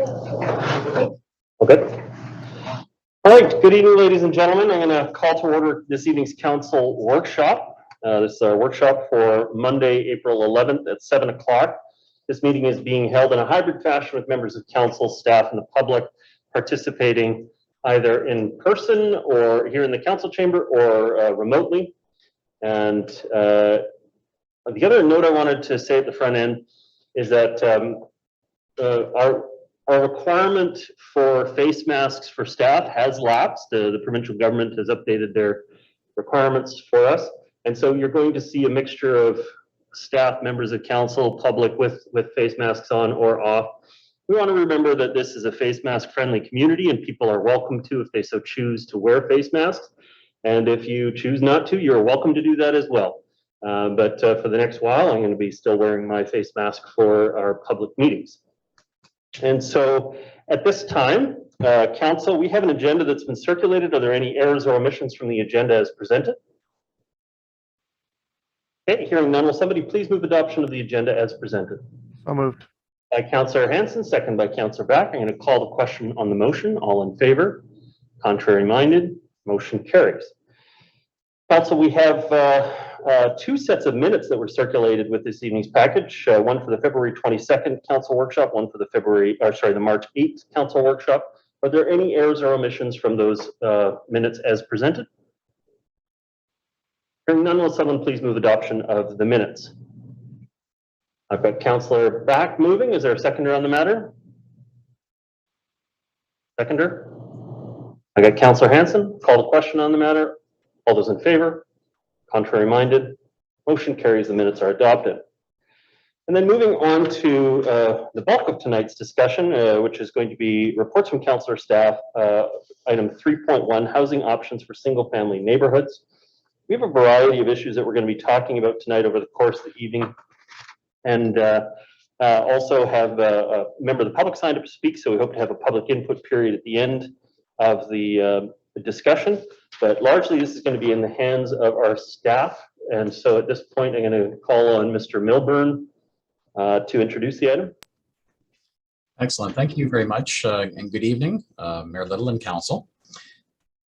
Okay. All right. Good evening, ladies and gentlemen. I'm going to call to order this evening's council workshop. This is our workshop for Monday, April 11th at 7 o'clock. This meeting is being held in a hybrid fashion with members of council, staff, and the public participating either in person or here in the council chamber or remotely. And the other note I wanted to say at the front end is that our requirement for face masks for staff has lapsed. The provincial government has updated their requirements for us. And so you're going to see a mixture of staff, members of council, public with face masks on or off. We want to remember that this is a face mask friendly community and people are welcome to, if they so choose, to wear face masks. And if you choose not to, you're welcome to do that as well. But for the next while, I'm going to be still wearing my face mask for our public meetings. And so at this time, council, we have an agenda that's been circulated. Are there any errors or omissions from the agenda as presented? Okay, hearing none, will somebody please move adoption of the agenda as presented? So moved. By Councillor Hanson, second by Councillor Back. I'm going to call the question on the motion. All in favor? Contrary minded? Motion carries. Council, we have two sets of minutes that were circulated with this evening's package. One for the February 22nd council workshop, one for the March 8th council workshop. Are there any errors or omissions from those minutes as presented? Hearing none, will someone please move adoption of the minutes? I've got Councillor Back moving. Is there a seconder on the matter? Seconder? I got Councillor Hanson. Call the question on the matter. All those in favor? Contrary minded? Motion carries. The minutes are adopted. And then moving on to the bulk of tonight's discussion, which is going to be reports from councillor staff, item 3.1, housing options for single family neighborhoods. We have a variety of issues that we're going to be talking about tonight over the course of the evening. And also have a member of the public signed up to speak, so we hope to have a public input period at the end of the discussion. But largely this is going to be in the hands of our staff. And so at this point, I'm going to call on Mr. Milburn to introduce the item. Excellent. Thank you very much and good evening, Mayor Little and Council.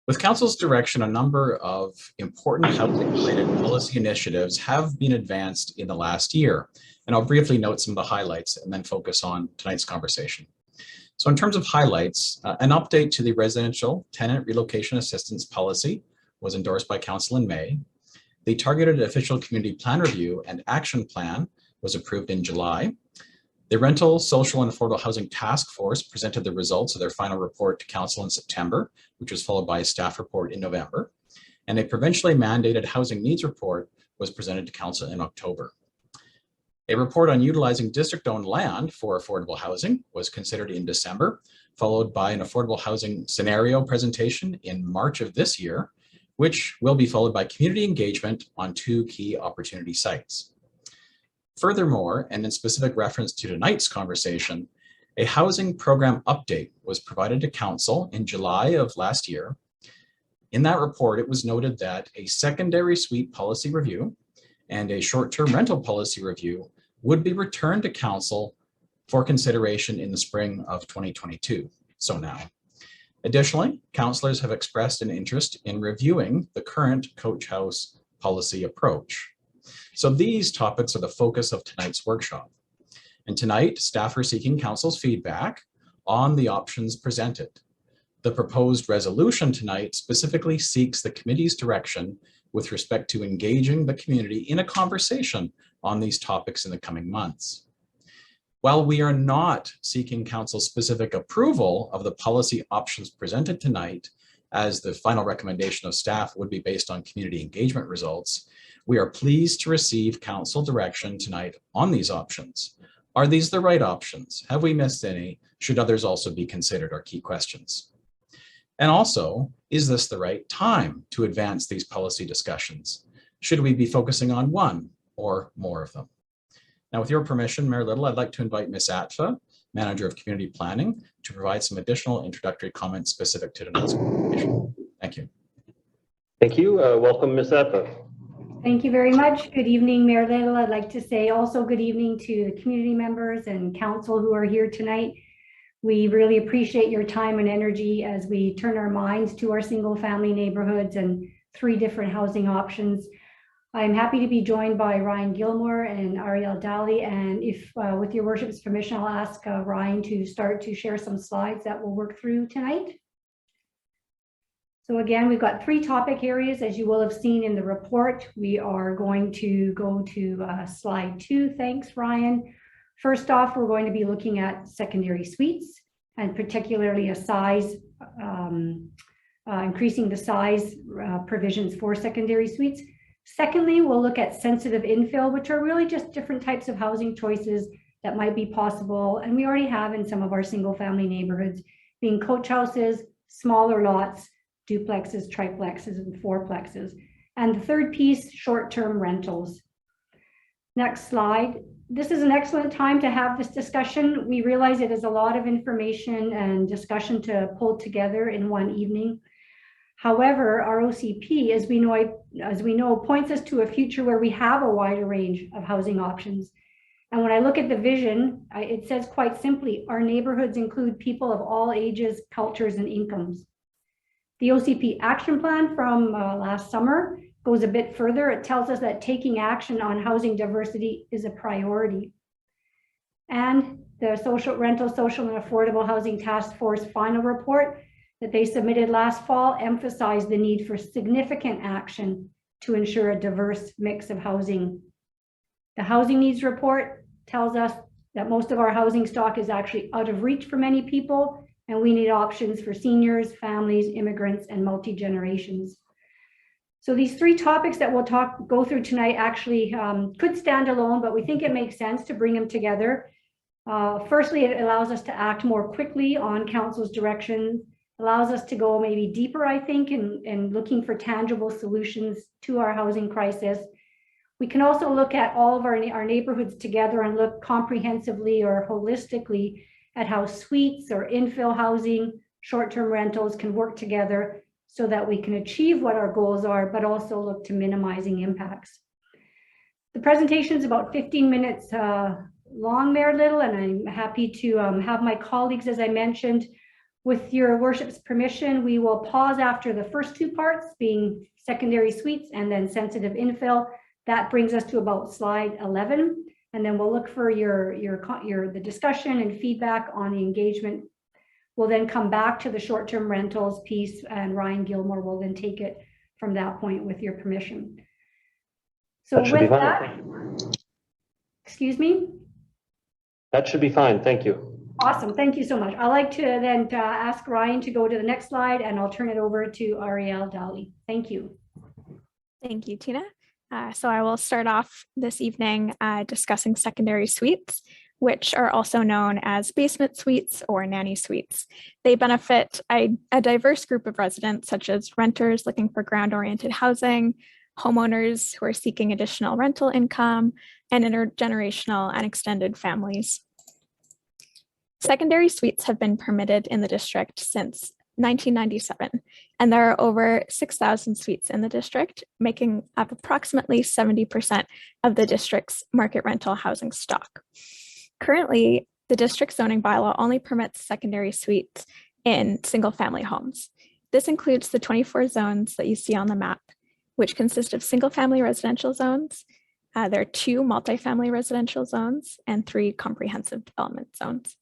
With Council's direction, a number of important housing-related policy initiatives have been advanced in the last year. And I'll briefly note some of the highlights and then focus on tonight's conversation. So in terms of highlights, an update to the residential tenant relocation assistance policy was endorsed by Council in May. The targeted official community plan review and action plan was approved in July. The Rental, Social and Affordable Housing Task Force presented the results of their final report to Council in September, which was followed by a staff report in November. And a provincially mandated housing needs report was presented to Council in October. A report on utilizing district-owned land for affordable housing was considered in December, followed by an affordable housing scenario presentation in March of this year, which will be followed by community engagement on 2 key opportunity sites. Furthermore, and in specific reference to tonight's conversation, a housing program update was provided to Council in July of last year. In that report, it was noted that a secondary suite policy review and a short-term rental policy review would be returned to Council for consideration in the spring of 2022, so now. Additionally, councillors have expressed an interest in reviewing the current coach house policy approach. So these topics are the focus of tonight's workshop. And tonight, staff are seeking Council's feedback on the options presented. The proposed resolution tonight specifically seeks the committee's direction with respect to engaging the community in a conversation on these topics in the coming months. While we are not seeking Council's specific approval of the policy options presented tonight, as the final recommendation of staff would be based on community engagement results, we are pleased to receive Council direction tonight on these options. Are these the right options? Have we missed any? Should others also be considered? Are key questions. And also, is this the right time to advance these policy discussions? Should we be focusing on one or more of them? Now, with your permission, Mayor Little, I'd like to invite Ms. Atfa, Manager of Community Planning, to provide some additional introductory comments specific to tonight's presentation. Thank you. Thank you. Welcome, Ms. Atfa. Thank you very much. Good evening, Mayor Little. I'd like to say also good evening to the community members and council who are here tonight. We really appreciate your time and energy as we turn our minds to our single-family neighborhoods and 3 different housing options. I'm happy to be joined by Ryan Gilmore and Ariel Daly, and if with your worship's permission, I'll ask Ryan to start to share some slides that we'll work through tonight. So again, we've got 3 topic areas, as you will have seen in the report. We are going to go to slide 2. Thanks, Ryan. First off, we're going to be looking at secondary suites, and particularly a size, increasing the size provisions for secondary suites. Secondly, we'll look at sensitive infill, which are really just different types of housing choices that might be possible, and we already have in some of our single-family neighborhoods, being coach houses, smaller lots, duplexes, triplexes, and fourplexes. And the third piece, short-term rentals. Next slide. This is an excellent time to have this discussion. We realize it is a lot of information and discussion to pull together in one evening. However, our OCP, as we know, points us to a future where we have a wider range of housing options. And when I look at the vision, it says quite simply, our neighborhoods include people of all ages, cultures, and incomes. The OCP action plan from last summer goes a bit further. It tells us that taking action on housing diversity is a priority. And the Social and Affordable Housing Task Force final report that they submitted last fall emphasized the need for significant action to ensure a diverse mix of housing. The Housing Needs Report tells us that most of our housing stock is actually out of reach for many people, and we need options for seniors, families, immigrants, and multi-generations. So these 3 topics that we'll go through tonight actually could stand alone, but we think it makes sense to bring them together. Firstly, it allows us to act more quickly on council's direction, allows us to go maybe deeper, I think, in looking for tangible solutions to our housing crisis. We can also look at all of our neighborhoods together and look comprehensively or holistically at how suites or infill housing, short-term rentals can work together so that we can achieve what our goals are, but also look to minimizing impacts. The presentation is about 15 minutes long, Mayor Little, and I'm happy to have my colleagues, as I mentioned. With your worship's permission, we will pause after the first 2 parts, being secondary suites and then sensitive infill. That brings us to about slide 11, and then we'll look for the discussion and feedback on the engagement. We'll then come back to the short-term rentals piece, and Ryan Gilmore will then take it from that point with your permission. So with that, excuse me? That should be fine. Thank you. Awesome. Thank you so much. I'd like to then ask Ryan to go to the next slide, and I'll turn it over to Ariel Daly. Thank you. Thank you, Tina. So I will start off this evening discussing secondary suites, which are also known as basement suites or nanny suites. They benefit a diverse group of residents, such as renters looking for ground-oriented housing, homeowners who are seeking additional rental income, and intergenerational and extended families. Secondary suites have been permitted in the district since 1997, and there are over 6,000 suites in the district, making up approximately 70% of the district's market rental housing stock. Currently, the district zoning bylaw only permits secondary suites in single-family homes. This includes the 24 zones that you see on the map, which consist of single-family residential zones. There are 2 multifamily residential zones and 3 comprehensive development zones.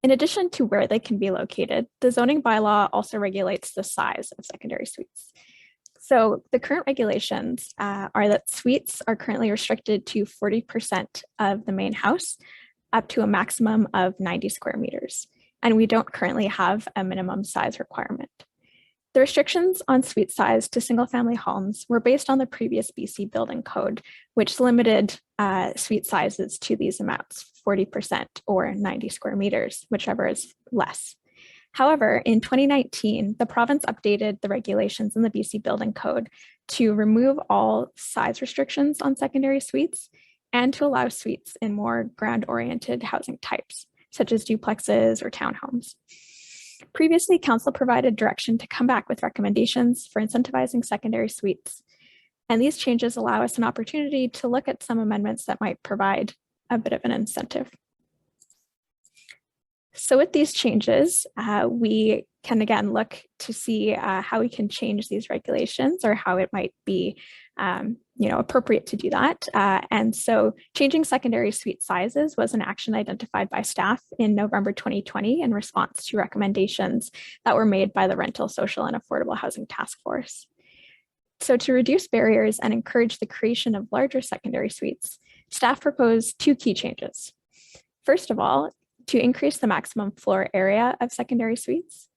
In addition to where they can be located, the zoning bylaw also regulates the size of secondary suites. So the current regulations are that suites are currently restricted to 40% of the main house, up to a maximum of 90 square meters. And we don't currently have a minimum size requirement. The restrictions on suite size to single-family homes were based on the previous BC building code, which limited suite sizes to these amounts, 40% or 90 square meters, whichever is less. However, in 2019, the province updated the regulations in the BC building code to remove all size restrictions on secondary suites and to allow suites in more ground-oriented housing types, such as duplexes or townhomes. Previously, council provided direction to come back with recommendations for incentivizing secondary suites. And these changes allow us an opportunity to look at some amendments that might provide a bit of an incentive. So with these changes, we can again look to see how we can change these regulations or how it might be appropriate to do that. And so changing secondary suite sizes was an action identified by staff in November 2020 in response to recommendations that were made by the Rental, Social, and Affordable Housing Task Force. So to reduce barriers and encourage the creation of larger secondary suites, staff proposed two key changes. First of all, to increase the maximum floor area of secondary suites.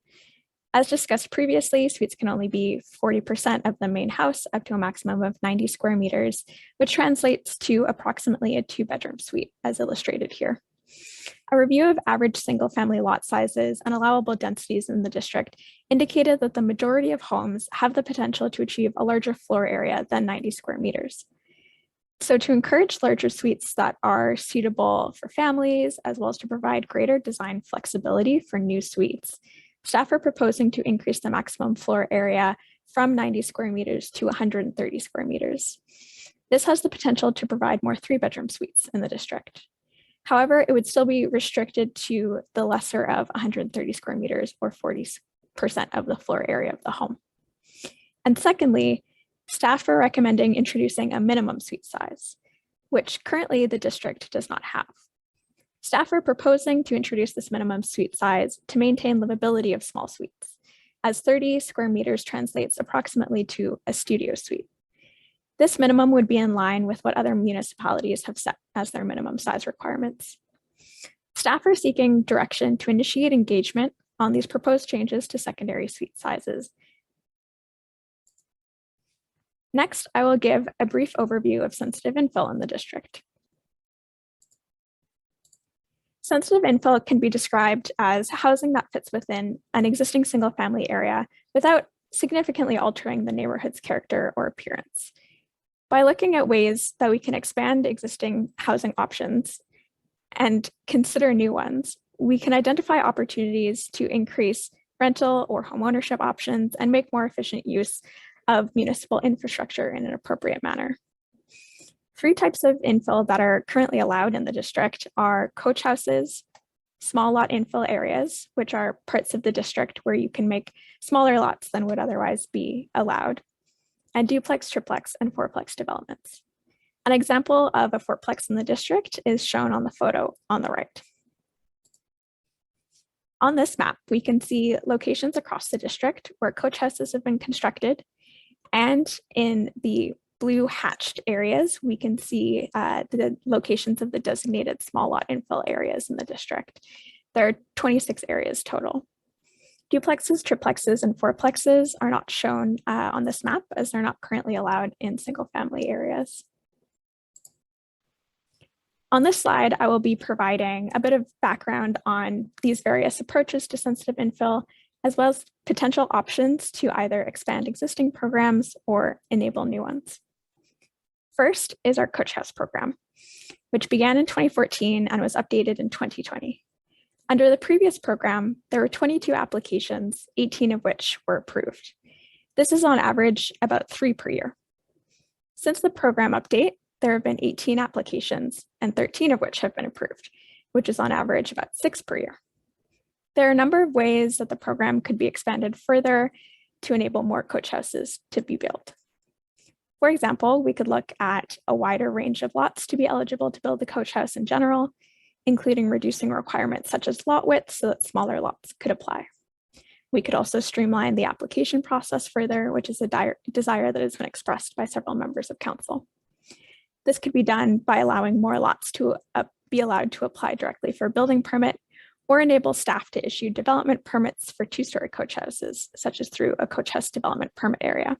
As discussed previously, suites can only be 40% of the main house up to a maximum of 90 square meters, which translates to approximately a 2-bedroom suite, as illustrated here. A review of average single-family lot sizes and allowable densities in the district indicated that the majority of homes have the potential to achieve a larger floor area than 90 square meters. So to encourage larger suites that are suitable for families, as well as to provide greater design flexibility for new suites, staff are proposing to increase the maximum floor area from 90 square meters to 130 square meters. This has the potential to provide more 3-bedroom suites in the district. However, it would still be restricted to the lesser of 130 square meters or 40% of the floor area of the home. And secondly, staff are recommending introducing a minimum suite size, which currently the district does not have. Staff are proposing to introduce this minimum suite size to maintain livability of small suites, as 30 square meters translates approximately to a studio suite. This minimum would be in line with what other municipalities have set as their minimum size requirements. Staff are seeking direction to initiate engagement on these proposed changes to secondary suite sizes. Next, I will give a brief overview of sensitive infill in the district. Sensitive infill can be described as housing that fits within an existing single-family area without significantly altering the neighborhood's character or appearance. By looking at ways that we can expand existing housing options and consider new ones, we can identify opportunities to increase rental or homeownership options and make more efficient use of municipal infrastructure in an appropriate manner. 3 types of infill that are currently allowed in the district are coach houses, small lot infill areas, which are parts of the district where you can make smaller lots than would otherwise be allowed, and duplex, triplex, and fourplex developments. An example of a fourplex in the district is shown on the photo on the right. On this map, we can see locations across the district where coach houses have been constructed, and in the blue hatched areas, we can see the locations of the designated small lot infill areas in the district. There are 26 areas total. Duplexes, triplexes, and fourplexes are not shown on this map as they're not currently allowed in single-family areas. On this slide, I will be providing a bit of background on these various approaches to sensitive infill, as well as potential options to either expand existing programs or enable new ones. First is our Coach House program, which began in 2014 and was updated in 2020. Under the previous program, there were 22 applications, 18 of which were approved. This is on average about 3 per year. Since the program update, there have been 18 applications and 13 of which have been approved, which is on average about 6 per year. There are a number of ways that the program could be expanded further to enable more coach houses to be built. For example, we could look at a wider range of lots to be eligible to build the coach house in general, including reducing requirements such as lot width so that smaller lots could apply. We could also streamline the application process further, which is a desire that has been expressed by several members of council. This could be done by allowing more lots to be allowed to apply directly for a building permit, or enable staff to issue development permits for 2-story coach houses, such as through a coach house development permit area.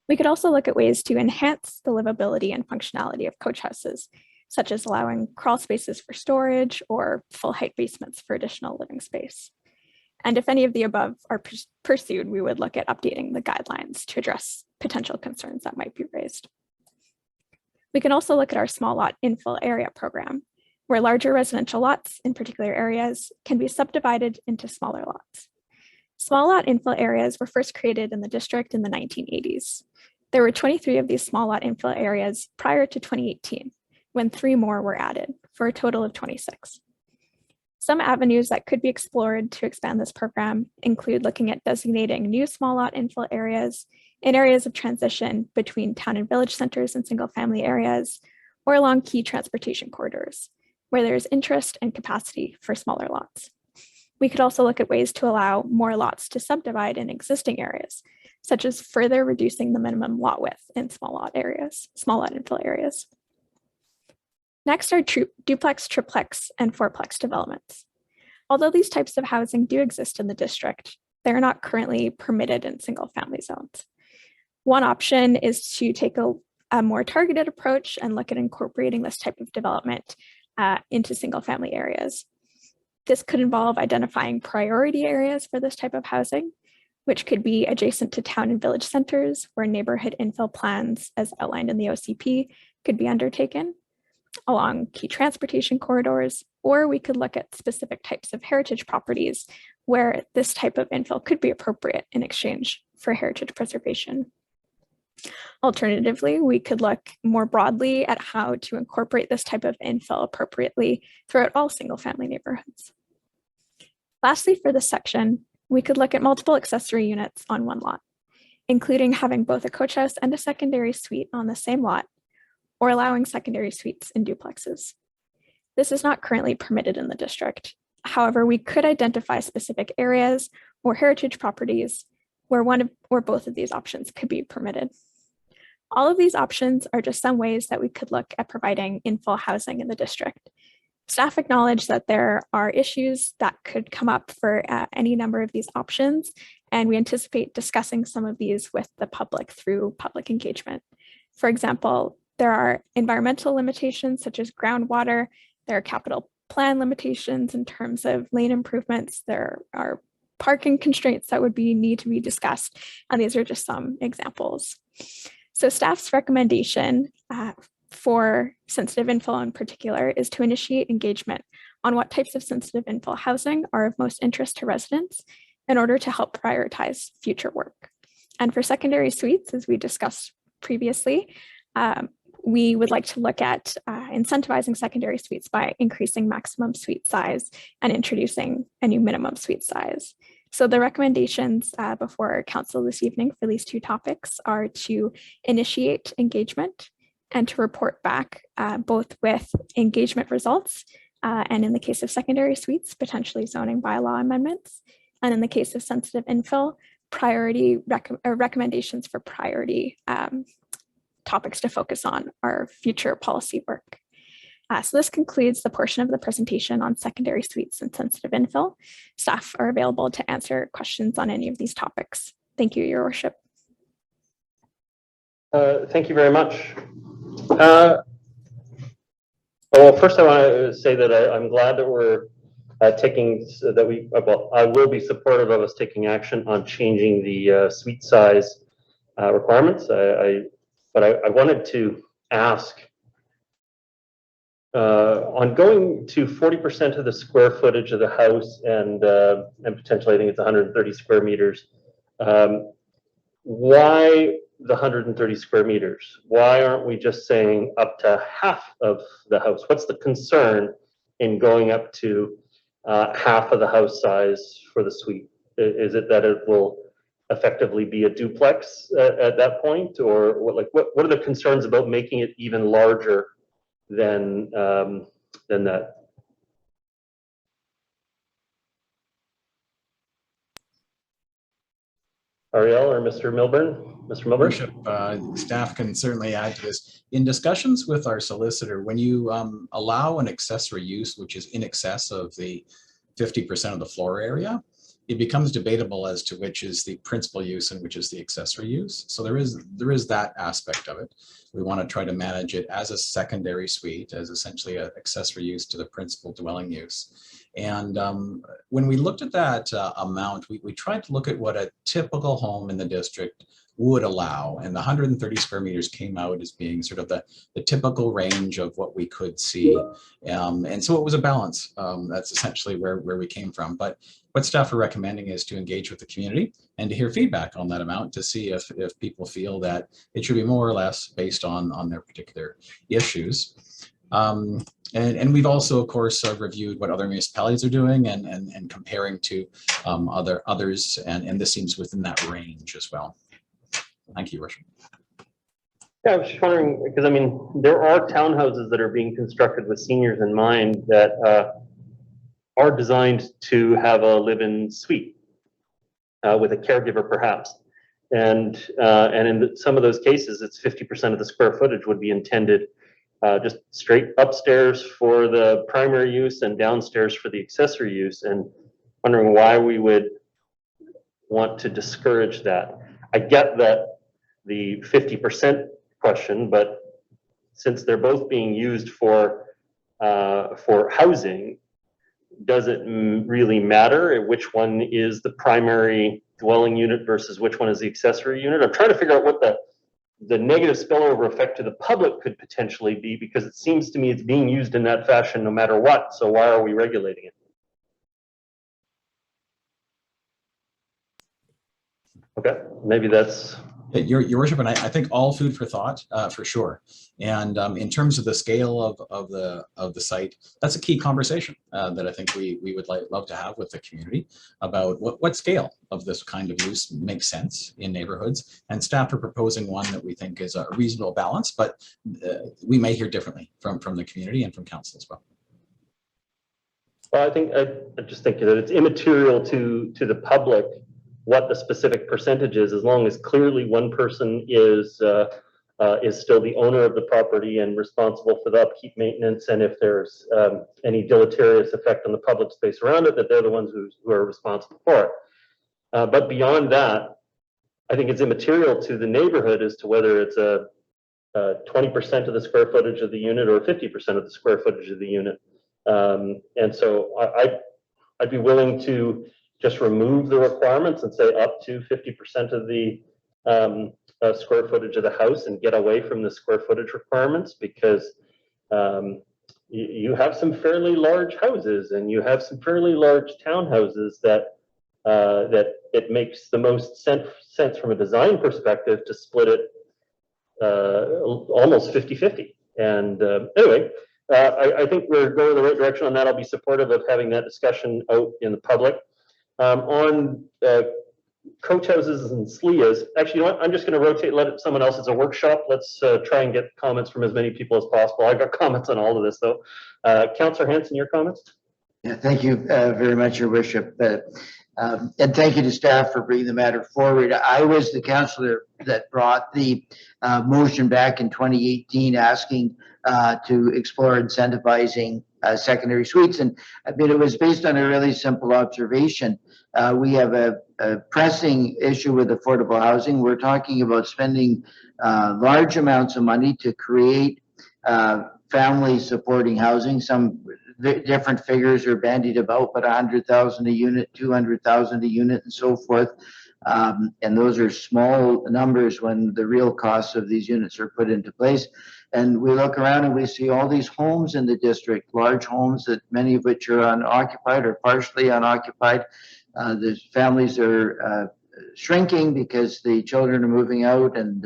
We could also look at ways to enhance the livability and functionality of coach houses, such as allowing crawl spaces for storage or full height basements for additional living space. And if any of the above are pursued, we would look at updating the guidelines to address potential concerns that might be raised. We can also look at our small lot infill area program, where larger residential lots in particular areas can be subdivided into smaller lots. Small lot infill areas were first created in the district in the 1980s. There were 23 of these small lot infill areas prior to 2018, when 3 more were added, for a total of 26. Some avenues that could be explored to expand this program include looking at designating new small lot infill areas in areas of transition between town and village centers and single family areas, or along key transportation corridors, where there is interest and capacity for smaller lots. We could also look at ways to allow more lots to subdivide in existing areas, such as further reducing the minimum lot width in small lot infill areas. Next are duplex, triplex, and fourplex developments. Although these types of housing do exist in the district, they are not currently permitted in single family zones. One option is to take a more targeted approach and look at incorporating this type of development into single family areas. This could involve identifying priority areas for this type of housing, which could be adjacent to town and village centers where neighborhood infill plans as outlined in the OCP could be undertaken, along key transportation corridors, or we could look at specific types of heritage properties where this type of infill could be appropriate in exchange for heritage preservation. Alternatively, we could look more broadly at how to incorporate this type of infill appropriately throughout all single-family neighborhoods. Lastly, for this section, we could look at multiple accessory units on one lot, including having both a coach house and a secondary suite on the same lot, or allowing secondary suites in duplexes. This is not currently permitted in the district. However, we could identify specific areas or heritage properties where one or both of these options could be permitted. All of these options are just some ways that we could look at providing infill housing in the district. Staff acknowledge that there are issues that could come up for any number of these options, and we anticipate discussing some of these with the public through public engagement. For example, there are environmental limitations such as groundwater, there are capital plan limitations in terms of lane improvements, there are parking constraints that would need to be discussed, and these are just some examples. So staff's recommendation for sensitive infill in particular is to initiate engagement on what types of sensitive infill housing are of most interest to residents in order to help prioritize future work. And for secondary suites, as we discussed previously, we would like to look at incentivizing secondary suites by increasing maximum suite size and introducing a new minimum suite size. So the recommendations before council this evening for these two topics are to initiate engagement and to report back both with engagement results and in the case of secondary suites, potentially zoning bylaw amendments. And in the case of sensitive infill, recommendations for priority topics to focus on our future policy work. So this concludes the portion of the presentation on secondary suites and sensitive infill. Staff are available to answer questions on any of these topics. Thank you, Your Worship. Thank you very much. Well, first I want to say that I'm glad that we're I will be supportive of us taking action on changing the suite size requirements. But I wanted to ask, on going to 40% of the square footage of the house and potentially I think it's 130 square meters, why the 130 square meters? Why aren't we just saying up to half of the house? What's the concern in going up to half of the house size for the suite? Is it that it will effectively be a duplex at that point, or what are the concerns about making it even larger than that? Ariel or Mr. Milburn? Mr. Milburn? Worship, staff can certainly add to this. In discussions with our solicitor, when you allow an accessory use, which is in excess of the 50% of the floor area, it becomes debatable as to which is the principal use and which is the accessory use. So there is that aspect of it. We want to try to manage it as a secondary suite, as essentially an accessory use to the principal dwelling use. And when we looked at that amount, we tried to look at what a typical home in the district would allow, and the 130 square meters came out as being sort of the typical range of what we could see. And so it was a balance. That's essentially where we came from. But what staff are recommending is to engage with the community and to hear feedback on that amount to see if people feel that it should be more or less based on their particular issues. And we've also, of course, reviewed what other municipalities are doing and comparing to others, and this seems within that range as well. Thank you, Worship. Yeah, I was just wondering, because I mean, there are townhouses that are being constructed with seniors in mind that are designed to have a live-in suite with a caregiver perhaps. And in some of those cases, it's 50% of the square footage would be intended just straight upstairs for the primary use and downstairs for the accessory use, and wondering why we would want to discourage that. I get that the 50% question, but since they're both being used for housing, does it really matter which one is the primary dwelling unit versus which one is the accessory unit? I'm trying to figure out what the negative spillover effect to the public could potentially be, because it seems to me it's being used in that fashion no matter what. So why are we regulating it? Okay, maybe that's... Your Worship, and I think all food for thought, for sure. And in terms of the scale of the site, that's a key conversation that I think we would love to have with the community about what scale of this kind of use makes sense in neighborhoods. And staff are proposing one that we think is a reasonable balance, but we may hear differently from the community and from council as well. Well, I just think that it's immaterial to the public what the specific percentage is, as long as clearly one person is still the owner of the property and responsible for the upkeep, maintenance, and if there's any deleterious effect on the public space around it, that they're the ones who are responsible for it. But beyond that, I think it's immaterial to the neighborhood as to whether it's a 20% of the square footage of the unit or 50% of the square footage of the unit. And so I'd be willing to just remove the requirements and say up to 50% of the square footage of the house and get away from the square footage requirements, because you have some fairly large houses and you have some fairly large townhouses that it makes the most sense from a design perspective to split it almost 50-50. And anyway, I think we're going in the right direction on that. I'll be supportive of having that discussion out in the public. On coach houses and SLIAs, actually, you know what? I'm just going to rotate, let someone else. It's a workshop. Let's try and get comments from as many people as possible. I've got comments on all of this, though. Councillor Hanson, your comments? Yeah, thank you very much, Your Worship. And thank you to staff for bringing the matter forward. I was the councillor that brought the motion back in 2018 asking to explore incentivizing secondary suites. And I mean, it was based on a really simple observation. We have a pressing issue with affordable housing. We're talking about spending large amounts of money to create family supporting housing. Some different figures are bandied about, but 100,000 a unit, 200,000 a unit, and so forth. And those are small numbers when the real costs of these units are put into place. And we look around and we see all these homes in the district, large homes that many of which are unoccupied or partially unoccupied. The families are shrinking because the children are moving out, and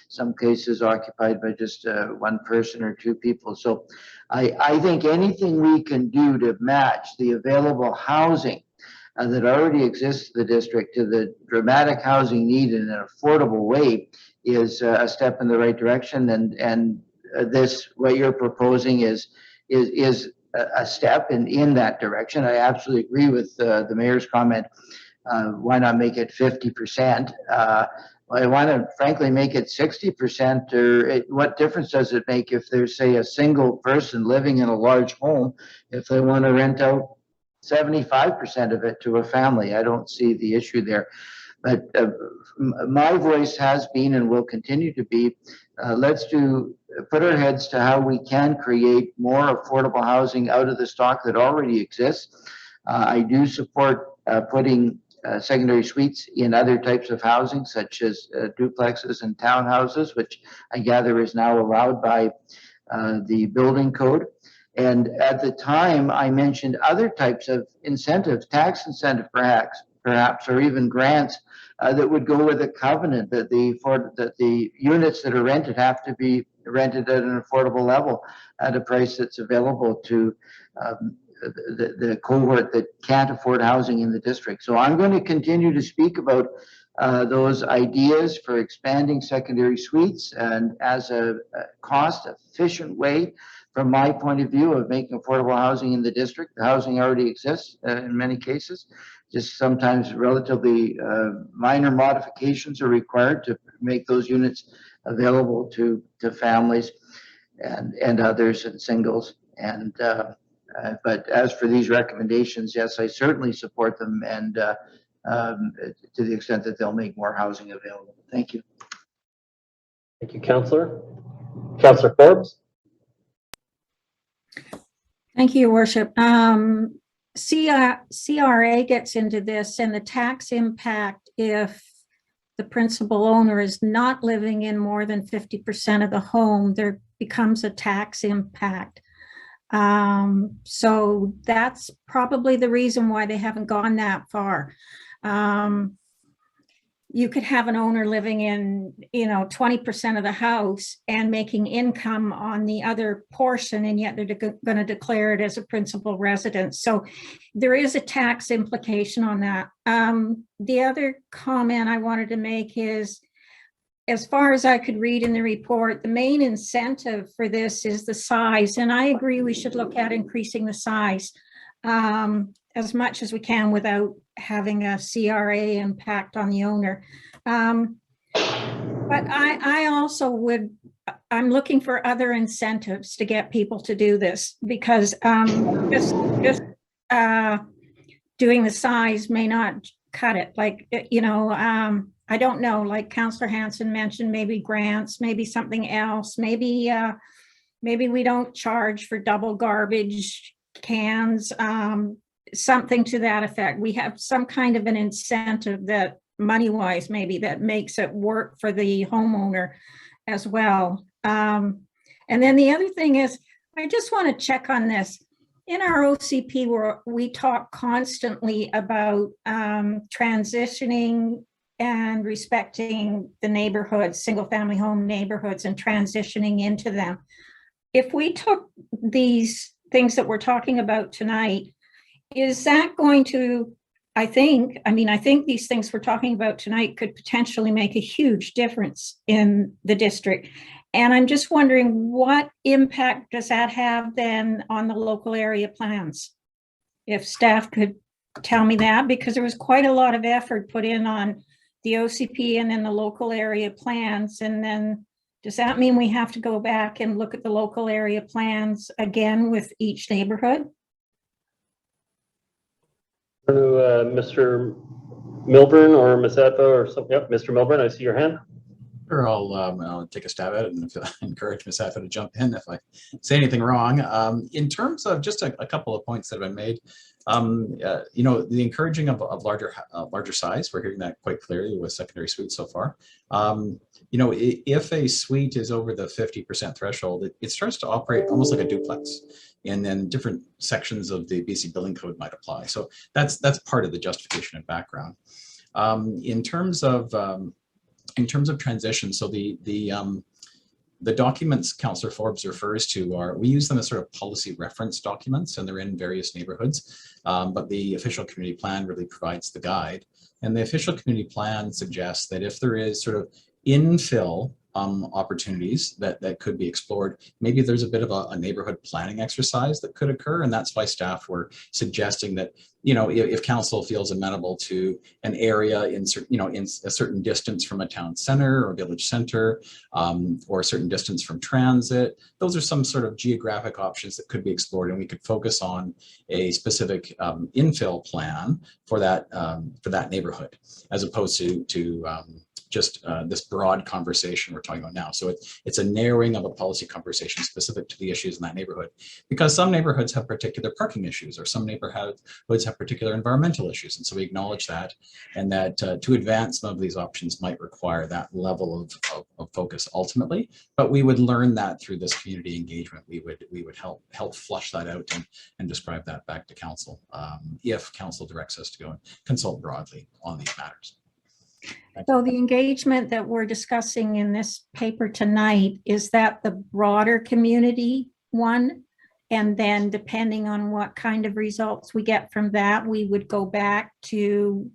some cases occupied by just one person or two people. So I think anything we can do to match the available housing that already exists in the district to the dramatic housing need in an affordable way is a step in the right direction. And this, what you're proposing is a step in that direction. I absolutely agree with the mayor's comment. Why not make it 50%? I want to frankly make it 60%, or what difference does it make if there's, say, a single person living in a large home, if they want to rent out 75% of it to a family? I don't see the issue there. But my voice has been and will continue to be, let's put our heads to how we can create more affordable housing out of the stock that already exists. I do support putting secondary suites in other types of housing, such as duplexes and townhouses, which I gather is now allowed by the building code. And at the time, I mentioned other types of incentives, tax incentive perhaps, or even grants that would go with a covenant that the units that are rented have to be rented at an affordable level at a price that's available to the cohort that can't afford housing in the district. So I'm going to continue to speak about those ideas for expanding secondary suites and as a cost-efficient way, from my point of view, of making affordable housing in the district. The housing already exists in many cases. Just sometimes relatively minor modifications are required to make those units available to families and others and singles. And but as for these recommendations, yes, I certainly support them, and to the extent that they'll make more housing available. Thank you. Thank you, Councillor. Councillor Forbes? Thank you, Your Worship. CRA gets into this, and the tax impact if the principal owner is not living in more than 50% of the home, there becomes a tax impact. So that's probably the reason why they haven't gone that far. You could have an owner living in, 20% of the house and making income on the other portion, and yet they're going to declare it as a principal residence. So there is a tax implication on that. The other comment I wanted to make is, as far as I could read in the report, the main incentive for this is the size. And I agree we should look at increasing the size as much as we can without having a CRA impact on the owner. But I also I'm looking for other incentives to get people to do this, because just doing the size may not cut it. Like, I don't know, like Councillor Hanson mentioned, maybe grants, maybe something else, maybe we don't charge for double garbage cans, something to that effect. We have some kind of an incentive that money-wise maybe that makes it work for the homeowner as well. And then the other thing is, I just want to check on this. In our OCP, we talk constantly about transitioning and respecting the neighborhoods, single-family home neighborhoods, and transitioning into them. If we took these things that we're talking about tonight, is that going to, I think these things we're talking about tonight could potentially make a huge difference in the district. And I'm just wondering, what impact does that have then on the local area plans? If staff could tell me that, because there was quite a lot of effort put in on the OCP and then the local area plans. And then does that mean we have to go back and look at the local area plans again with each neighborhood? Mr. Milburn or Ms. Adva or something. Yep, Mr. Milburn, I see your hand. Sure, I'll take a stab at it and encourage Ms. Adva to jump in if I say anything wrong. In terms of just a couple of points that have been made, the encouraging of larger size, we're hearing that quite clearly with secondary suites so far. If a suite is over the 50% threshold, it starts to operate almost like a duplex, and then different sections of the BC Building Code might apply. So that's part of the justification and background. In terms of transition, so the documents Councillor Forbes refers to we use them as sort of policy reference documents, and they're in various neighborhoods, but the official community plan really provides the guide. And the official community plan suggests that if there is sort of infill opportunities that could be explored, maybe there's a bit of a neighborhood planning exercise that could occur. And that's why staff were suggesting that, if council feels amenable to an area in a certain distance from a town center or village center, or a certain distance from transit, those are some sort of geographic options that could be explored, and we could focus on a specific infill plan for that neighborhood, as opposed to just this broad conversation we're talking about now. So it's a narrowing of a policy conversation specific to the issues in that neighborhood, because some neighborhoods have particular parking issues, or some neighborhoods have particular environmental issues. And so we acknowledge that, and that to advance some of these options might require that level of focus ultimately, but we would learn that through this community engagement. We would help flush that out and describe that back to council if council directs us to go and consult broadly on these matters. So the engagement that we're discussing in this paper tonight, is that the broader community one? And then depending on what kind of results we get from that, we would go back to,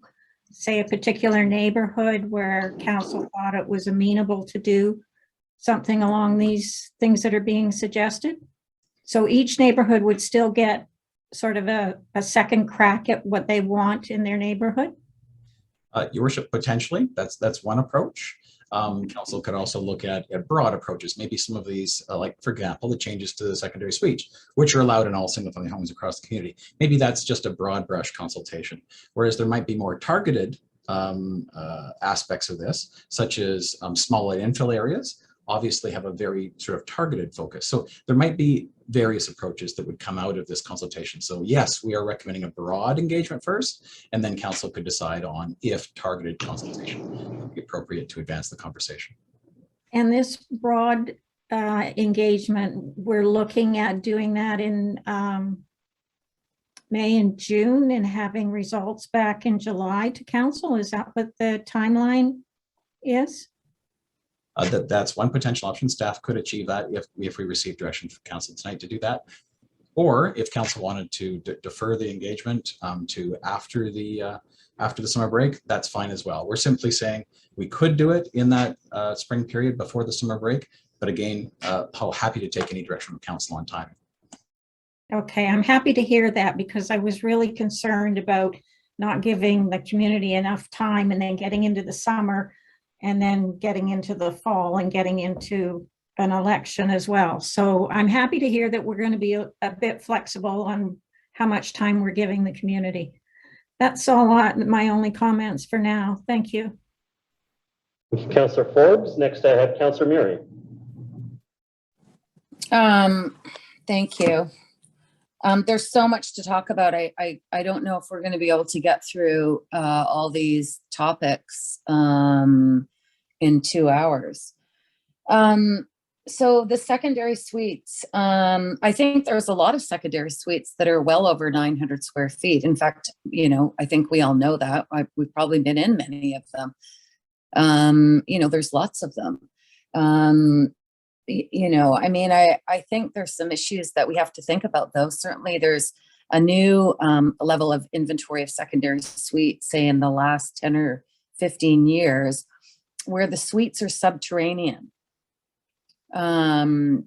say, a particular neighborhood where council thought it was amenable to do something along these things that are being suggested. So each neighborhood would still get sort of a second crack at what they want in their neighborhood. Your worship, potentially, that's one approach. Council could also look at broad approaches, maybe some of these, like for example, the changes to the secondary suites, which are allowed in all single family homes across the community. Maybe that's just a broad brush consultation, whereas there might be more targeted aspects of this, such as small light infill areas, obviously have a very sort of targeted focus. So there might be various approaches that would come out of this consultation. So yes, we are recommending a broad engagement first, and then council could decide on if targeted consultation would be appropriate to advance the conversation. And this broad engagement, we're looking at doing that in May and June and having results back in July to council. Is that what the timeline is? That's one potential option. Staff could achieve that if we receive direction from council tonight to do that. Or if council wanted to defer the engagement to after the summer break, that's fine as well. We're simply saying we could do it in that spring period before the summer break, but again, happy to take any direction from council on timing. Okay, I'm happy to hear that because I was really concerned about not giving the community enough time and then getting into the summer and then getting into the fall and getting into an election as well. So I'm happy to hear that we're going to be a bit flexible on how much time we're giving the community. That's all my only comments for now. Thank you. Thank you, Councillor Forbes. Next, I have Councillor Murray. Thank you. There's so much to talk about. I don't know if we're going to be able to get through all these topics in 2 hours. So the secondary suites, I think there's a lot of secondary suites that are well over 900 square feet. In fact, you know, I think we all know that. We've probably been in many of them. You know, there's lots of them. You know, I mean, I think there's some issues that we have to think about, though. Certainly there's a new level of inventory of secondary suites, say in the last 10 or 15 years, where the suites are subterranean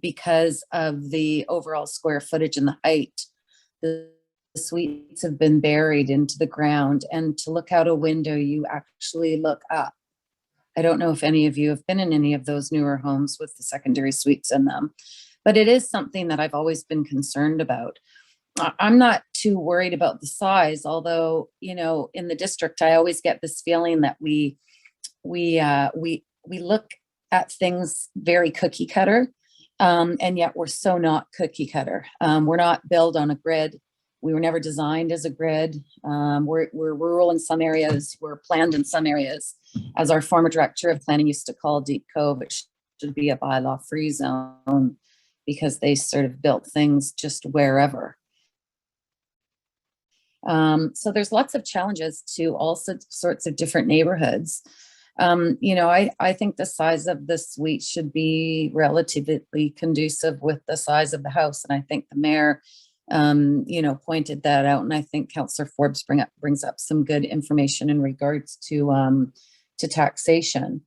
because of the overall square footage and the height. The suites have been buried into the ground, and to look out a window, you actually look up. I don't know if any of you have been in any of those newer homes with the secondary suites in them, but it is something that I've always been concerned about. I'm not too worried about the size, although, you know, in the district, I always get this feeling that we look at things very cookie cutter, and yet we're so not cookie cutter. We're not built on a grid. We were never designed as a grid. We're rural in some areas. We're planned in some areas. As our former director of planning used to call Deep Cove, it should be a bylaw free zone because they sort of built things just wherever. So there's lots of challenges to all sorts of different neighborhoods. You know, I think the size of the suite should be relatively conducive with the size of the house. And I think the mayor, you know, pointed that out. And I think Councillor Forbes brings up some good information in regards to taxation.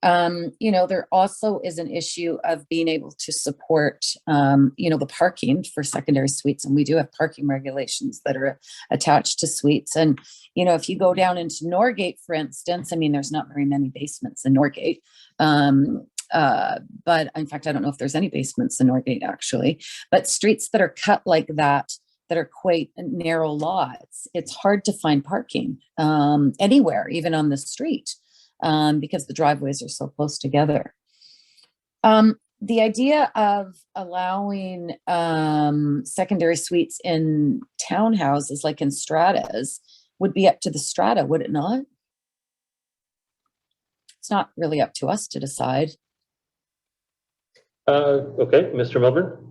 You know, there also is an issue of being able to support, you know, the parking for secondary suites. And we do have parking regulations that are attached to suites. And, you know, if you go down into Norgate, for instance, I mean, there's not very many basements in Norgate. But in fact, I don't know if there's any basements in Norgate actually, but streets that are cut like that are quite narrow lots, it's hard to find parking anywhere, even on the street. Because the driveways are so close together. The idea of allowing secondary suites in townhouses, like in stratas, would be up to the strata, would it not? It's not really up to us to decide. Okay, Mr. Milburn.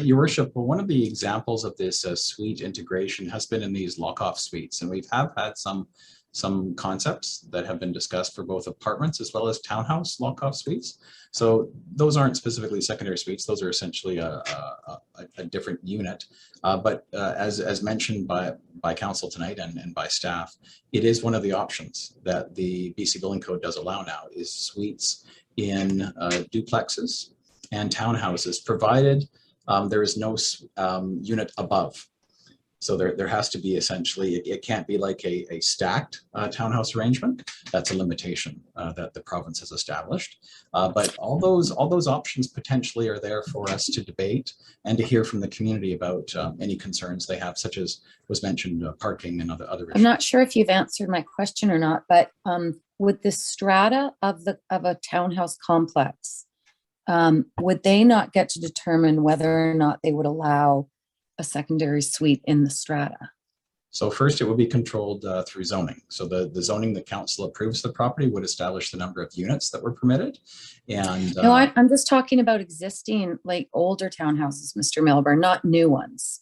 Your worship, well, one of the examples of this suite integration has been in these lock-off suites, and we have had some some concepts that have been discussed for both apartments as well as townhouse lock-off suites. So those aren't specifically secondary suites. Those are essentially a different unit. But as mentioned by council tonight and by staff, it is one of the options that the BC Building Code does allow now, is suites in duplexes and townhouses, provided there is no unit above. So there has to be essentially, it can't be like a stacked townhouse arrangement. That's a limitation that the province has established. But all those options potentially are there for us to debate and to hear from the community about any concerns they have, such as was mentioned, parking and other issues. I'm not sure if you've answered my question or not, but would the strata of a townhouse complex, would they not get to determine whether or not they would allow a secondary suite in the strata? So first, it will be controlled through zoning. So the zoning the council approves the property would establish the number of units that were permitted. And No, I'm just talking about existing, like older townhouses, Mr. Milburn, not new ones.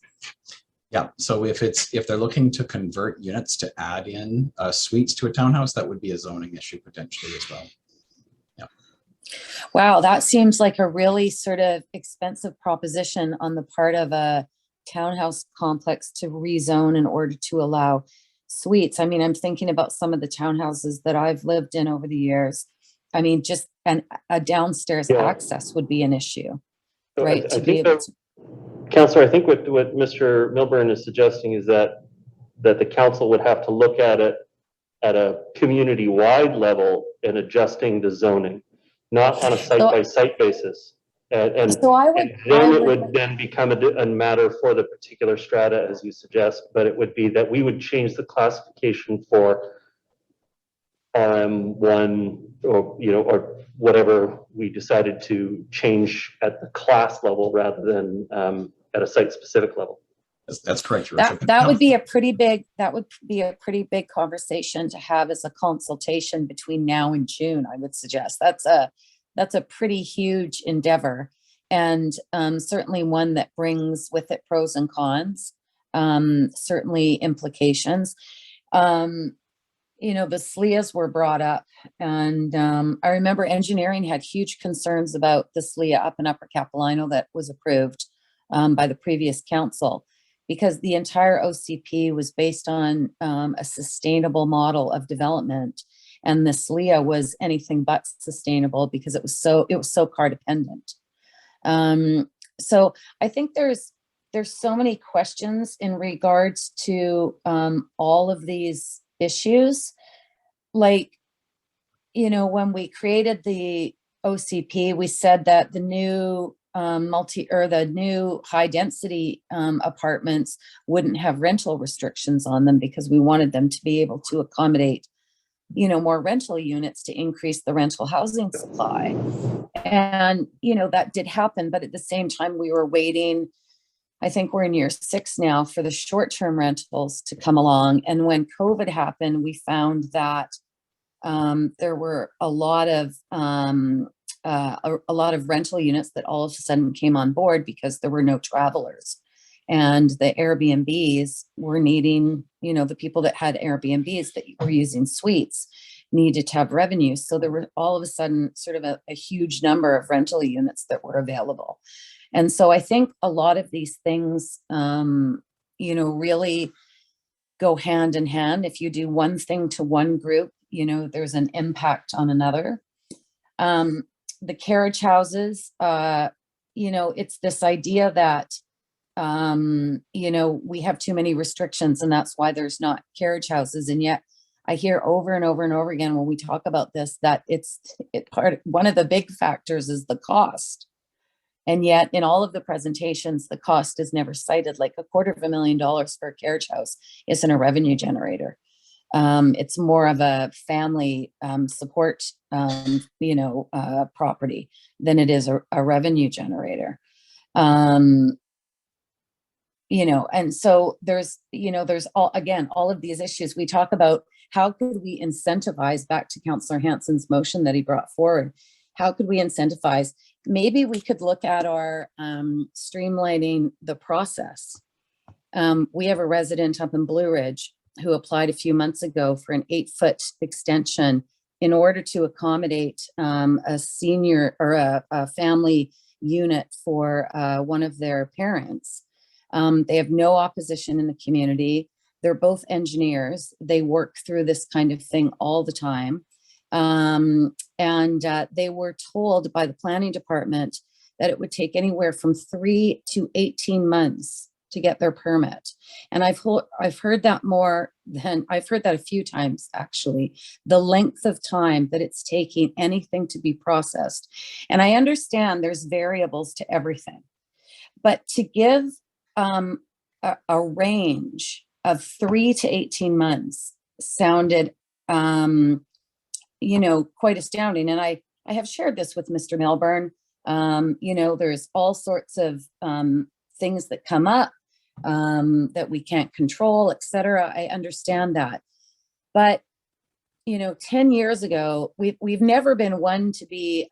yeah, so if they're looking to convert units to add in suites to a townhouse, that would be a zoning issue potentially as well. Wow, that seems like a really sort of expensive proposition on the part of a townhouse complex to rezone in order to allow suites. I mean, I'm thinking about some of the townhouses that I've lived in over the years. I mean, just a downstairs Yeah. access would be an issue, So right? I To be think able that, to, Councillor, I think what Mr. Milburn is suggesting is that the council would have to look at it at a community-wide level in adjusting the zoning, not on a site-by-site basis. And so I would, then it would then become a matter for the particular strata, as you suggest, but it would be that we would change the classification for RM1 or whatever we decided to change at the class level rather than at a site-specific level. That's correct, Your Worship. that would be a pretty big conversation to have as a consultation between now and June, I would suggest. That's a pretty huge endeavor, and certainly one that brings with it pros and cons, certainly implications. The SLIAs were brought up, and I remember engineering had huge concerns about the SLIA up in Upper Capilano that was approved by the previous council, because the entire OCP was based on a sustainable model of development. And the SLIA was anything but sustainable because it was so car dependent. So I think there's so many questions in regards to all of these issues. Like, when we created the OCP, we said that the new the new high density apartments wouldn't have rental restrictions on them because we wanted them to be able to accommodate more rental units to increase the rental housing supply. And, that did happen. But at the same time, we were waiting, I think we're in year 6 now, for the short-term rentals to come along. And when COVID happened, we found that there were a lot of rental units that all of a sudden came on board because there were no travelers. And the Airbnbs were needing, the people that had Airbnbs that were using suites needed to have revenue. So there were all of a sudden sort of a huge number of rental units that were available. And so I think a lot of these things, really go hand in hand. If you do one thing to one group, there's an impact on another. The carriage houses, it's this idea that we have too many restrictions and that's why there's not carriage houses. And yet I hear over and over and over again when we talk about this, that one of the big factors is the cost. And yet in all of the presentations, the cost is never cited. Like $250,000 for a carriage house isn't a revenue generator. It's more of a family support, property than it is a revenue generator. And so there's all of these issues. We talk about how could we incentivize, back to Councillor Hansen's motion that he brought forward, how could we incentivize? Maybe we could look at our streamlining the process. We have a resident up in Blue Ridge who applied a few months ago for an 8-foot extension in order to accommodate a senior or a family unit for one of their parents. They have no opposition in the community. They're both engineers. They work through this kind of thing all the time. They were told by the planning department that it would take anywhere from 3 to 18 months to get their permit. And I've heard that I've heard that a few times, actually, the length of time that it's taking anything to be processed. And I understand there's variables to everything, but to give a range of 3 to 18 months sounded, quite astounding. And I have shared this with Mr. Milburn. There's all sorts of things that come up that we can't control, et cetera. I understand that. But, 10 years ago, we've never been one to be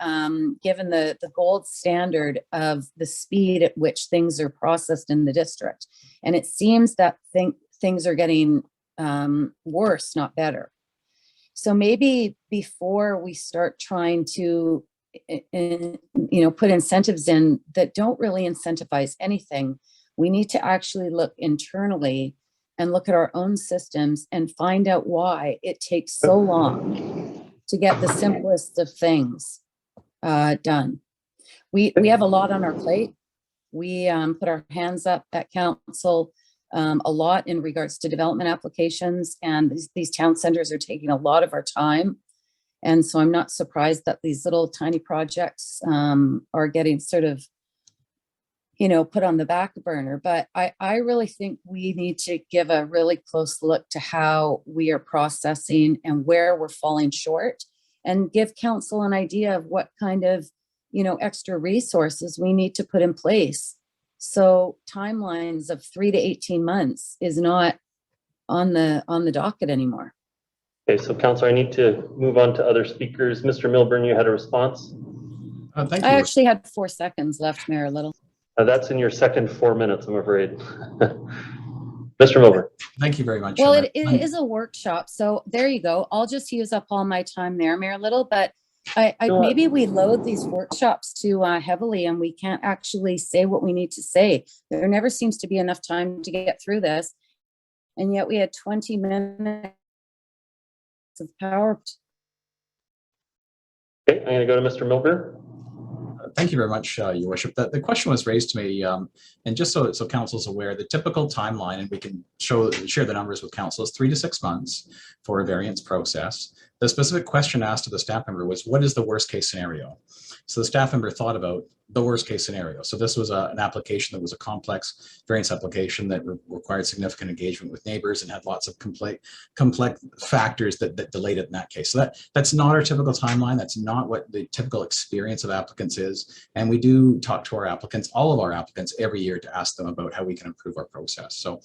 given the gold standard of the speed at which things are processed in the district. And it seems that things are getting worse, not better. So maybe before we start trying to, put incentives in that don't really incentivize anything, we need to actually look internally and look at our own systems and find out why it takes so long to get the simplest of things done. We have a lot on our plate. We put our hands up at council a lot in regards to development applications, and these town centers are taking a lot of our time. And so I'm not surprised that these little tiny projects are getting sort of, put on the back burner. But I really think we need to give a really close look to how we are processing and where we're falling short, and give council an idea of what kind of, extra resources we need to put in place. So timelines of 3 to 18 months is not on the docket anymore. Okay, so Councillor, I need to move on to other speakers. Mr. Milburn, you had a response? Thank you. I actually had 4 seconds left, Mayor Little. That's in your second 4 minutes, I'm afraid. Mr. Milburn. Thank you very much. Well, it is a workshop, so there you go. I'll just use up all my time there, Mayor Little, but maybe we load these workshops too heavily and we can't actually say what we need to say. There never seems to be enough time to get through this. And yet we had 20 minutes of power. Okay, I'm going to go to Mr. Milburn. Thank you very much, Your Worship. The question was raised to me, and just so council's aware, the typical timeline, and we can share the numbers with council, is 3 to 6 months for a variance process. The specific question asked to the staff member was, what is the worst case scenario? So the staff member thought about the worst case scenario. So this was an application that was a complex variance application that required significant engagement with neighbors and had lots of complex factors that delayed it in that case. So that's not our typical timeline. That's not what the typical experience of applicants is. And we do talk to our applicants, all of our applicants, every year to ask them about how we can improve our process. So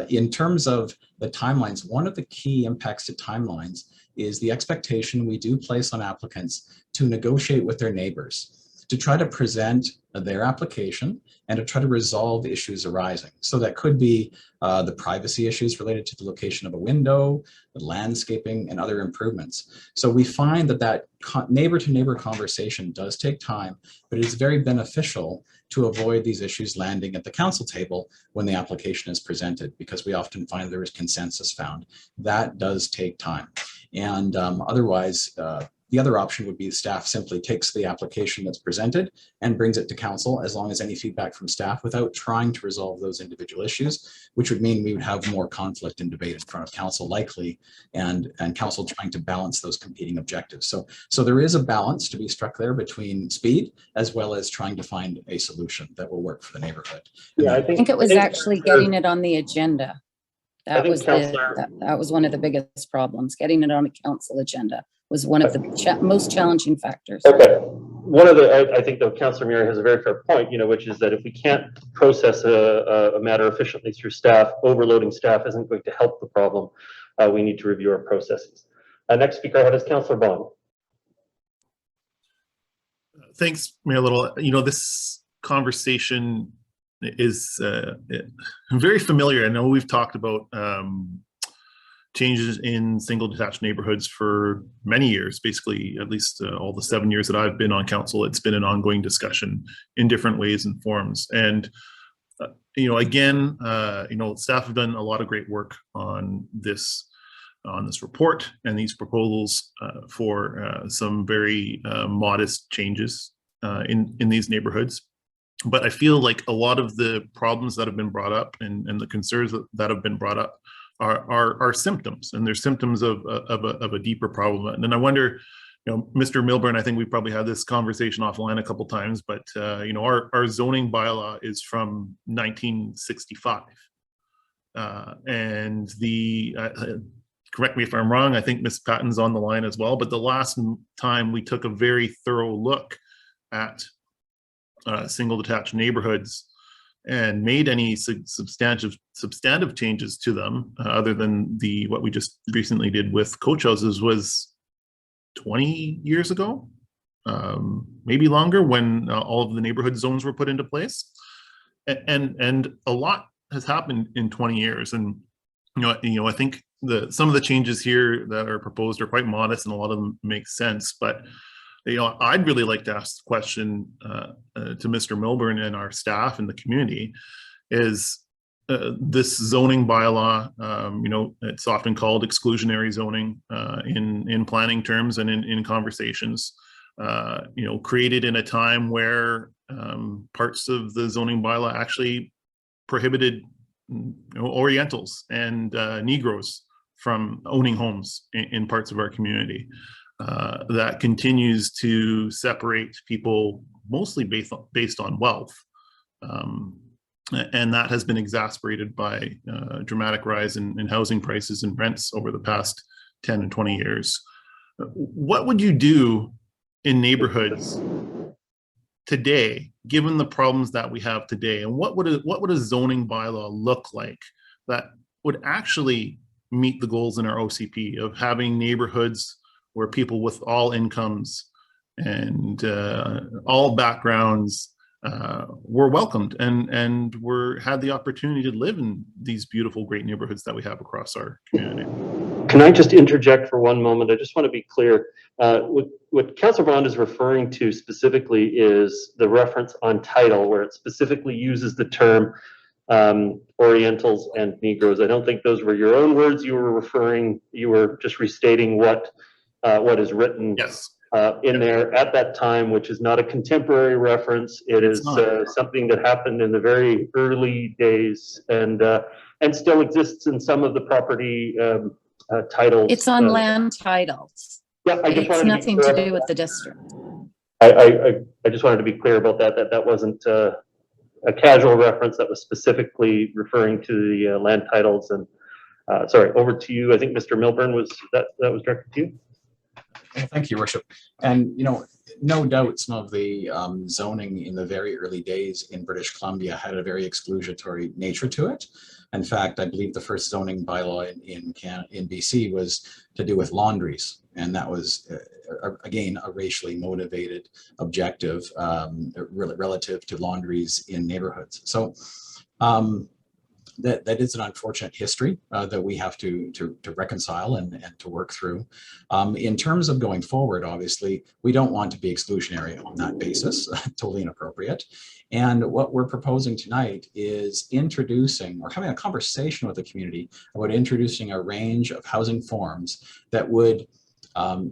in terms of the timelines, one of the key impacts to timelines is the expectation we do place on applicants to negotiate with their neighbors, to try to present their application and to try to resolve issues arising. So that could be the privacy issues related to the location of a window, the landscaping, and other improvements. So we find that neighbor-to-neighbor conversation does take time, but it is very beneficial to avoid these issues landing at the council table when the application is presented, because we often find there is consensus found. That does take time. And otherwise, the other option would be staff simply takes the application that's presented and brings it to council, as long as any feedback from staff, without trying to resolve those individual issues, which would mean we would have more conflict and debate in front of council likely, and council trying to balance those competing objectives. So there is a balance to be struck there between speed as well as trying to find a solution that will work for the neighborhood. Yeah, I think it was actually getting it on the agenda. That was one of the biggest problems. Getting it on a council agenda was one of the most challenging factors. Okay. I think though Councillor Murray has a very fair point, which is that if we can't process a matter efficiently through staff, overloading staff isn't going to help the problem. We need to review our processes. Next speaker I have is Councillor Bond. Thanks, Mayor Little. This conversation is very familiar. I know we've talked about changes in single detached neighborhoods for many years, basically at least all the 7 years that I've been on council. It's been an ongoing discussion in different ways and forms. And again, staff have done a lot of great work on this report and these proposals for some very modest changes in these neighborhoods. But I feel like a lot of the problems that have been brought up and the concerns that have been brought up are symptoms, and they're symptoms of a deeper problem. And then I wonder, Mr. Milburn, I think we probably had this conversation offline a couple times, but our zoning bylaw is from 1965, and correct me if I'm wrong, I think Ms. Patton's on the line as well, but the last time we took a very thorough look at single detached neighborhoods and made any substantive changes to them, other than what we just recently did with coach houses, was 20 years ago, maybe longer, when all of the neighborhood zones were put into place. And a lot has happened in 20 years. And I think some of the changes here that are proposed are quite modest, and a lot of them make sense. But I'd really like to ask the question to Mr. Milburn and our staff and the community: is this zoning bylaw, it's often called exclusionary zoning in planning terms and in conversations, created in a time where parts of the zoning bylaw actually prohibited Orientals and Negroes from owning homes in parts of our community. That continues to separate people mostly based on wealth. And that has been exacerbated by a dramatic rise in housing prices and rents over the past 10 and 20 years. What would you do in neighborhoods today, given the problems that we have today? And what would a zoning bylaw look like that would actually meet the goals in our OCP of having neighborhoods where people with all incomes and all backgrounds were welcomed and had the opportunity to live in these beautiful, great neighborhoods that we have across our community? Can I just interject for one moment? I just want to be clear. What Councillor Bond is referring to specifically is the reference on title, where it specifically uses the term Orientals and Negroes. I don't think those were your own words. You were just restating what is written. Yes. In there at that time, which is not a contemporary reference. It is something that happened in the very early days, and still exists in some of the property titles. It's on land titles. Yeah, it's nothing to do with the district. I just wanted to be clear about that wasn't a casual reference. That was specifically referring to the land titles. And sorry, over to you. I think Mr. Milburn that was directed to you. Thank you, Worship. And, no doubt some of the zoning in the very early days in British Columbia had a very exclusionary nature to it. In fact, I believe the first zoning bylaw in BC was to do with laundries. And that was, again, a racially motivated objective relative to laundries in neighborhoods. So that is an unfortunate history that we have to reconcile and to work through. In terms of going forward, obviously, we don't want to be exclusionary on that basis, totally inappropriate. And what we're proposing tonight is introducing or having a conversation with the community about introducing a range of housing forms that would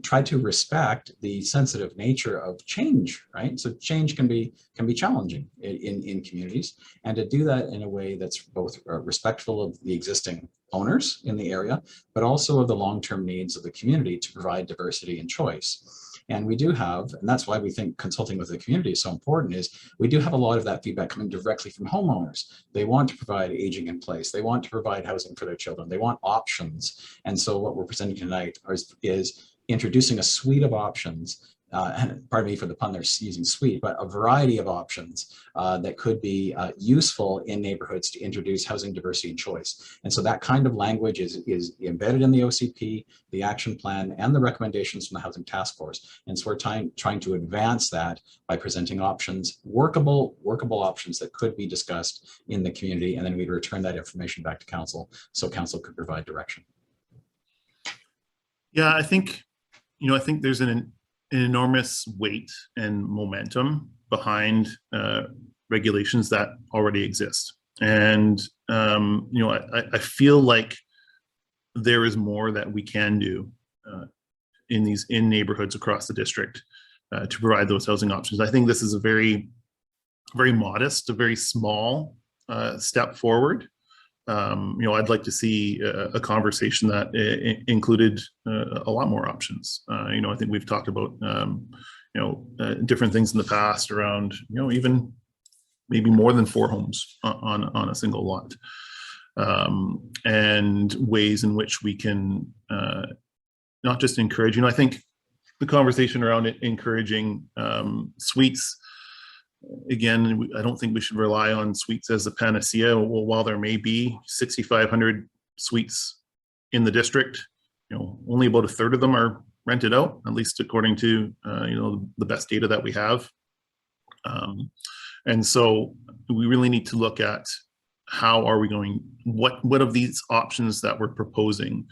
try to respect the sensitive nature of change, right? So change can be challenging in communities, and to do that in a way that's both respectful of the existing owners in the area, but also of the long-term needs of the community to provide diversity and choice. And we do have, and that's why we think consulting with the community is so important, is we do have a lot of that feedback coming directly from homeowners. They want to provide aging in place. They want to provide housing for their children. They want options. And so what we're presenting tonight is introducing a suite of options and pardon me for the pun, they're using suite, but a variety of options that could be useful in neighborhoods to introduce housing diversity and choice. And so that kind of language is embedded in the OCP, the action plan, and the recommendations from the Housing Task Force. And so we're trying to advance that by presenting options, workable options that could be discussed in the community, and then we'd return that information back to council so council could provide direction. Yeah, I think there's an enormous weight and momentum behind regulations that already exist. And, I feel like there is more that we can do in neighborhoods across the district to provide those housing options. I think this is a very, very modest, a very small step forward. I'd like to see a conversation that included a lot more options. I think we've talked about, different things in the past around, even maybe more than 4 homes on a single lot, and ways in which we can not just encourage, I think the conversation around it encouraging suites. Again, I don't think we should rely on suites as a panacea. Well, while there may be 6,500 suites in the district, only about a third of them are rented out, at least according to the best data that we have. And so we really need to look at how are we going, what of these options that we're proposing,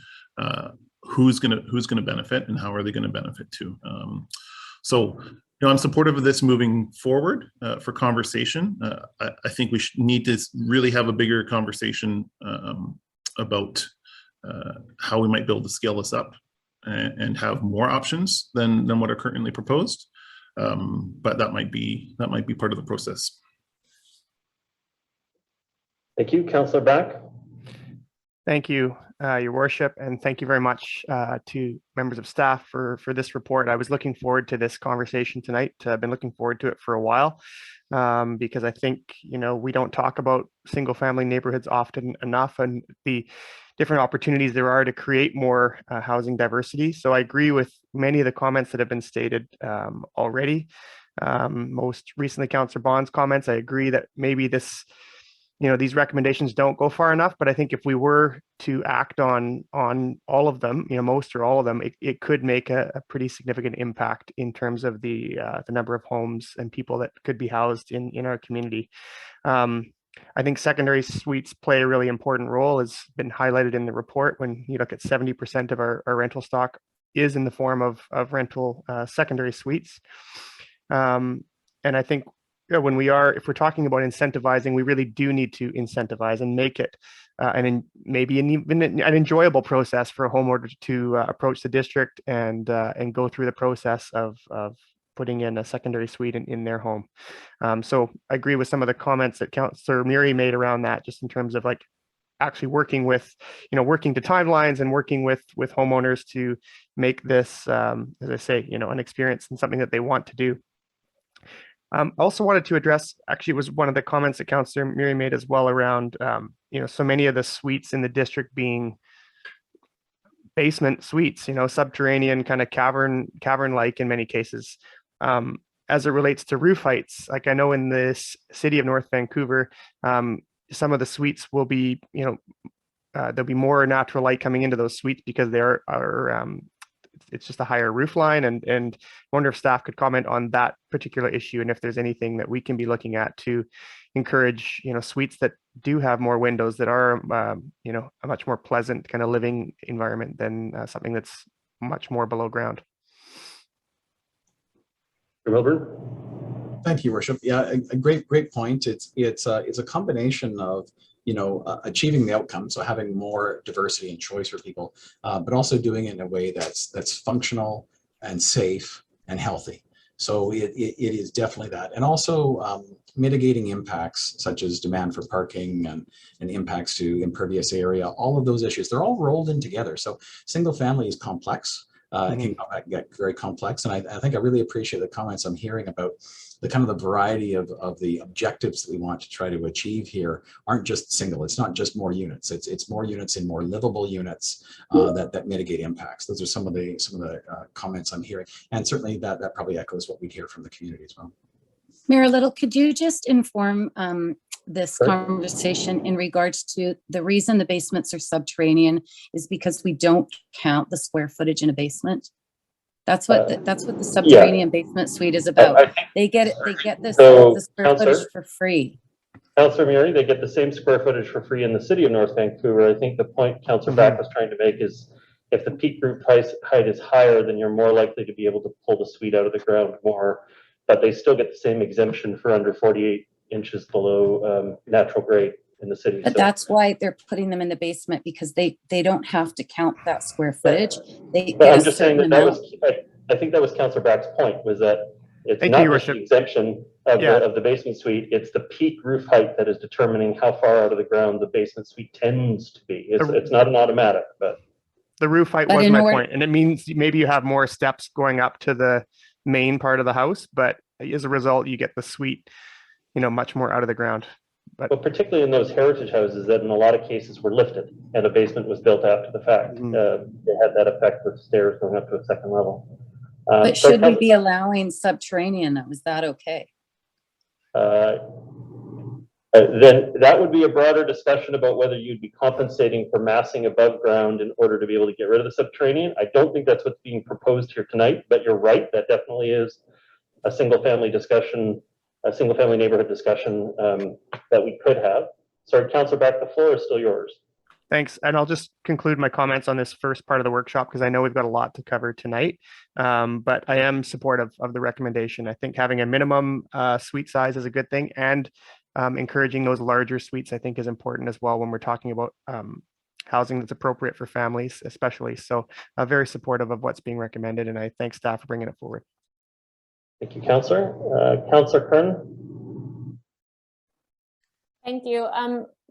who's gonna benefit and how are they gonna benefit too. So I'm supportive of this moving forward for conversation. I think we need to really have a bigger conversation about how we might be able to scale this up and have more options than what are currently proposed. But that might be part of the process. Thank you, Councillor Back. Thank you, Your Worship, and thank you very much to members of staff for this report. I was looking forward to this conversation tonight. I've been looking forward to it for a while because I think, we don't talk about single family neighborhoods often enough and the different opportunities there are to create more housing diversity. So I agree with many of the comments that have been stated already. Most recently, Councillor Bond's comments, I agree that maybe this these recommendations don't go far enough, but I think if we were to act on all of them, most or all of them, it could make a pretty significant impact in terms of the number of homes and people that could be housed in our community. I think secondary suites play a really important role, as been highlighted in the report. When you look at 70% of our rental stock is in the form of rental secondary suites. And I think if we're talking about incentivizing, we really do need to incentivize and make it maybe even an enjoyable process for a homeowner to approach the district and go through the process of putting in a secondary suite in their home. So I agree with some of the comments that Councillor Murray made around that, just in terms of actually working with, working to timelines and working with homeowners to make this, as I say, an experience and something that they want to do. I also wanted to address, actually, was one of the comments that Councillor Murray made as well around, so many of the suites in the district being basement suites, subterranean, kind of cavern-like in many cases. As it relates to roof heights, like I know in this city of North Vancouver, some of the suites will be, there'll be more natural light coming into those suites because there are it's just a higher roof line, and I wonder if staff could comment on that particular issue and if there's anything that we can be looking at to encourage, suites that do have more windows that are, a much more pleasant kind of living environment than something that's much more below ground. Milburn. Thank you, Worship. Yeah, a great point. It's a combination of achieving the outcome, so having more diversity and choice for people, but also doing it in a way that's functional and safe and healthy. So it is definitely that, and also mitigating impacts such as demand for parking and impacts to impervious area. All of those issues, they're all rolled in together. So single family is complex. It can get very complex. And I think I really appreciate the comments I'm hearing about the kind of the variety of the objectives that we want to try to achieve here aren't just single. It's not just more units. It's more units in more livable units that mitigate impacts. Those are some of the comments I'm hearing, and certainly that probably echoes what we'd hear from the community as well. Mayor Little, could you just inform this Sure. conversation in regards to the reason the basements are subterranean is because we don't count the square footage in a basement? That's what the subterranean basement suite is about. They get this So, the square Counselor? footage for free. Councillor Murray, they get the same square footage for free in the city of North Vancouver. I think the point Councillor Back was trying to make is if the peak roof height is higher, then you're more likely to be able to pull the suite out of the ground more, but they still get the same exemption for under 48 inches below natural grade in the city. But So- that's why they're putting them in the basement, because they don't have to count that square footage. They But get I'm a just saying certain that amount. I think that was Councillor Back's point, was that it's Thank not you, just the Worship. exemption of Yeah. the basement suite, it's the peak roof height that is determining how far out of the ground the basement suite tends to be. It's not an automatic, but. The roof height But was in my order- point, and it means maybe you have more steps going up to the main part of the house, but as a result, you get the suite, much more out of the ground. Well, particularly in those heritage houses that in a lot of cases were lifted and a basement was built after the fact. They had that effect with stairs going up to a second level. But So should we be allowing subterranean? Is that okay? Then that would be a broader discussion about whether you'd be compensating for massing above ground in order to be able to get rid of the subterranean. I don't think that's what's being proposed here tonight, but you're right, that definitely is a single family discussion, a single family neighborhood discussion that we could have. Sorry, Councillor Back, the floor is still yours. Thanks. And I'll just conclude my comments on this first part of the workshop because I know we've got a lot to cover tonight. But I am supportive of the recommendation. I think having a minimum suite size is a good thing, and encouraging those larger suites I think is important as well when we're talking about housing that's appropriate for families especially. So very supportive of what's being recommended, and I thank staff for bringing it forward. Thank you, Councillor. Councillor Kern? Thank you.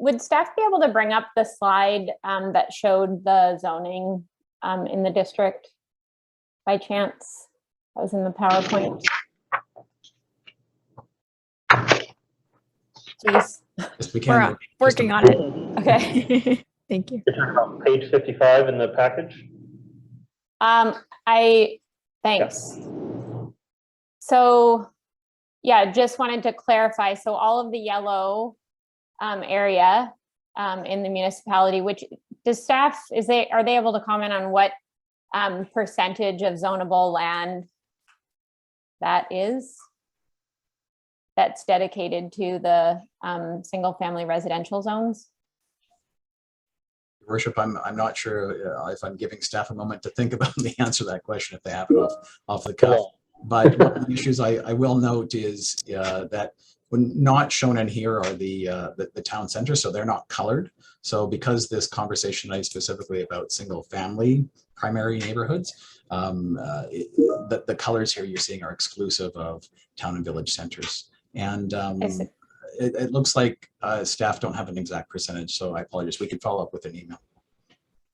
Would staff be able to bring up the slide that showed the zoning in the district by chance? That was in the PowerPoint. Please. Yes, we We're can. working on it. Okay. Thank you. You're talking about page 55 in the package? Thanks. So, yeah, just wanted to clarify. So all of the yellow area in the municipality, which does staff, are they able to comment on what percentage of zonable land that is? That's dedicated to the single family residential zones? Your Worship, I'm not sure if I'm giving staff a moment to think about the answer to that question if they have it off the cuff. But one of the issues I will note is that when not shown in here are the town center, so they're not colored. So because this conversation is specifically about single family primary neighborhoods, the colors here you're seeing are exclusive of town and village centers. And it looks like staff don't have an exact percentage, so I apologize. We could follow up with an email.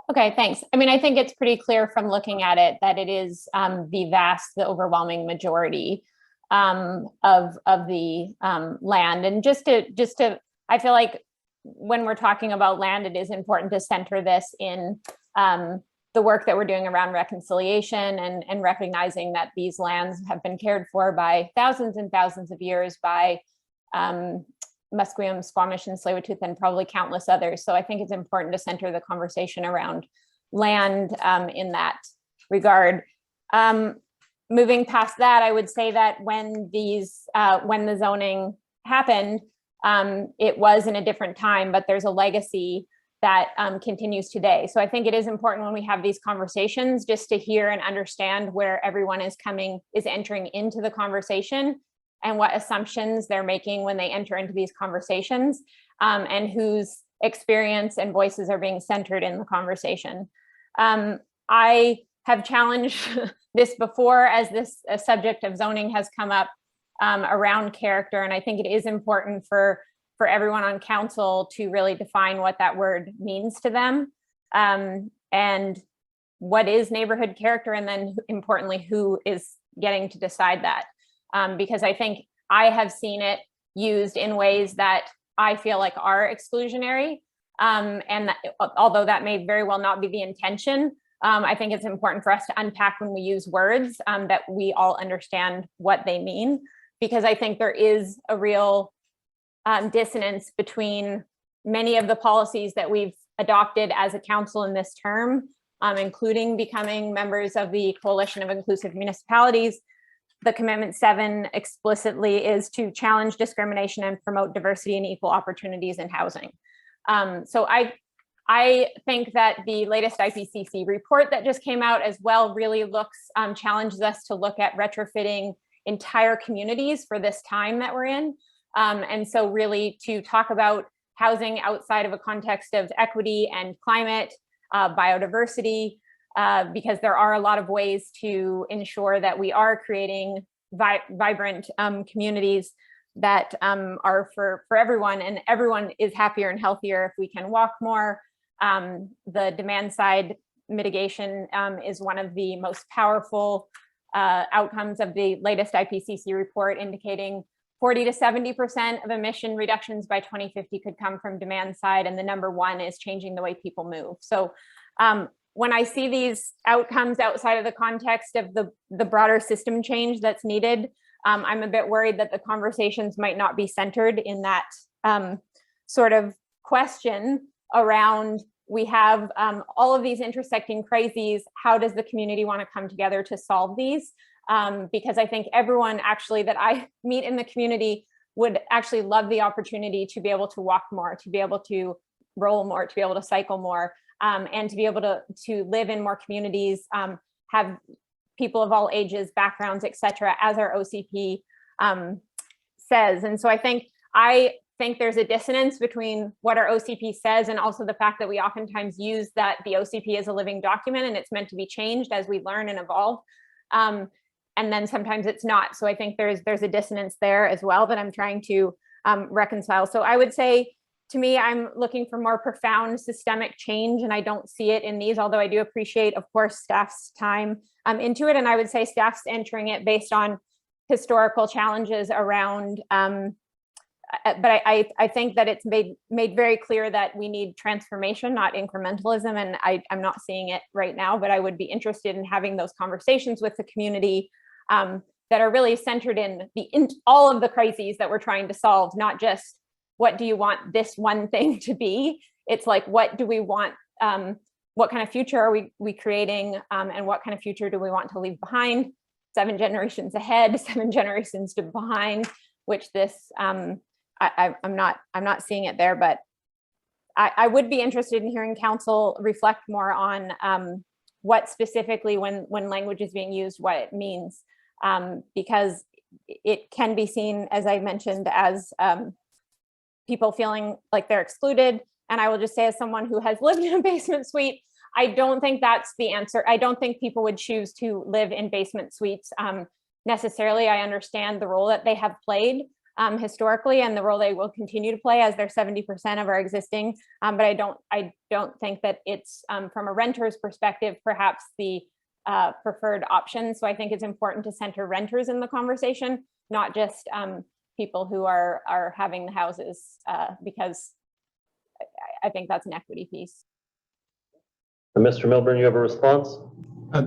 Okay, thanks. I mean, I think it's pretty clear from looking at it that it is the overwhelming majority of the land. And just to, I feel like when we're talking about land, it is important to center this in the work that we're doing around reconciliation and recognizing that these lands have been cared for by thousands and thousands of years by Musqueam, Squamish, and Tsleil-Waututh, and probably countless others. So I think it's important to center the conversation around land in that regard. Moving past that, I would say that when the zoning happened, it was in a different time, but there's a legacy that continues today. So I think it is important when we have these conversations just to hear and understand where everyone is entering into the conversation and what assumptions they're making when they enter into these conversations, and whose experience and voices are being centered in the conversation. I have challenged this before as this subject of zoning has come up around character, and I think it is important for everyone on council to really define what that word means to them. And what is neighborhood character, and then importantly, who is getting to decide that. Because I think I have seen it used in ways that I feel like are exclusionary. Although that may very well not be the intention, I think it's important for us to unpack when we use words that we all understand what they mean, because I think there is a real dissonance between many of the policies that we've adopted as a council in this term, including becoming members of the Coalition of Inclusive Municipalities. The Commitment 7 explicitly is to challenge discrimination and promote diversity and equal opportunities in housing. So I think that the latest IPCC report that just came out as well really challenges us to look at retrofitting entire communities for this time that we're in. And so really to talk about housing outside of a context of equity and climate, biodiversity, because there are a lot of ways to ensure that we are creating vibrant communities that are for everyone, and everyone is happier and healthier if we can walk more. The demand side mitigation is one of the most powerful outcomes of the latest IPCC report, indicating 40 to 70% of emission reductions by 2050 could come from demand side, and the number one is changing the way people move. So when I see these outcomes outside of the context of the broader system change that's needed, I'm a bit worried that the conversations might not be centered in that sort of question around, we have all of these intersecting crises. How does the community want to come together to solve these? Because I think everyone actually that I meet in the community would actually love the opportunity to be able to walk more, to be able to roll more, to be able to cycle more, and to be able to live in more communities, have people of all ages, backgrounds, et cetera, as our OCP says. And so I think there's a dissonance between what our OCP says and also the fact that we oftentimes use that the OCP is a living document and it's meant to be changed as we learn and evolve. And then sometimes it's not. So I think there's a dissonance there as well that I'm trying to reconcile. So I would say, to me, I'm looking for more profound systemic change, and I don't see it in these, although I do appreciate, of course, staff's time into it. And I would say staff's entering it based on historical challenges around, but I think that it's made very clear that we need transformation, not incrementalism. And I'm not seeing it right now, but I would be interested in having those conversations with the community that are really centered in all of the crises that we're trying to solve, not just what do you want this one thing to be? It's like, what do we want? What kind of future are we creating? And what kind of future do we want to leave behind? 7 generations ahead, 7 generations behind, which this, I'm not seeing it there, but I would be interested in hearing council reflect more on what specifically when language is being used, what it means, because it can be seen, as I mentioned, as people feeling like they're excluded. And I will just say, as someone who has lived in a basement suite, I don't think that's the answer. I don't think people would choose to live in basement suites necessarily. I understand the role that they have played historically and the role they will continue to play as they're 70% of our existing. But I don't think that it's from a renter's perspective, perhaps the preferred option. So I think it's important to center renters in the conversation, not just people who are having the houses, because I think that's an equity piece. Mr. Milburn, you have a response?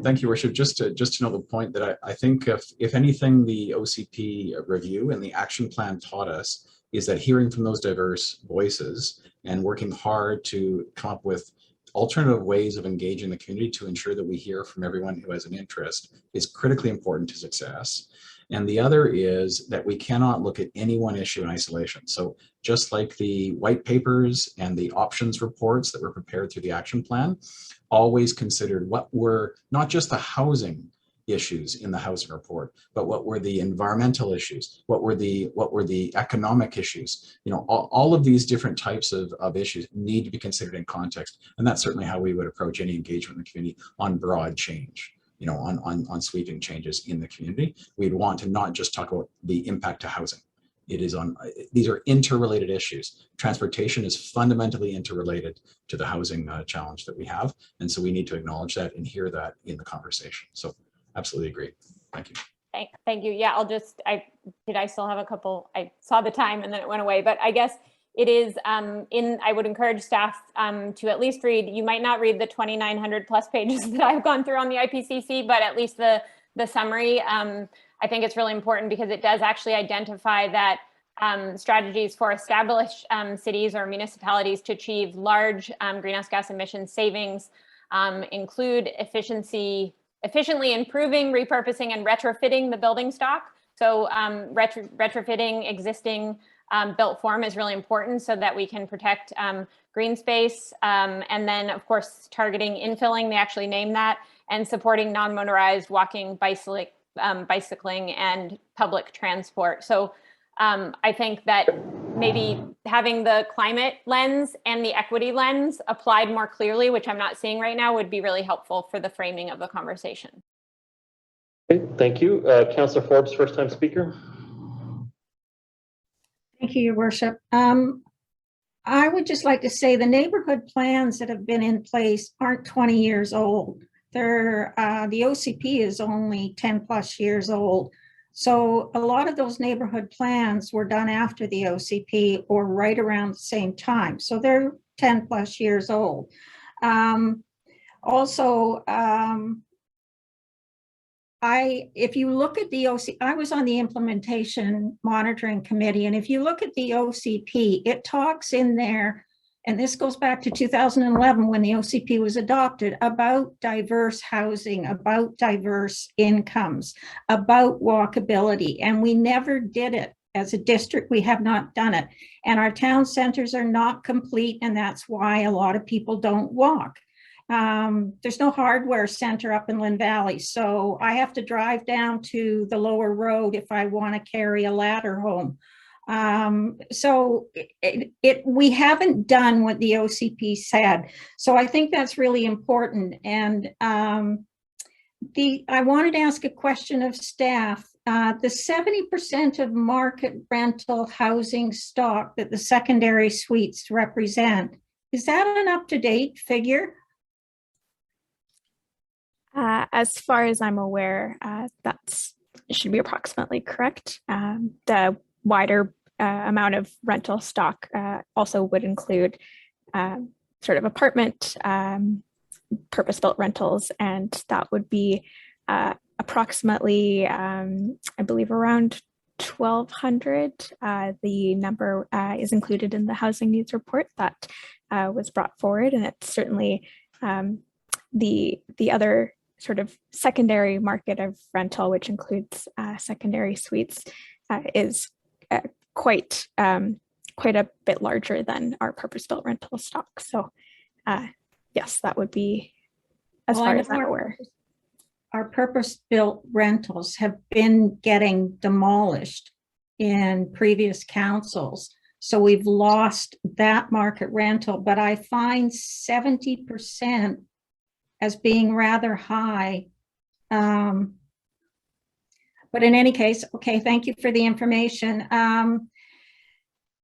Thank you, Worship. Just to note the point that I think if anything, the OCP review and the action plan taught us is that hearing from those diverse voices and working hard to come up with alternative ways of engaging the community to ensure that we hear from everyone who has an interest is critically important to success. And the other is that we cannot look at any one issue in isolation. So just like the white papers and the options reports that were prepared through the action plan, always considered what were not just the housing issues in the housing report, but what were the environmental issues, what were the economic issues. You know, all of these different types of issues need to be considered in context. And that's certainly how we would approach any engagement in the community on broad change. You know, on sweeping changes in the community. We'd want to not just talk about the impact to housing. these are interrelated issues. Transportation is fundamentally interrelated to the housing challenge that we have. And so we need to acknowledge that and hear that in the conversation. So absolutely agree. Thank you. Thank you. Yeah, I still have a couple, I saw the time and then it went away, but I guess it is I would encourage staff to at least read, you might not read the 2,900 plus pages that I've gone through on the IPCC, but at least the summary. I think it's really important because it does actually identify that strategies for established cities or municipalities to achieve large greenhouse gas emission savings include efficiently improving, repurposing, and retrofitting the building stock. So retrofitting existing built form is really important so that we can protect green space. And then, of course, targeting infilling, they actually name that, and supporting non-motorized walking, bicycling, and public transport. So I think that maybe having the climate lens and the equity lens applied more clearly, which I'm not seeing right now, would be really helpful for the framing of the conversation. Okay, thank you. Councillor Forbes, first time speaker. Thank you, Your Worship. I would just like to say the neighborhood plans that have been in place aren't 20 years old. The OCP is only 10 plus years old. So a lot of those neighborhood plans were done after the OCP or right around the same time. So they're 10 plus years old. If you look at the OCP, I was on the implementation monitoring committee, and if you look at the OCP, it talks in there, and this goes back to 2011 when the OCP was adopted, about diverse housing, about diverse incomes, about walkability, and we never did it. As a district, we have not done it, and our town centers are not complete, and that's why a lot of people don't walk. There's no hardware center up in Lynn Valley, so I have to drive down to the lower road if I want to carry a ladder home. So we haven't done what the OCP said. So I think that's really important. And I wanted to ask a question of staff. The 70% of market rental housing stock that the secondary suites represent, is that an up-to-date figure? As far as I'm aware, that should be approximately correct. The wider amount of rental stock also would include sort of apartment purpose-built rentals, and that would be approximately, I believe, around 1,200. The number is included in the housing needs report that was brought forward, and it's certainly the other sort of secondary market of rental, which includes secondary suites, is quite a bit larger than our purpose-built rental stock. So yes, that would be as far as I'm aware. Our purpose-built rentals have been getting demolished in previous councils. So we've lost that market rental, but I find 70% as being rather high. But in any case, okay, thank you for the information.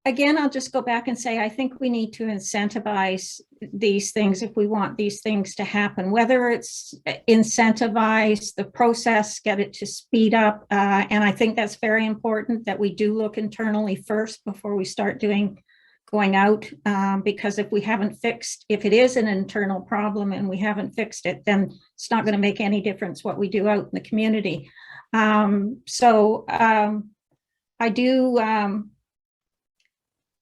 Again, I'll just go back and say, I think we need to incentivize these things if we want these things to happen, whether it's incentivize the process, get it to speed up. And I think that's very important that we do look internally first before we start going out, because if it is an internal problem and we haven't fixed it, then it's not going to make any difference what we do out in the community.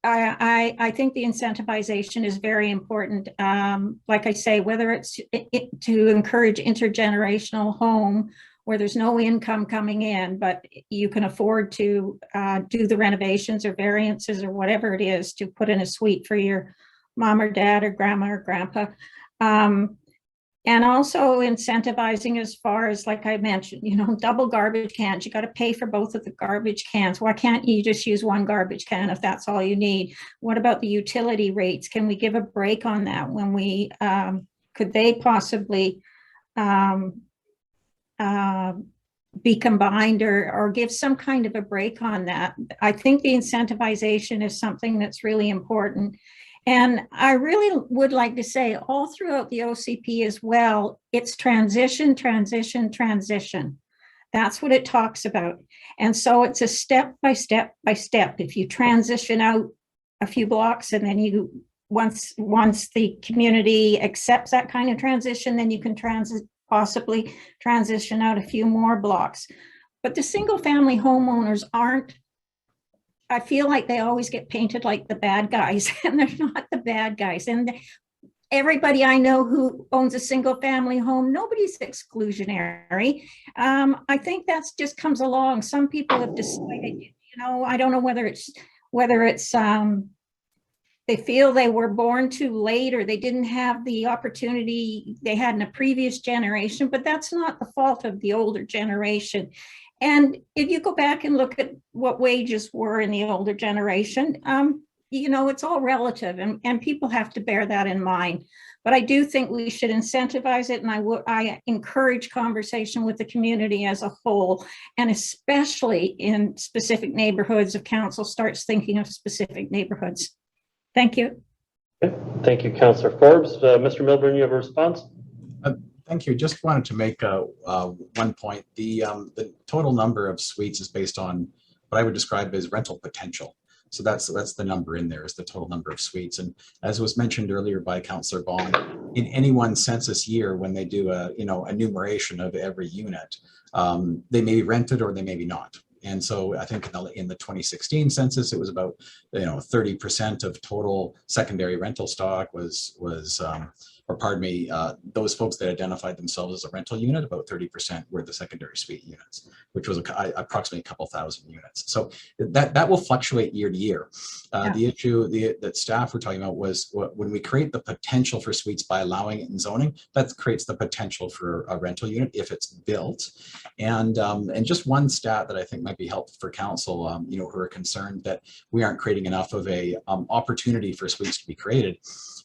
I think the incentivization is very important. Like I say, whether it's to encourage intergenerational home where there's no income coming in, but you can afford to do the renovations or variances or whatever it is to put in a suite for your mom or dad or grandma or grandpa. And also incentivizing as far as, like I mentioned, double garbage cans. You got to pay for both of the garbage cans. Why can't you just use one garbage can if that's all you need? What about the utility rates? Can we give a break on that when could they possibly be combined or give some kind of a break on that. I think the incentivization is something that's really important. And I really would like to say all throughout the OCP as well, it's transition, transition, transition. That's what it talks about. And so it's a step by step by step. If you transition out a few blocks and then you, once the community accepts that kind of transition, then you can possibly transition out a few more blocks. But the single family homeowners aren't, I feel like they always get painted like the bad guys, and they're not the bad guys. And everybody I know who owns a single family home, nobody's exclusionary. I think that's just comes along. Some people have decided, you know, I don't know whether it's they feel they were born too late or they didn't have the opportunity they had in a previous generation, but that's not the fault of the older generation. And if you go back and look at what wages were in the older generation, you know, it's all relative, and people have to bear that in mind. But I do think we should incentivize it, and I encourage conversation with the community as a whole, and especially in specific neighborhoods if council starts thinking of specific neighborhoods. Thank you. Okay. Thank you, Councillor Forbes. Mr. Milburn, you have a response? Thank you. Just wanted to make one point. The total number of suites is based on what I would describe as rental potential. So that's the number in there, is the total number of suites. And as was mentioned earlier by Councillor Bond, in any one census year, when they do a enumeration of every unit, they may be rented or they may be not. And so I think in the 2016 census, it was about 30% of total secondary rental stock was or pardon me, those folks that identified themselves as a rental unit, about 30% were the secondary suite units, which was approximately a couple thousand units. So that will fluctuate year to year. The issue that staff were talking about was when we create the potential for suites by allowing it in zoning, that creates the potential for a rental unit if it's built. And just one stat that I think might be helpful for council, who are concerned that we aren't creating enough of a opportunity for suites to be created,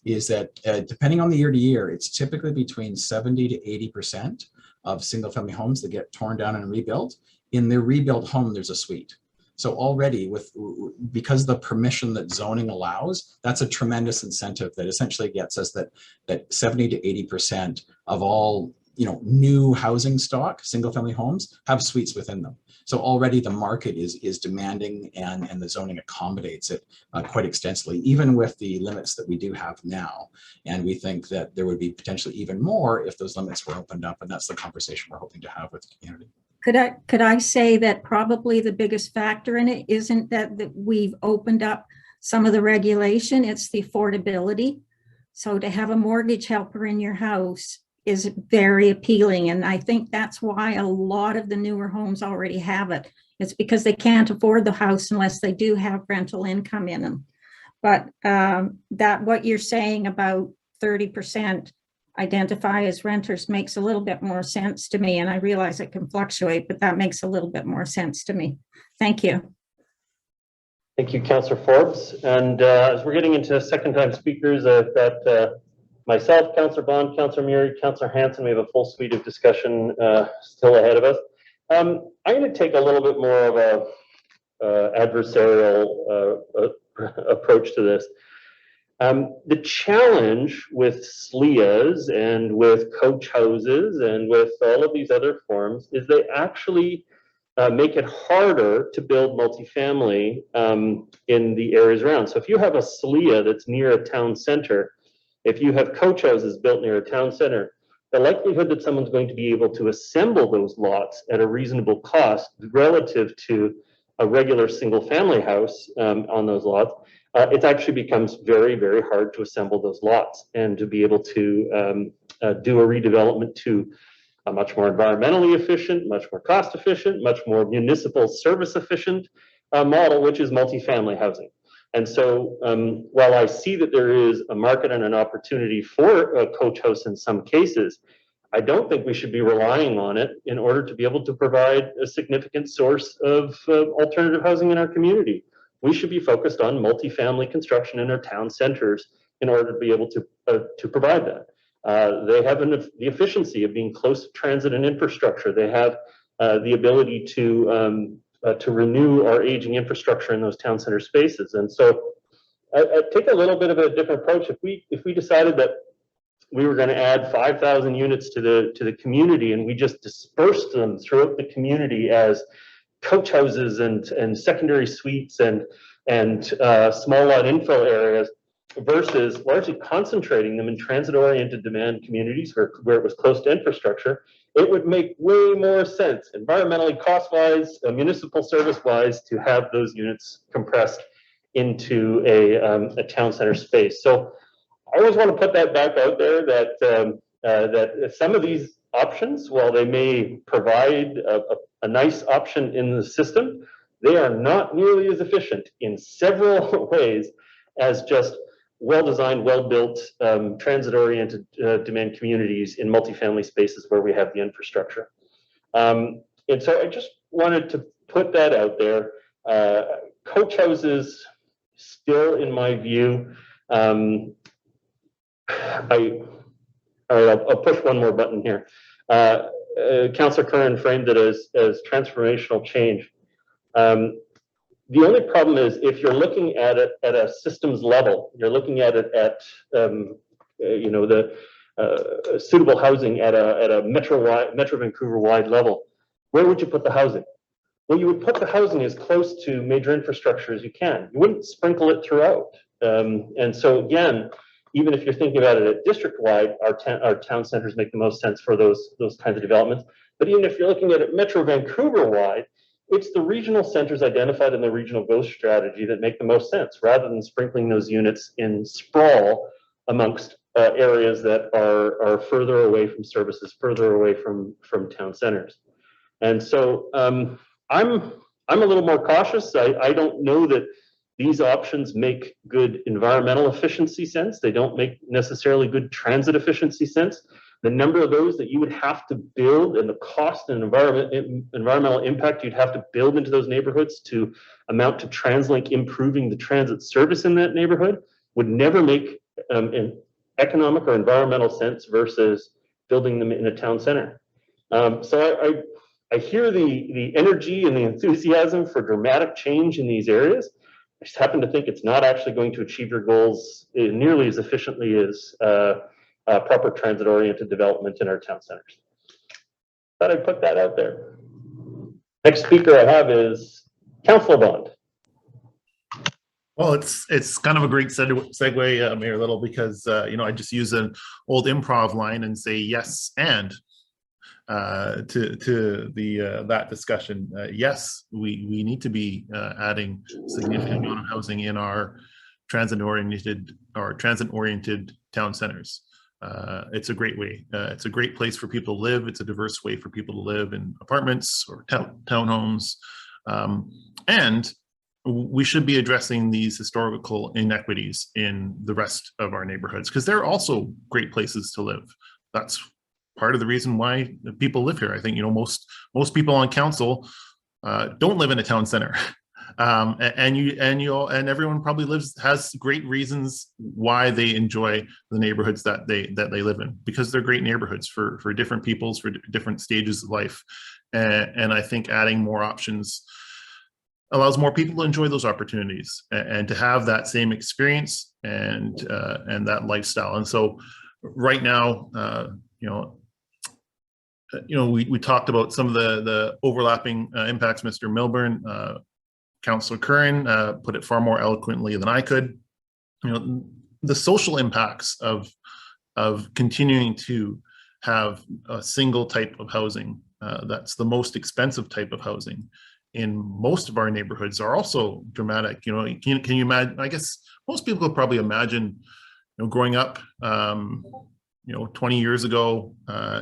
is that depending on the year to year, it's typically between 70 to 80% of single family homes that get torn down and rebuilt. In their rebuilt home, there's a suite. So already because the permission that zoning allows, that's a tremendous incentive that essentially gets us that 70 to 80% of all new housing stock, single family homes, have suites within them. So already the market is demanding, and the zoning accommodates it quite extensively, even with the limits that we do have now. And we think that there would be potentially even more if those limits were opened up, and that's the conversation we're hoping to have with the community. Could I say that probably the biggest factor in it isn't that we've opened up some of the regulation, it's the affordability. So to have a mortgage helper in your house is very appealing. And I think that's why a lot of the newer homes already have it. It's because they can't afford the house unless they do have rental income in them. But that what you're saying about 30% identify as renters makes a little bit more sense to me. And I realize it can fluctuate, but that makes a little bit more sense to me. Thank you. Thank you, Councillor Forbes. And as we're getting into second time speakers, I've got myself, Councillor Bond, Councillor Murray, Councillor Hanson. We have a full suite of discussion still ahead of us. I'm going to take a little bit more of a adversarial approach to this. The challenge with SLIAs and with coach houses and with all of these other forms is they actually make it harder to build multifamily in the areas around. So if you have a SLIA that's near a town center, if you have coach houses built near a town center, the likelihood that someone's going to be able to assemble those lots at a reasonable cost relative to a regular single family house on those lots, it actually becomes very, very hard to assemble those lots and to be able to do a redevelopment to a much more environmentally efficient, much more cost efficient, much more municipal service efficient model, which is multifamily housing. And so while I see that there is a market and an opportunity for a coach house in some cases, I don't think we should be relying on it in order to be able to provide a significant source of alternative housing in our community. We should be focused on multifamily construction in our town centers in order to be able to provide that. They have the efficiency of being close to transit and infrastructure. They have the ability to renew our aging infrastructure in those town center spaces. And so I take a little bit of a different approach. If we decided that we were going to add 5,000 units to the community, and we just dispersed them throughout the community as coach houses and secondary suites and small lot infill areas, versus largely concentrating them in transit-oriented demand communities where it was close to infrastructure, it would make way more sense, environmentally, cost-wise, municipal service-wise, to have those units compressed into a town center space. So I always want to put that back out there, that some of these options, while they may provide a nice option in the system, they are not nearly as efficient in several ways as just well-designed, well-built, transit-oriented demand communities in multifamily spaces where we have the infrastructure. And so I just wanted to put that out there. Coach houses, still, in my view, all right, I'll push one more button here. Councillor Curran framed it as transformational change. The only problem is, if you're looking at it at a systems level, you're looking at it at the suitable housing at a Metro Vancouver wide level. Where would you put the housing? Well, you would put the housing as close to major infrastructure as you can. You wouldn't sprinkle it throughout. And so again, even if you're thinking about it at district-wide, our town centers make the most sense for those kinds of developments. But even if you're looking at it Metro Vancouver-wide, it's the regional centers identified in the regional growth strategy that make the most sense, rather than sprinkling those units in sprawl amongst areas that are further away from services, further away from town centers. And so I'm a little more cautious. I don't know that these options make good environmental efficiency sense. They don't make necessarily good transit efficiency sense. The number of those that you would have to build, and the cost and environmental impact you'd have to build into those neighborhoods to amount to TransLink improving the transit service in that neighborhood, would never make an economic or environmental sense versus building them in a town center. So I hear the energy and the enthusiasm for dramatic change in these areas. I just happen to think it's not actually going to achieve your goals nearly as efficiently as proper transit-oriented development in our town centers. Thought I'd put that out there. Next speaker I have is Councillor Bond. Well, it's kind of a great segue, Mayor Little, because I just use an old improv line and say yes and to that discussion. Yes, we need to be adding significant amount of housing in our transit-oriented town centers. It's a great way. It's a great place for people to live. It's a diverse way for people to live in apartments or townhomes. And we should be addressing these historical inequities in the rest of our neighborhoods, because they're also great places to live. That's part of the reason why people live here. I think, most people on council don't live in a town center. And everyone probably has great reasons why they enjoy the neighborhoods that they live in, because they're great neighborhoods for different peoples, for different stages of life. And I think adding more options allows more people to enjoy those opportunities and to have that same experience and that lifestyle. And so right now, we talked about some of the overlapping impacts. Mr. Milburn, Councillor Curran put it far more eloquently than I could. The social impacts of continuing to have a single type of housing that's the most expensive type of housing in most of our neighborhoods are also dramatic. Can you imagine? I guess most people could probably imagine, growing up, 20 years ago,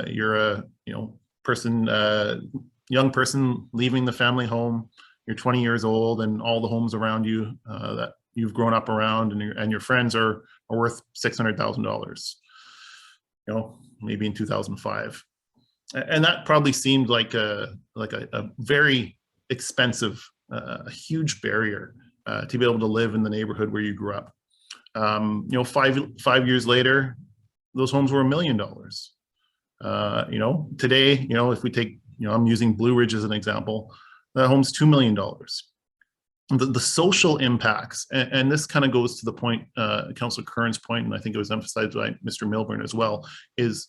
you're a young person leaving the family home. You're 20 years old, and all the homes around you that you've grown up around and your friends are worth $600,000. Maybe in 2005, and that probably seemed like a very expensive, a huge barrier to be able to live in the neighborhood where you grew up. 5 years later, those homes were $1 million. Today, if we take I'm using Blue Ridge as an example. That home's $2 million. The social impacts, and this kind of goes to the point, Councillor Kern's point, and I think it was emphasized by Mr. Milburn as well, is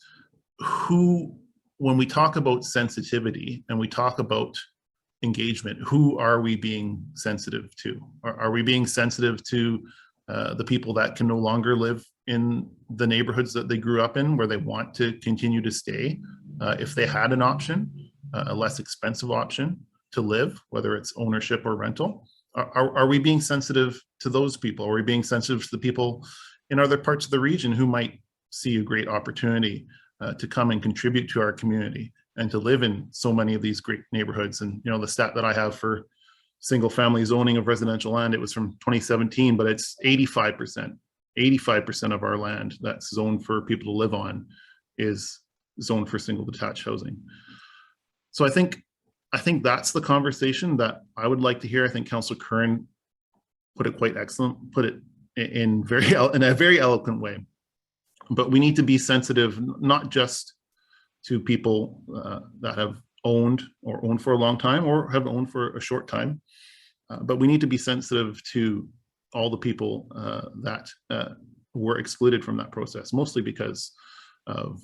when we talk about sensitivity and we talk about engagement, who are we being sensitive to? Are we being sensitive to the people that can no longer live in the neighborhoods that they grew up in, where they want to continue to stay? If they had an option, a less expensive option to live, whether it's ownership or rental, are we being sensitive to those people? Are we being sensitive to the people in other parts of the region who might see a great opportunity to come and contribute to our community and to live in so many of these great neighborhoods? And the stat that I have for single family zoning of residential land, it was from 2017, but it's 85% of our land that's zoned for people to live on is zoned for single detached housing. So I think that's the conversation that I would like to hear. I think Councillor Kern put it quite excellent, put it in a very eloquent way. But we need to be sensitive, not just to people that have owned or owned for a long time or have owned for a short time, but we need to be sensitive to all the people that were excluded from that process, mostly because of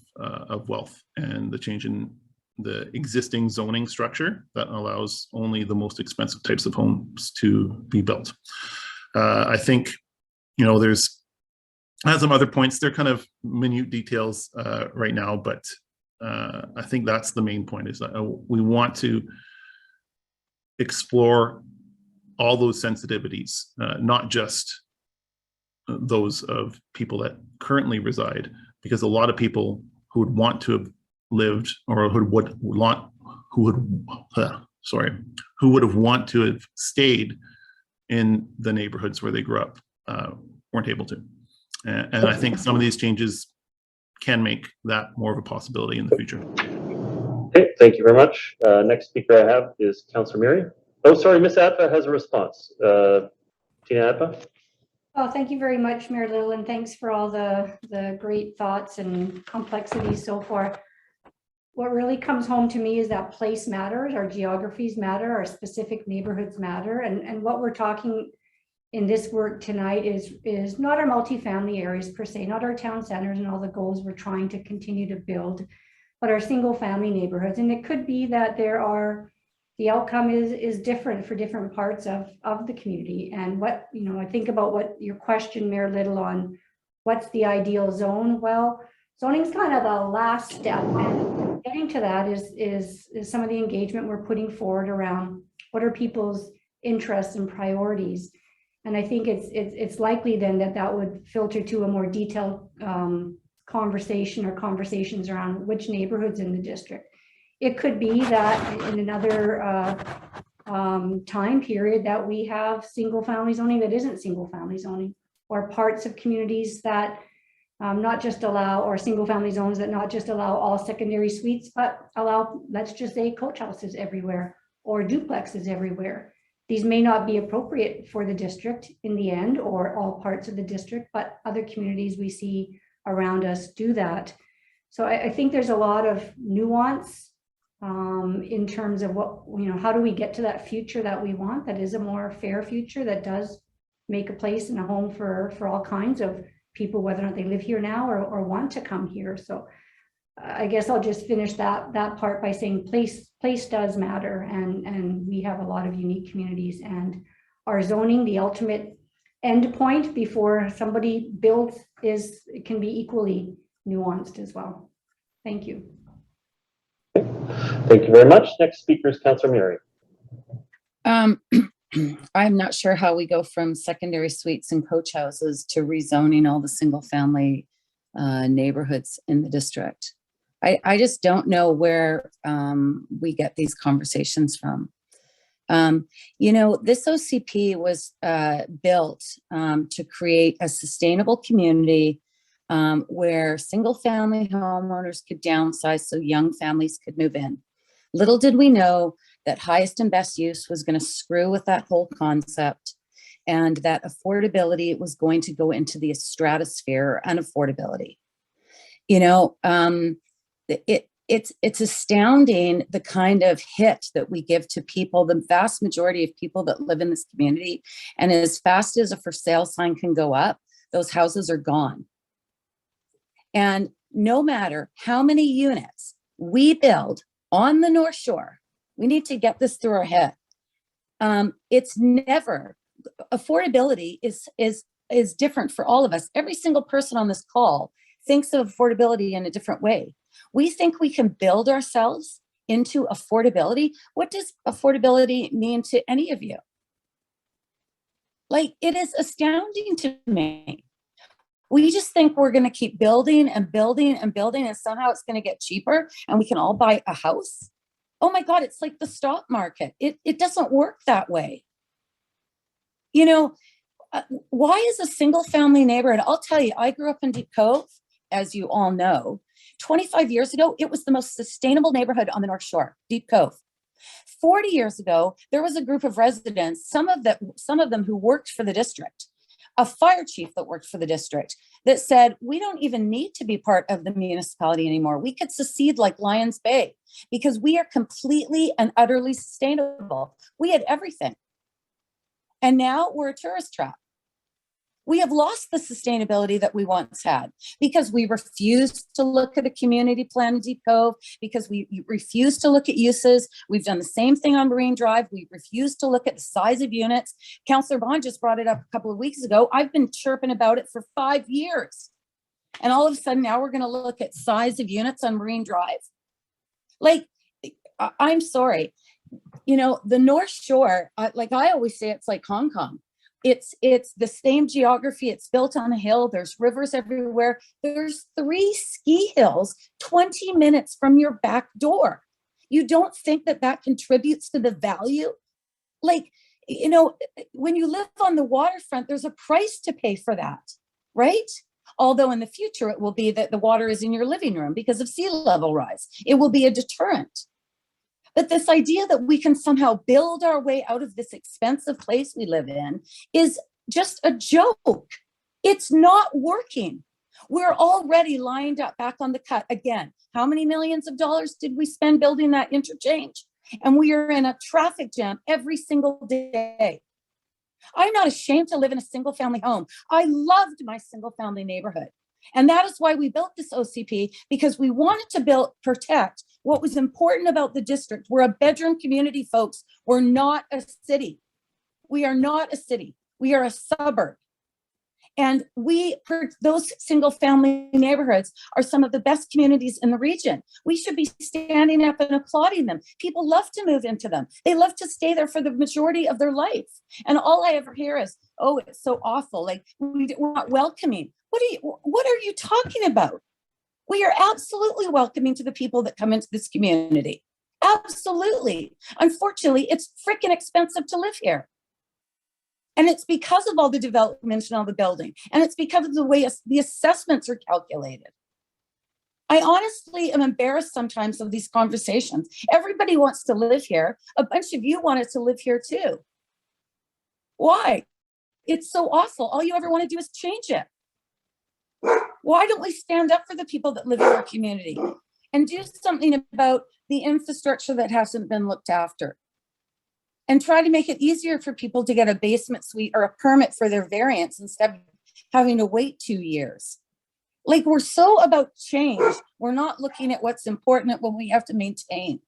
wealth and the change in the existing zoning structure that allows only the most expensive types of homes to be built. I think, there's some other points. They're kind of minute details right now, but I think that's the main point, is that we want to explore all those sensitivities, not just those of people that currently reside, because a lot of people who would want to have lived, or who would have want to have stayed in the neighborhoods where they grew up, weren't able to. And I think some of these changes can make that more of a possibility in the future. Okay, thank you very much. Next speaker I have is Councillor Miri. Oh, sorry, Ms. Atva has a response. Tina Atva. Well, thank you very much, Mayor Little, and thanks for all the great thoughts and complexities so far. What really comes home to me is that place matters, our geographies matter, our specific neighborhoods matter, and what we're talking in this work tonight is not our multifamily areas per se, not our town centers and all the goals we're trying to continue to build, but our single family neighborhoods. And it could be that the outcome is different for different parts of the community. And what, I think about what your question, Mayor Little, on what's the ideal zone? Well, zoning's kind of the last step, and getting to that is some of the engagement we're putting forward around what are people's interests and priorities. And I think it's likely then that would filter to a more detailed conversation or conversations around which neighborhoods in the district. It could be that in another time period that we have single family zoning that isn't single family zoning, or parts of communities that not just allow, or single family zones that not just allow all secondary suites, but allow, let's just say, coach houses everywhere or duplexes everywhere. These may not be appropriate for the district in the end, or all parts of the district, but other communities we see around us do that. So I think there's a lot of nuance in terms of what, how do we get to that future that we want, that is a more fair future, that does make a place and a home for all kinds of people, whether or not they live here now or want to come here. So I guess I'll just finish that part by saying place does matter, and we have a lot of unique communities, and our zoning, the ultimate end point before somebody builds, can be equally nuanced as well. Thank you. Thank you very much. Next speaker is Councillor Miri. I'm not sure how we go from secondary suites and coach houses to rezoning all the single family neighborhoods in the district. I just don't know where we get these conversations from. This OCP was built to create a sustainable community where single family homeowners could downsize so young families could move in. Little did we know that highest and best use was going to screw with that whole concept, and that affordability was going to go into the stratosphere and affordability. it's astounding the kind of hit that we give to people, the vast majority of people that live in this community. And as fast as a for sale sign can go up, those houses are gone. And no matter how many units we build on the North Shore, we need to get this through our head. It's never, affordability is different for all of us. Every single person on this call thinks of affordability in a different way. We think we can build ourselves into affordability. What does affordability mean to any of you? Like, it is astounding to me. We just think we're going to keep building and building and building, and somehow it's going to get cheaper and we can all buy a house. Oh my God, it's like the stock market. It doesn't work that way. You know, why is a single family neighborhood? I'll tell you, I grew up in Deep Cove, as you all know. 25 years ago, it was the most sustainable neighborhood on the North Shore, Deep Cove. 40 years ago, there was a group of residents, some of them who worked for the district, a fire chief that worked for the district, that said, we don't even need to be part of the municipality anymore. We could secede like Lions Bay because we are completely and utterly sustainable. We had everything. And now we're a tourist trap. We have lost the sustainability that we once had because we refused to look at a community plan in Deep Cove, because we refused to look at uses. We've done the same thing on Marine Drive. We refused to look at the size of units. Councillor Bond just brought it up a couple of weeks ago. I've been chirping about it for 5 years. And all of a sudden now we're going to look at size of units on Marine Drive. Like, I'm sorry. You know, the North Shore, like I always say, it's like Hong Kong. It's the same geography. It's built on a hill. There's rivers everywhere. There's 3 ski hills 20 minutes from your back door. You don't think that that contributes to the value? Like, you know, when you live on the waterfront, there's a price to pay for that, right? Although in the future, it will be that the water is in your living room because of sea level rise. It will be a deterrent. But this idea that we can somehow build our way out of this expensive place we live in is just a joke. It's not working. We're already lined up back on the cut again. How many millions of dollars did we spend building that interchange? And we are in a traffic jam every single day. I'm not ashamed to live in a single family home. I loved my single family neighborhood. And that is why we built this OCP, because we wanted to protect what was important about the district. We're a bedroom community, folks. We're not a city. We are not a city. We are a suburb. And those single family neighborhoods are some of the best communities in the region. We should be standing up and applauding them. People love to move into them. They love to stay there for the majority of their life. And all I ever hear is, oh, it's so awful. Like, we're not welcoming. What are you talking about? We are absolutely welcoming to the people that come into this community. Absolutely. Unfortunately, it's freaking expensive to live here. And it's because of all the development and all the building. And it's because of the way the assessments are calculated. I honestly am embarrassed sometimes of these conversations. Everybody wants to live here. A bunch of you wanted to live here too. Why? It's so awful. All you ever want to do is change it. Why don't we stand up for the people that live in our community and do something about the infrastructure that hasn't been looked after? And try to make it easier for people to get a basement suite or a permit for their variance instead of having to wait 2 years. Like, we're so about change. We're not looking at what's important when we have to maintain.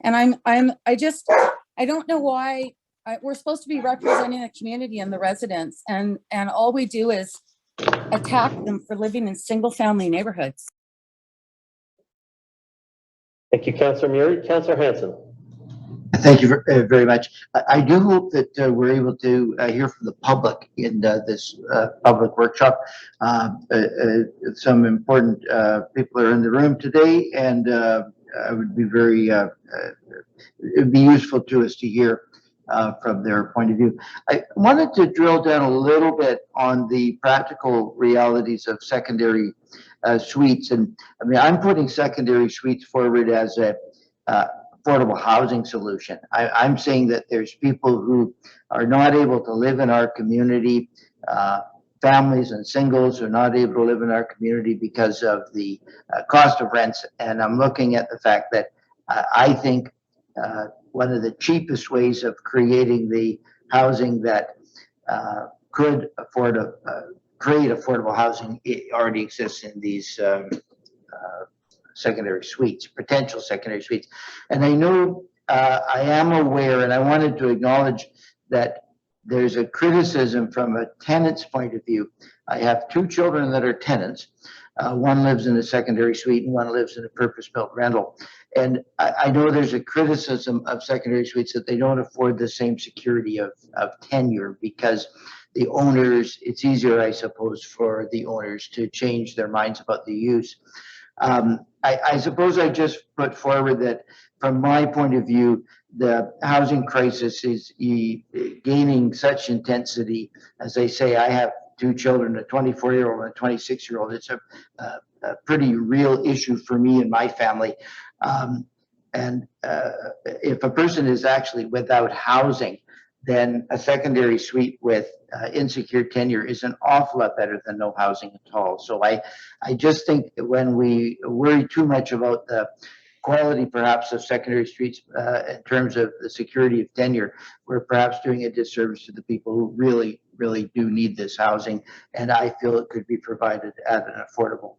And I don't know why we're supposed to be representing the community and the residents. And all we do is attack them for living in single family neighborhoods. Thank you, Councillor Murray. Councillor Hanson. Thank you very much. I do hope that we're able to hear from the public in this public workshop. Some important people are in the room today, and I would be it'd be useful to us to hear from their point of view. I wanted to drill down a little bit on the practical realities of secondary suites. And I mean, I'm putting secondary suites forward as a affordable housing solution. I'm saying that there's people who are not able to live in our community families and singles who are not able to live in our community because of the cost of rents. And I'm looking at the fact that I think one of the cheapest ways of creating the housing that could afford create affordable housing, it already exists in these secondary suites, potential secondary suites. And I know I am aware, and I wanted to acknowledge that there's a criticism from a tenant's point of view. I have two children that are tenants. One lives in a secondary suite and one lives in a purpose-built rental. And I know there's a criticism of secondary suites that they don't afford the same security of tenure because the owners, it's easier, I suppose, for the owners to change their minds about the use. I suppose I just put forward that from my point of view, the housing crisis is gaining such intensity. As I say, I have two children, a 24-year-old and a 26-year-old. It's a pretty real issue for me and my family. If a person is actually without housing, then a secondary suite with insecure tenure is an awful lot better than no housing at all. So I just think that when we worry too much about the quality perhaps of secondary suites in terms of the security of tenure, we're perhaps doing a disservice to the people who really, really do need this housing. And I feel it could be provided at an affordable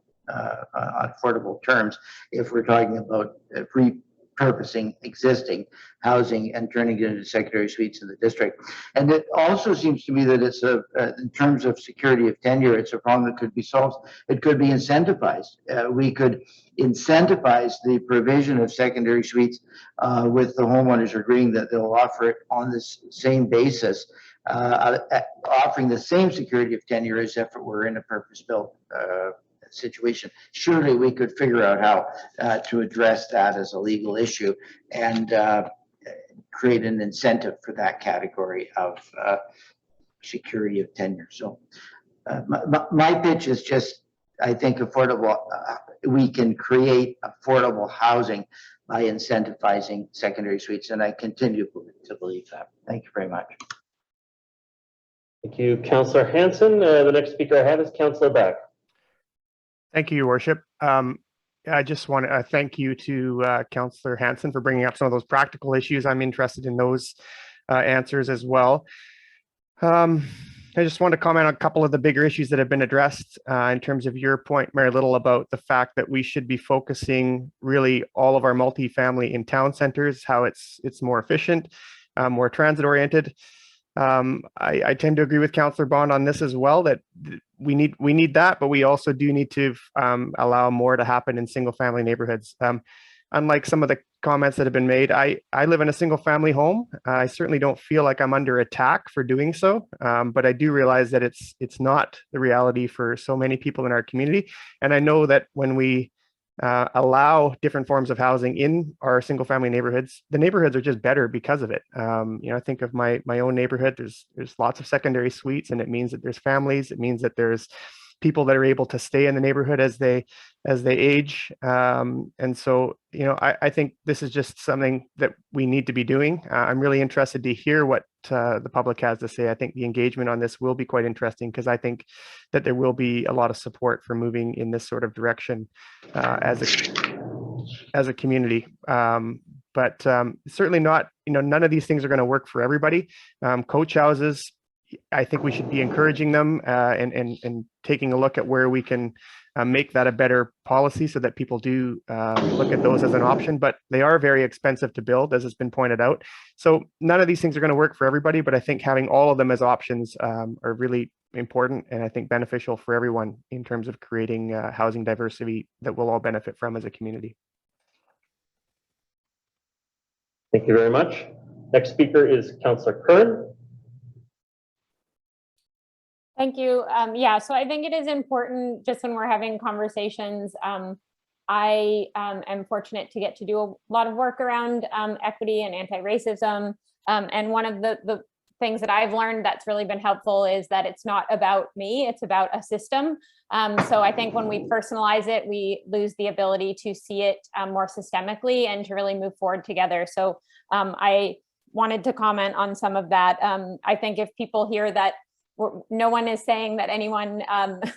terms if we're talking about repurposing existing housing and turning it into secondary suites in the district. And it also seems to me that it's in terms of security of tenure, it's a problem that could be solved. It could be incentivized. We could incentivize the provision of secondary suites with the homeowners agreeing that they'll offer it on this same basis, offering the same security of tenure as if it were in a purpose-built situation. Surely we could figure out how to address that as a legal issue and create an incentive for that category of security of tenure. So my pitch is just, I think affordable, we can create affordable housing by incentivizing secondary suites, and I continue to believe that. Thank you very much. Thank you, Councillor Hanson. The next speaker I have is Councillor Beck. Thank you, Your Worship. I just want to thank you to Councillor Hanson for bringing up some of those practical issues. I'm interested in those answers as well. I just want to comment on a couple of the bigger issues that have been addressed in terms of your point, Mayor Little, about the fact that we should be focusing really all of our multifamily in town centers, how it's more efficient, more transit oriented. I tend to agree with Councillor Bond on this as well, that we need that, but we also do need to allow more to happen in single family neighborhoods. Unlike some of the comments that have been made, I live in a single family home. I certainly don't feel like I'm under attack for doing so, but I do realize that it's not the reality for so many people in our community. And I know that when we allow different forms of housing in our single family neighborhoods, the neighborhoods are just better because of it. I think of my own neighborhood, there's lots of secondary suites, and it means that there's families. It means that there's people that are able to stay in the neighborhood as they age. And so, I think this is just something that we need to be doing. I'm really interested to hear what the public has to say. I think the engagement on this will be quite interesting, because I think that there will be a lot of support for moving in this sort of direction as a community. But certainly not, none of these things are going to work for everybody. Coach houses, I think we should be encouraging them and taking a look at where we can make that a better policy so that people do look at those as an option, but they are very expensive to build, as has been pointed out. So none of these things are going to work for everybody, but I think having all of them as options are really important, and I think beneficial for everyone in terms of creating housing diversity that we'll all benefit from as a community. Thank you very much. Next speaker is Councillor Curran. Thank you. Yeah, so I think it is important, just when we're having conversations, I am fortunate to get to do a lot of work around equity and anti-racism. And one of the things that I've learned that's really been helpful is that it's not about me, it's about a system. So I think when we personalize it, we lose the ability to see it more systemically and to really move forward together. So I wanted to comment on some of that. I think if people hear that no one is saying that anyone,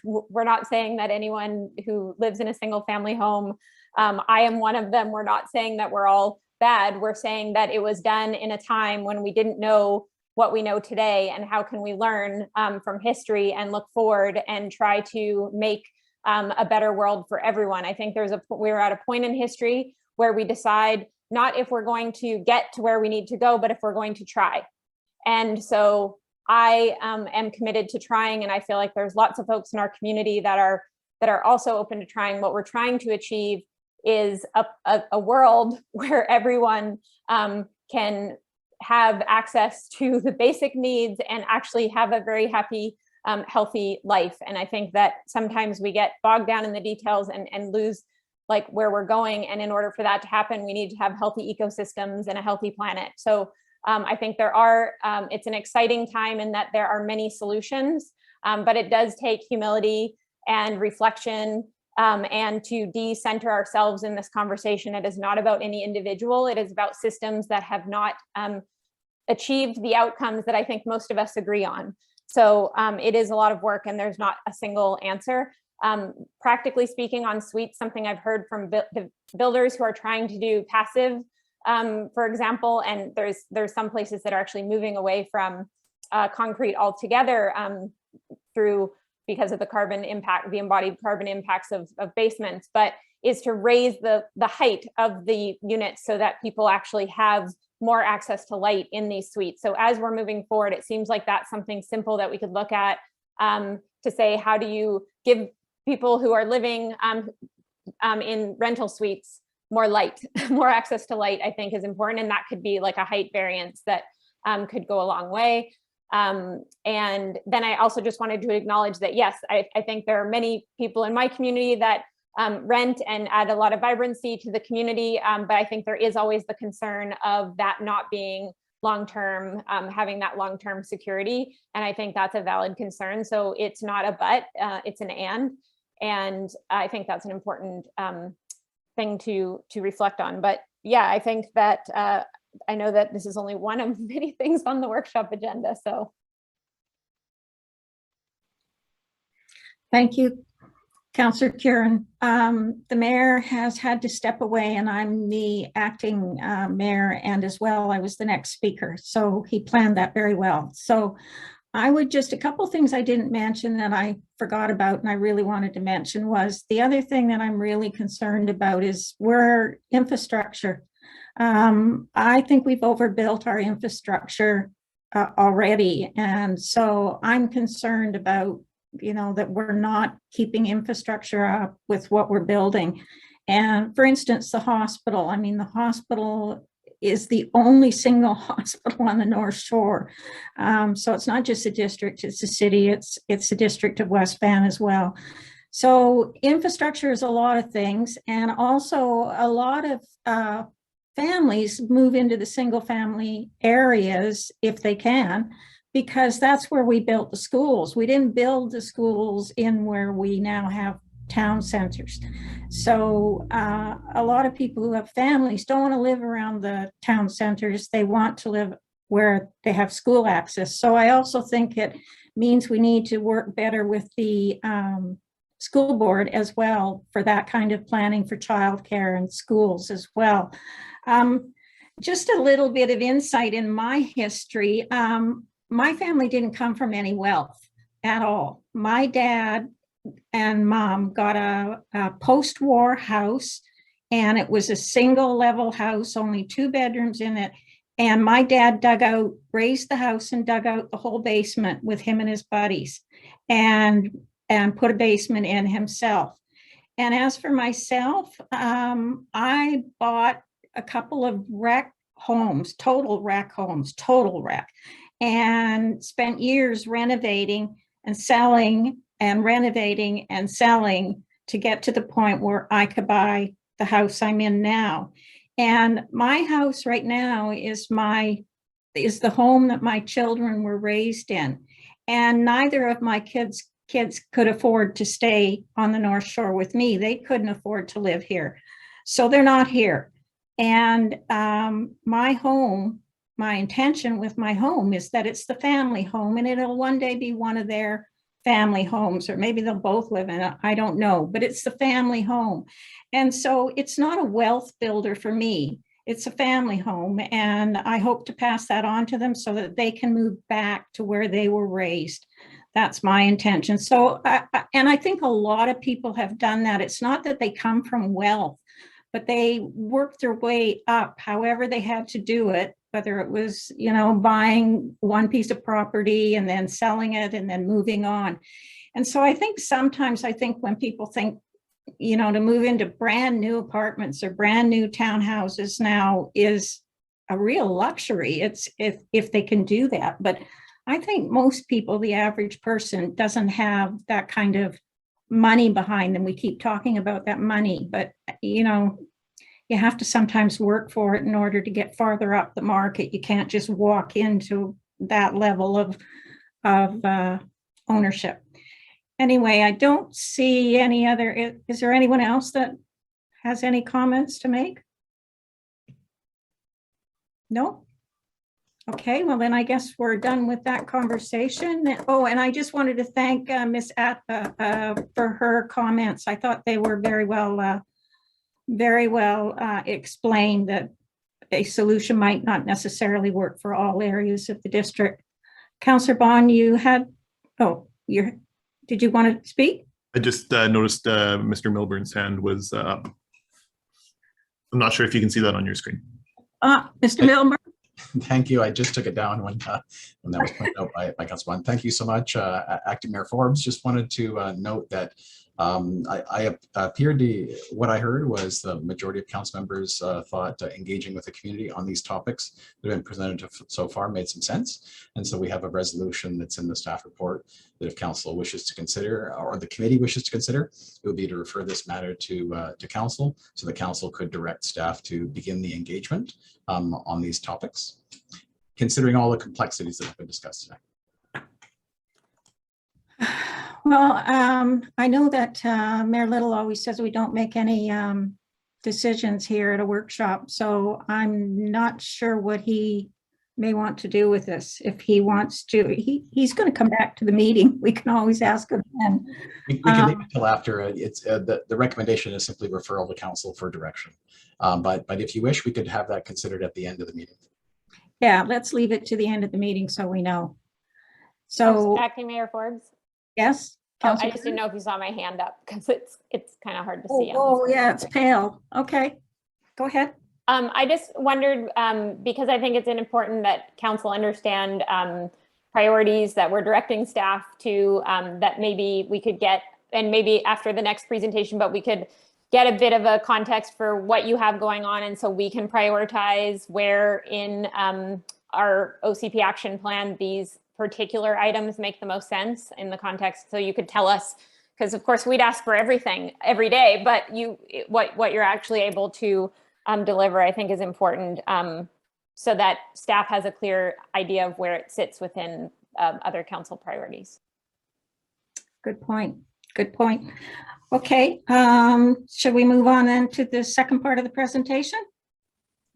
we're not saying that anyone who lives in a single family home, I am one of them. We're not saying that we're all bad. We're saying that it was done in a time when we didn't know what we know today, and how can we learn from history and look forward and try to make a better world for everyone. I think we're at a point in history where we decide not if we're going to get to where we need to go, but if we're going to try. And so I am committed to trying, and I feel like there's lots of folks in our community that are also open to trying. What we're trying to achieve is a world where everyone can have access to the basic needs and actually have a very happy, healthy life. And I think that sometimes we get bogged down in the details and lose like where we're going. And in order for that to happen, we need to have healthy ecosystems and a healthy planet. So I think it's an exciting time in that there are many solutions, but it does take humility and reflection and to de-center ourselves in this conversation. It is not about any individual. It is about systems that have not achieved the outcomes that I think most of us agree on. So it is a lot of work, and there's not a single answer. Practically speaking, on suites, something I've heard from the builders who are trying to do passive, for example, and there's some places that are actually moving away from concrete altogether because of the carbon impact, the embodied carbon impacts of basements, but is to raise the height of the units so that people actually have more access to light in these suites. So as we're moving forward, it seems like that's something simple that we could look at to say, how do you give people who are living in rental suites more light, more access to light, I think is important. And that could be like a height variance that could go a long way. And then I also just wanted to acknowledge that, yes, I think there are many people in my community that rent and add a lot of vibrancy to the community. But I think there is always the concern of that not being long-term, having that long-term security. And I think that's a valid concern. So it's not a but, it's an and I think that's an important thing to reflect on. But yeah, I think that I know that this is only one of many things on the workshop agenda. So Thank you, Councillor Curran. The mayor has had to step away, and I'm the acting mayor, and as well, I was the next speaker. So he planned that very well. So I would just, a couple of things I didn't mention that I forgot about and I really wanted to mention was the other thing that I'm really concerned about is we're infrastructure. I think we've overbuilt our infrastructure already. And so I'm concerned about, that we're not keeping infrastructure up with what we're building. And for instance, the hospital, the hospital is the only single hospital on the North Shore. So it's not just a district, it's a city, it's the district of West Van as well. So infrastructure is a lot of things. And also a lot of families move into the single family areas if they can, because that's where we built the schools. We didn't build the schools in where we now have town centers. So a lot of people who have families don't want to live around the town centers. They want to live where they have school access. So I also think it means we need to work better with the school board as well for that kind of planning for childcare and schools as well. Just a little bit of insight in my history. My family didn't come from any wealth at all. My dad and mom got a post-war house, and it was a single level house, only 2 bedrooms in it. And my dad raised the house and dug out the whole basement with him and his buddies and put a basement in himself. And as for myself, I bought a couple of wreck homes, total wreck, and spent years renovating and selling and renovating and selling to get to the point where I could buy the house I'm in now. And my house right now is the home that my children were raised in. And neither of my kids could afford to stay on the North Shore with me. They couldn't afford to live here. So they're not here. And my home, my intention with my home is that it's the family home and it'll one day be one of their family homes, or maybe they'll both live in it. I don't know, but it's the family home. And so it's not a wealth builder for me. It's a family home, and I hope to pass that on to them so that they can move back to where they were raised. That's my intention. So, and I think a lot of people have done that. It's not that they come from wealth, but they worked their way up however they had to do it, whether it was, you know, buying one piece of property and then selling it and then moving on. And so I think sometimes when people think, you know, to move into brand new apartments or brand new townhouses now is a real luxury. It's if they can do that. But I think most people, the average person, doesn't have that kind of money behind them. We keep talking about that money, but you know, you have to sometimes work for it in order to get farther up the market. You can't just walk into that level of ownership. Anyway, I don't see any other. Is there anyone else that has any comments to make? No? Okay, well then I guess we're done with that conversation. Oh, and I just wanted to thank Ms. Atta for her comments. I thought they were very well explained, that a solution might not necessarily work for all areas of the district. Councillor Bond, you had, did you want to speak? I just noticed Mr. Milburn's hand was up. I'm not sure if you can see that on your screen. Mr. Milburn? Thank you. I just took it down when that was pointed out by Councilor Bond. Thank you so much. Acting Mayor Forbes, just wanted to note that I appeared to, what I heard was the majority of council members thought engaging with the community on these topics that have been presented so far made some sense. And so we have a resolution that's in the staff report that if council wishes to consider, or the committee wishes to consider, it would be to refer this matter to council, so the council could direct staff to begin the engagement on these topics, considering all the complexities that have been discussed tonight. Well, I know that Mayor Little always says we don't make any decisions here at a workshop, so I'm not sure what he may want to do with this. If he wants to, he's going to come back to the meeting. We can always ask him then. We can leave it until after. It's the recommendation is simply referral to council for direction. But if you wish, we could have that considered at the end of the meeting. Yeah, let's leave it to the end of the meeting so we know. So, Acting Mayor Forbes? yes. Oh, I just didn't know if you saw my hand up because it's kind of hard to see. Oh, yeah, it's pale. Okay, go ahead. I just wondered, because I think it's important that council understand priorities that we're directing staff to, that maybe we could get, and maybe after the next presentation, but we could get a bit of a context for what you have going on, and so we can prioritize where in our OCP action plan these particular items make the most sense in the context. So you could tell us, because of course we'd ask for everything every day, but what you're actually able to deliver, I think, is important, so that staff has a clear idea of where it sits within other council priorities. Good point. Good point. Okay, should we move on then to the second part of the presentation?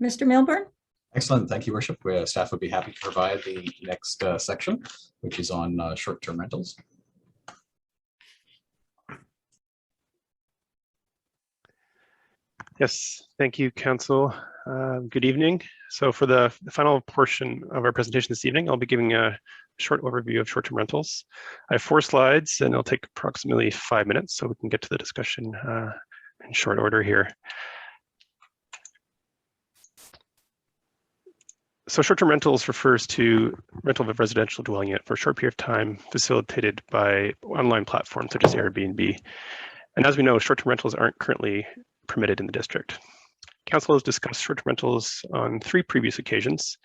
Mr. Milburn? Excellent. Thank you, Worship. Staff would be happy to provide the next section, which is on short-term rentals. Yes, thank you, Council. Good evening. So for the final portion of our presentation this evening, I'll be giving a short overview of short-term rentals. I have 4 slides and it'll take approximately 5 minutes so we can get to the discussion in short order here. So short-term rentals refers to rental of a residential dwelling unit for a short period of time facilitated by online platforms such as Airbnb. And as we know, short-term rentals aren't currently permitted in the district. Council has discussed short-term rentals on 3 previous occasions.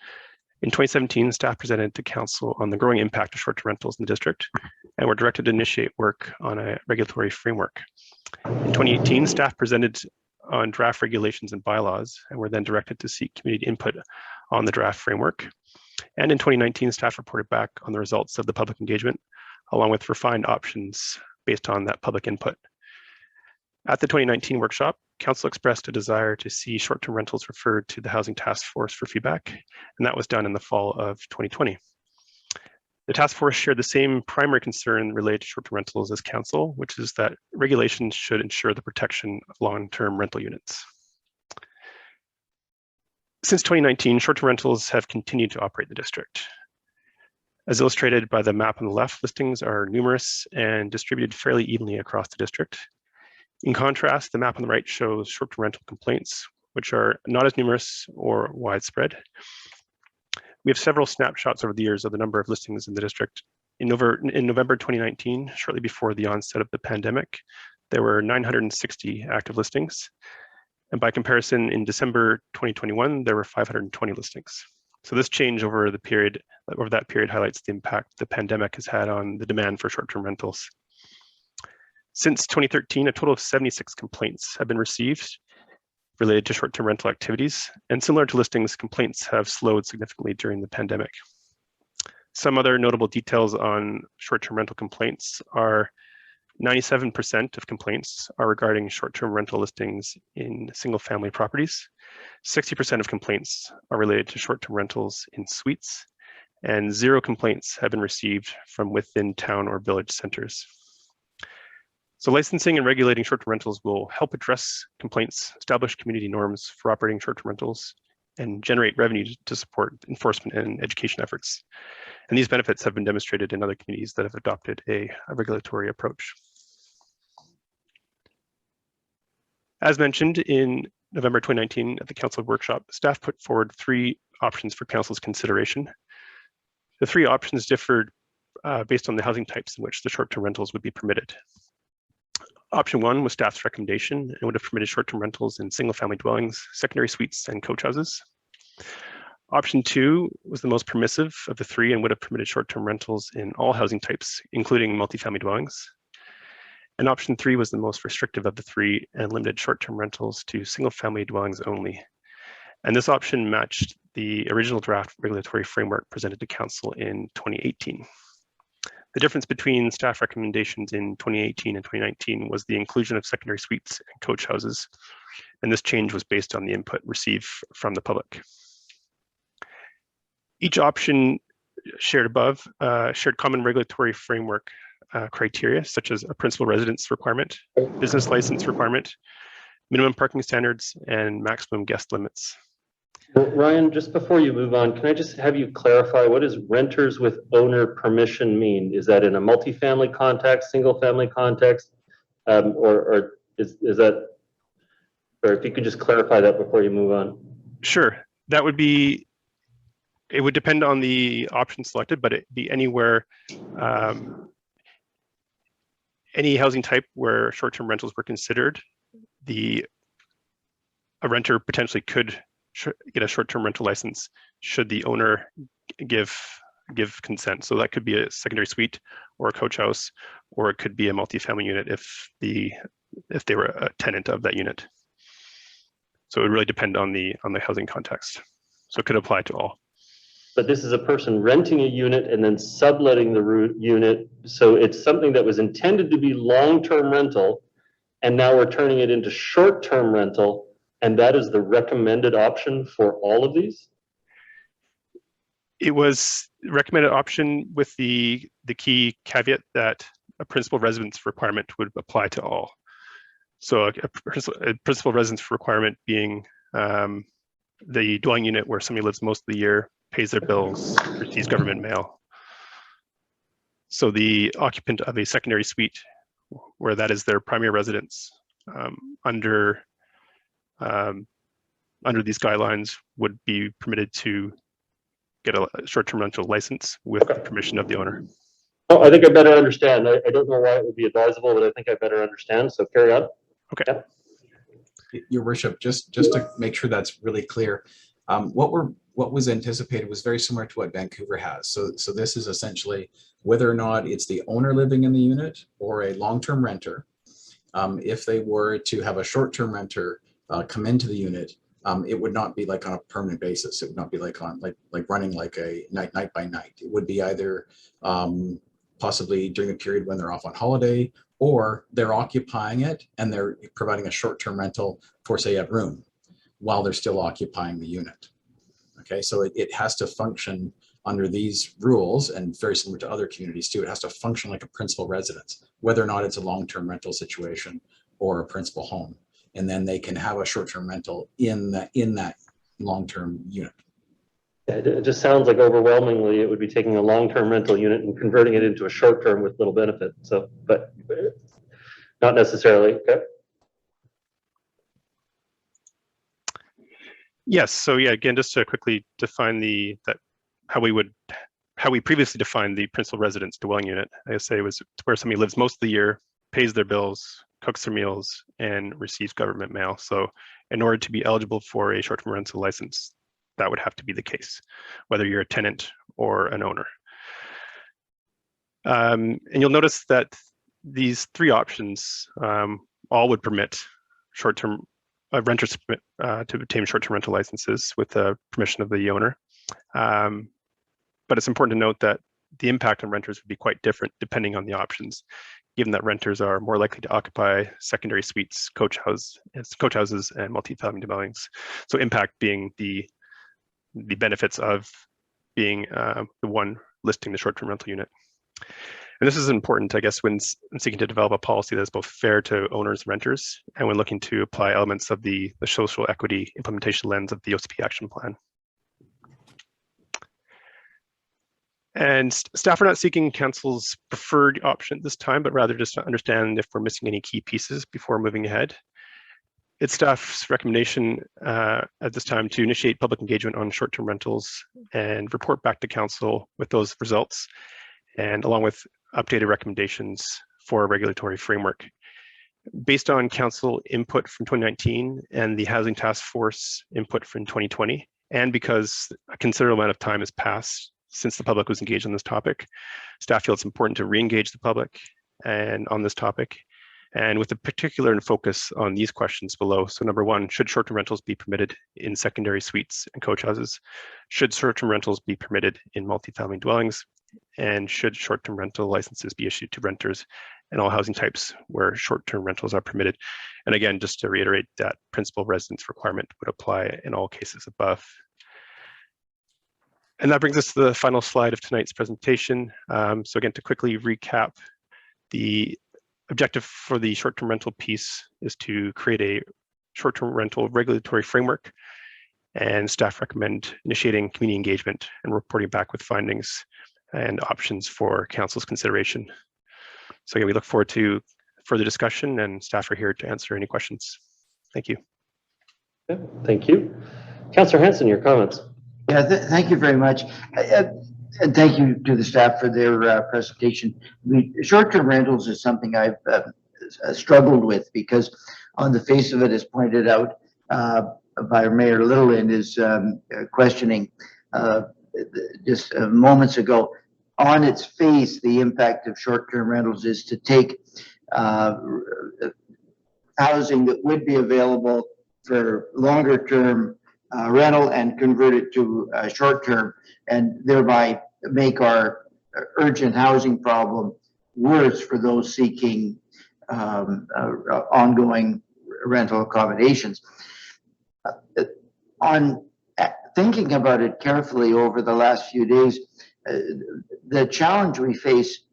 In 2017, staff presented to Council on the growing impact of short-term rentals in the district and were directed to initiate work on a regulatory framework. In 2018, staff presented on draft regulations and bylaws and were then directed to seek community input on the draft framework. And in 2019, staff reported back on the results of the public engagement, along with refined options based on that public input. At the 2019 workshop, Council expressed a desire to see short-term rentals referred to the Housing Task Force for feedback, and that was done in the fall of 2020. The task force shared the same primary concern related to short-term rentals as Council, which is that regulations should ensure the protection of long-term rental units. Since 2019, short-term rentals have continued to operate in the district. As illustrated by the map on the left, listings are numerous and distributed fairly evenly across the district. In contrast, the map on the right shows short-term rental complaints, which are not as numerous or widespread. We have several snapshots over the years of the number of listings in the district. In November 2019, shortly before the onset of the pandemic, there were 960 active listings. And by comparison, in December 2021, there were 520 listings. So this change over that period highlights the impact the pandemic has had on the demand for short-term rentals. Since 2013, a total of 76 complaints have been received related to short-term rental activities, and similar to listings, complaints have slowed significantly during the pandemic. Some other notable details on short-term rental complaints are 97% of complaints are regarding short-term rental listings in single-family properties. 60% of complaints are related to short-term rentals in suites, and 0 complaints have been received from within town or village centers. So licensing and regulating short-term rentals will help address complaints, establish community norms for operating short-term rentals, and generate revenue to support enforcement and education efforts. And these benefits have been demonstrated in other communities that have adopted a regulatory approach. As mentioned in November 2019 at the Council workshop, staff put forward 3 options for Council's consideration. The 3 options differed based on the housing types in which the short-term rentals would be permitted. Option 1 was staff's recommendation and would have permitted short-term rentals in single-family dwellings, secondary suites, and coach houses. Option 2 was the most permissive of the 3 and would have permitted short-term rentals in all housing types, including multifamily dwellings. And option 3 was the most restrictive of the 3 and limited short-term rentals to single-family dwellings only. And this option matched the original draft regulatory framework presented to Council in 2018. The difference between staff recommendations in 2018 and 2019 was the inclusion of secondary suites and coach houses, and this change was based on the input received from the public. Each option shared above shared common regulatory framework criteria, such as a principal residence requirement, business license requirement, minimum parking standards, and maximum guest limits. Ryan, just before you move on, can I just have you clarify what does renters with owner permission mean? Is that in a multifamily context, single family context, or is that, or if you could just clarify that before you move on? Sure, that would be, it would depend on the option selected, but it'd be anywhere, any housing type where short-term rentals were considered, a renter potentially could get a short-term rental license should the owner give consent. So that could be a secondary suite or a coach house, or it could be a multifamily unit if they were a tenant of that unit. So it would really depend on the housing context. So it could apply to all. But this is a person renting a unit and then subletting the unit. So it's something that was intended to be long-term rental, and now we're turning it into short-term rental. And that is the recommended option for all of these? It was recommended option with the key caveat that a principal residence requirement would apply to all. So a principal residence requirement being the dwelling unit where somebody lives most of the year, pays their bills, receives government mail. So the occupant of a secondary suite where that is their primary residence under these guidelines would be permitted to get a short-term rental license with the permission of the owner. Oh, I think I better understand. I don't know why it would be advisable, but I think I better understand. So carry on. Okay. Yeah. Your worship, just to make sure that's really clear, what was anticipated was very similar to what Vancouver has. So this is essentially whether or not it's the owner living in the unit or a long-term renter. If they were to have a short-term renter come into the unit, it would not be like on a permanent basis. It would not be like on like running like a night by night. It would be either possibly during a period when they're off on holiday, or they're occupying it and they're providing a short-term rental for, say, a room while they're still occupying the unit. Okay, so it has to function under these rules, and very similar to other communities too. It has to function like a principal residence, whether or not it's a long-term rental situation or a principal home. And then they can have a short-term rental in that long-term unit. It just sounds like overwhelmingly it would be taking a long-term rental unit and converting it into a short-term with little benefit. So, but not necessarily. Okay. Yes. So yeah, again, just to quickly define how we previously defined the principal residence dwelling unit. I say it was where somebody lives most of the year, pays their bills, cooks their meals, and receives government mail. So in order to be eligible for a short-term rental license, that would have to be the case, whether you're a tenant or an owner. And you'll notice that these three options all would permit short-term renters to obtain short-term rental licenses with the permission of the owner. But it's important to note that the impact on renters would be quite different depending on the options, given that renters are more likely to occupy secondary suites, coach houses, and multifamily dwellings. So impact being the benefits of being the one listing the short-term rental unit. And this is important, I guess, when seeking to develop a policy that is both fair to owners and renters, and when looking to apply elements of the social equity implementation lens of the OCP action plan. And staff are not seeking council's preferred option at this time, but rather just to understand if we're missing any key pieces before moving ahead. It's staff's recommendation at this time to initiate public engagement on short-term rentals and report back to council with those results, and along with updated recommendations for a regulatory framework. Based on council input from 2019 and the Housing Task Force input from 2020, and because a considerable amount of time has passed since the public was engaged on this topic, staff feel it's important to re-engage the public and on this topic, and with a particular focus on these questions below. So number one, should short-term rentals be permitted in secondary suites and coach houses? Should short-term rentals be permitted in multifamily dwellings? And should short-term rental licenses be issued to renters in all housing types where short-term rentals are permitted? And again, just to reiterate, that principal residence requirement would apply in all cases above. And that brings us to the final slide of tonight's presentation. So again, to quickly recap, the objective for the short-term rental piece is to create a short-term rental regulatory framework, and staff recommend initiating community engagement and reporting back with findings and options for council's consideration. So again, we look forward to further discussion, and staff are here to answer any questions. Thank you. Okay, thank you. Councillor Hanson, your comments. Yeah, thank you very much. And thank you to the staff for their presentation. Short-term rentals is something I've struggled with, because on the face of it, as pointed out by Mayor Littleland, is questioning just moments ago. On its face, the impact of short-term rentals is to take housing that would be available for longer-term rental and convert it to short-term, and thereby make our urgent housing problem worse for those seeking ongoing rental accommodations. On thinking about it carefully over the last few days, the challenge we face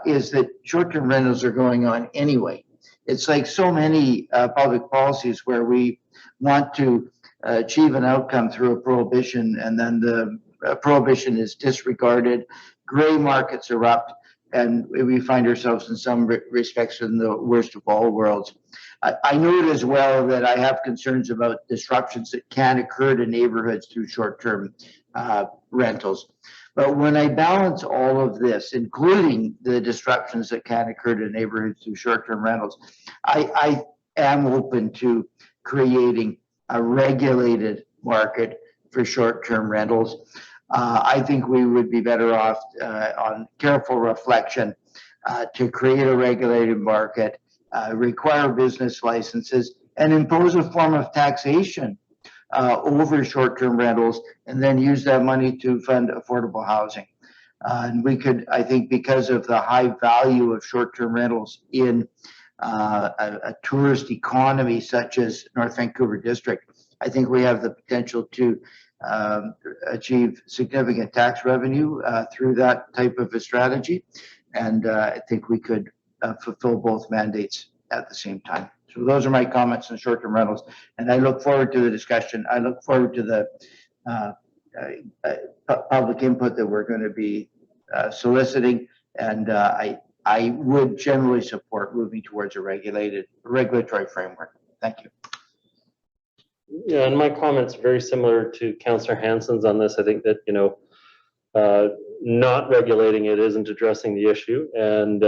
is that short-term rentals are going on anyway. It's like so many public policies where we want to achieve an outcome through a prohibition, and then the prohibition is disregarded, gray markets erupt, and we find ourselves in some respects in the worst of all worlds. I note as well that I have concerns about disruptions that can occur to neighborhoods through short-term rentals. But when I balance all of this, including the disruptions that can occur to neighborhoods through short-term rentals, I am open to creating a regulated market for short-term rentals. I think we would be better off on careful reflection to create a regulated market, require business licenses, and impose a form of taxation over short-term rentals, and then use that money to fund affordable housing. And we could, I think, because of the high value of short-term rentals in a tourist economy such as North Vancouver District, I think we have the potential to achieve significant tax revenue through that type of a strategy. And I think we could fulfill both mandates at the same time. So those are my comments on short-term rentals. And I look forward to the discussion. I look forward to the public input that we're going to be soliciting. And I would generally support moving towards a regulatory framework. Thank you. Yeah, and my comments are very similar to Councillor Hansen's on this. I think that, you know, not regulating it isn't addressing the issue. And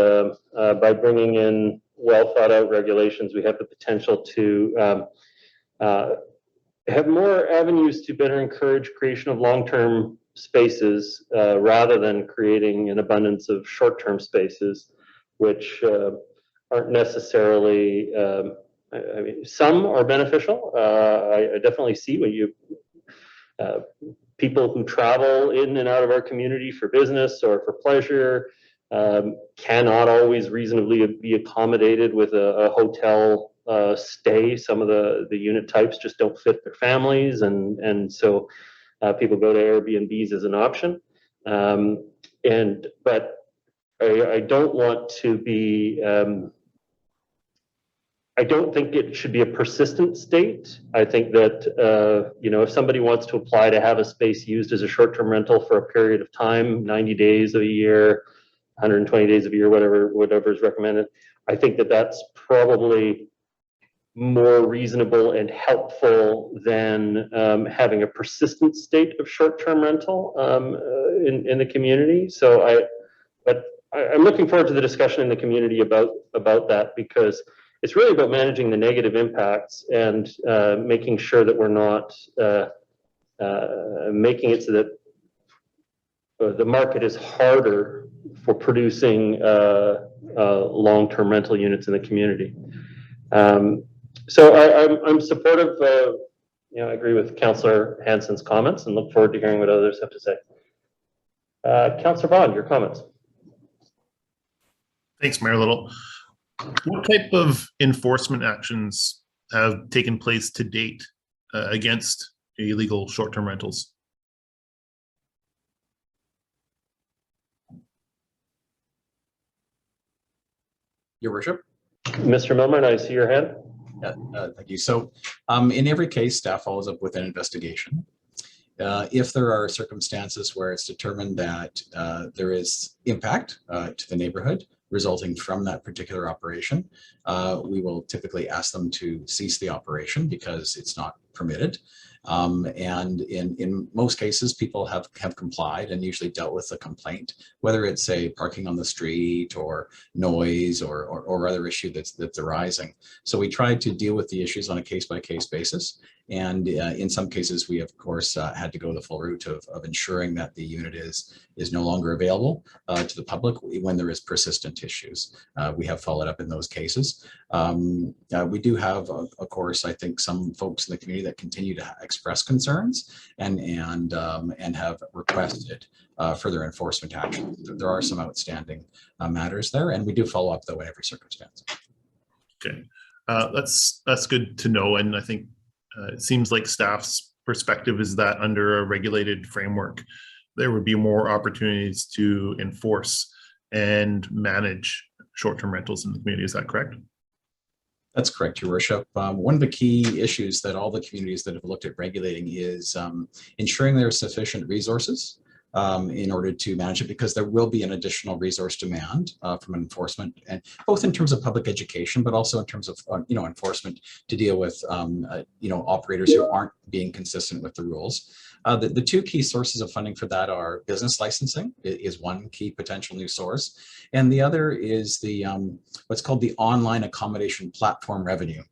by bringing in well thought out regulations, we have the potential to have more avenues to better encourage creation of long-term spaces rather than creating an abundance of short-term spaces, which aren't necessarily, I mean, some are beneficial. I definitely see what you, people who travel in and out of our community for business or for pleasure cannot always reasonably be accommodated with a hotel stay. Some of the unit types just don't fit their families, and so people go to Airbnbs as an option. But I don't want to be. I don't think it should be a persistent state. I think that, you know, if somebody wants to apply to have a space used as a short-term rental for a period of time, 90 days of a year, 120 days of a year, whatever is recommended, I think that that's probably more reasonable and helpful than having a persistent state of short-term rental in the community. So I'm looking forward to the discussion in the community about that, because it's really about managing the negative impacts and making sure that we're not making it so that the market is harder for producing long-term rental units in the community. So I'm supportive. You know, I agree with Councillor Hansen's comments and look forward to hearing what others have to say. Councillor Bond, your comments. Thanks, Mayor Little. What type of enforcement actions have taken place to date against illegal short-term rentals? Your Worship. Mr. Milburn, I see your hand. Thank you. So in every case, staff follows up with an investigation. If there are circumstances where it's determined that there is impact to the neighborhood resulting from that particular operation, we will typically ask them to cease the operation because it's not permitted. And in most cases, people have complied and usually dealt with the complaint, whether it's say parking on the street or noise or other issue that's arising. So we try to deal with the issues on a case-by-case basis. And in some cases, we of course had to go the full route of ensuring that the unit is no longer available to the public when there is persistent issues. We have followed up in those cases. We do have, of course, I think some folks in the community that continue to express concerns and have requested further enforcement action. There are some outstanding matters there, and we do follow up though in every circumstance. Okay, that's good to know, and I think it seems like staff's perspective is that under a regulated framework, there would be more opportunities to enforce and manage short-term rentals in the community. Is that correct? That's correct, Your Worship. One of the key issues that all the communities that have looked at regulating is ensuring there are sufficient resources in order to manage it, because there will be an additional resource demand from enforcement, and both in terms of public education, but also in terms of enforcement to deal with operators who aren't being consistent with the rules. The two key sources of funding for that are business licensing is one key potential new source, and the other is the what's called the online accommodation platform revenue.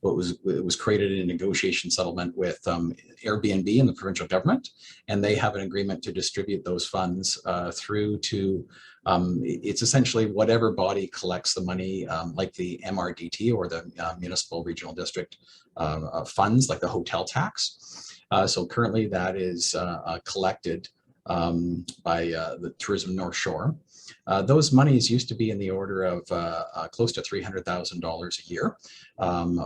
It was created in a negotiation settlement with Airbnb and the provincial government, and they have an agreement to distribute those funds through to, it's essentially whatever body collects the money, like the MRDT or the Municipal Regional District funds, like the hotel tax. So currently that is collected by the Tourism North Shore. Those monies used to be in the order of close to $300,000 a year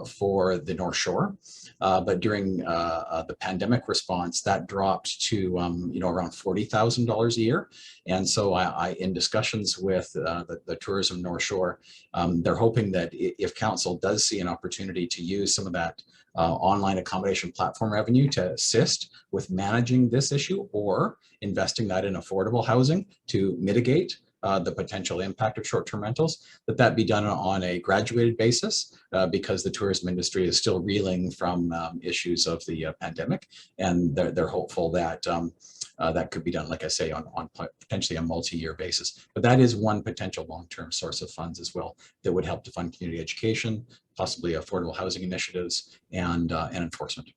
for the North Shore. But during the pandemic response, that dropped to around $40,000 a year. And so I in discussions with the Tourism North Shore, they're hoping that if council does see an opportunity to use some of that online accommodation platform revenue to assist with managing this issue or investing that in affordable housing to mitigate the potential impact of short-term rentals, that be done on a graduated basis because the tourism industry is still reeling from issues of the pandemic. And they're hopeful that that could be done, like I say, on potentially a multi-year basis. But that is one potential long-term source of funds as well that would help to fund community education, possibly affordable housing initiatives, and enforcement.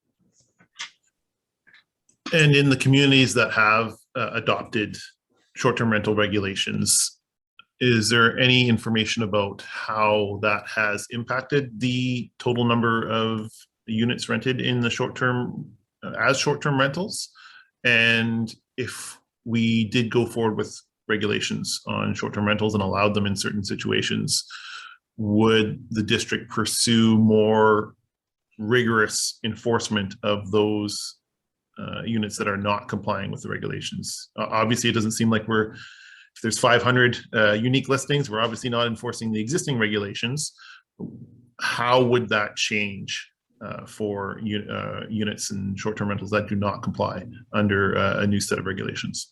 And in the communities that have adopted short-term rental regulations, is there any information about how that has impacted the total number of units rented in the short-term as short-term rentals? And if we did go forward with regulations on short-term rentals and allowed them in certain situations, would the district pursue more rigorous enforcement of those units that are not complying with the regulations? Obviously, it doesn't seem like if there's 500 unique listings, we're obviously not enforcing the existing regulations. How would that change for units and short-term rentals that do not comply under a new set of regulations?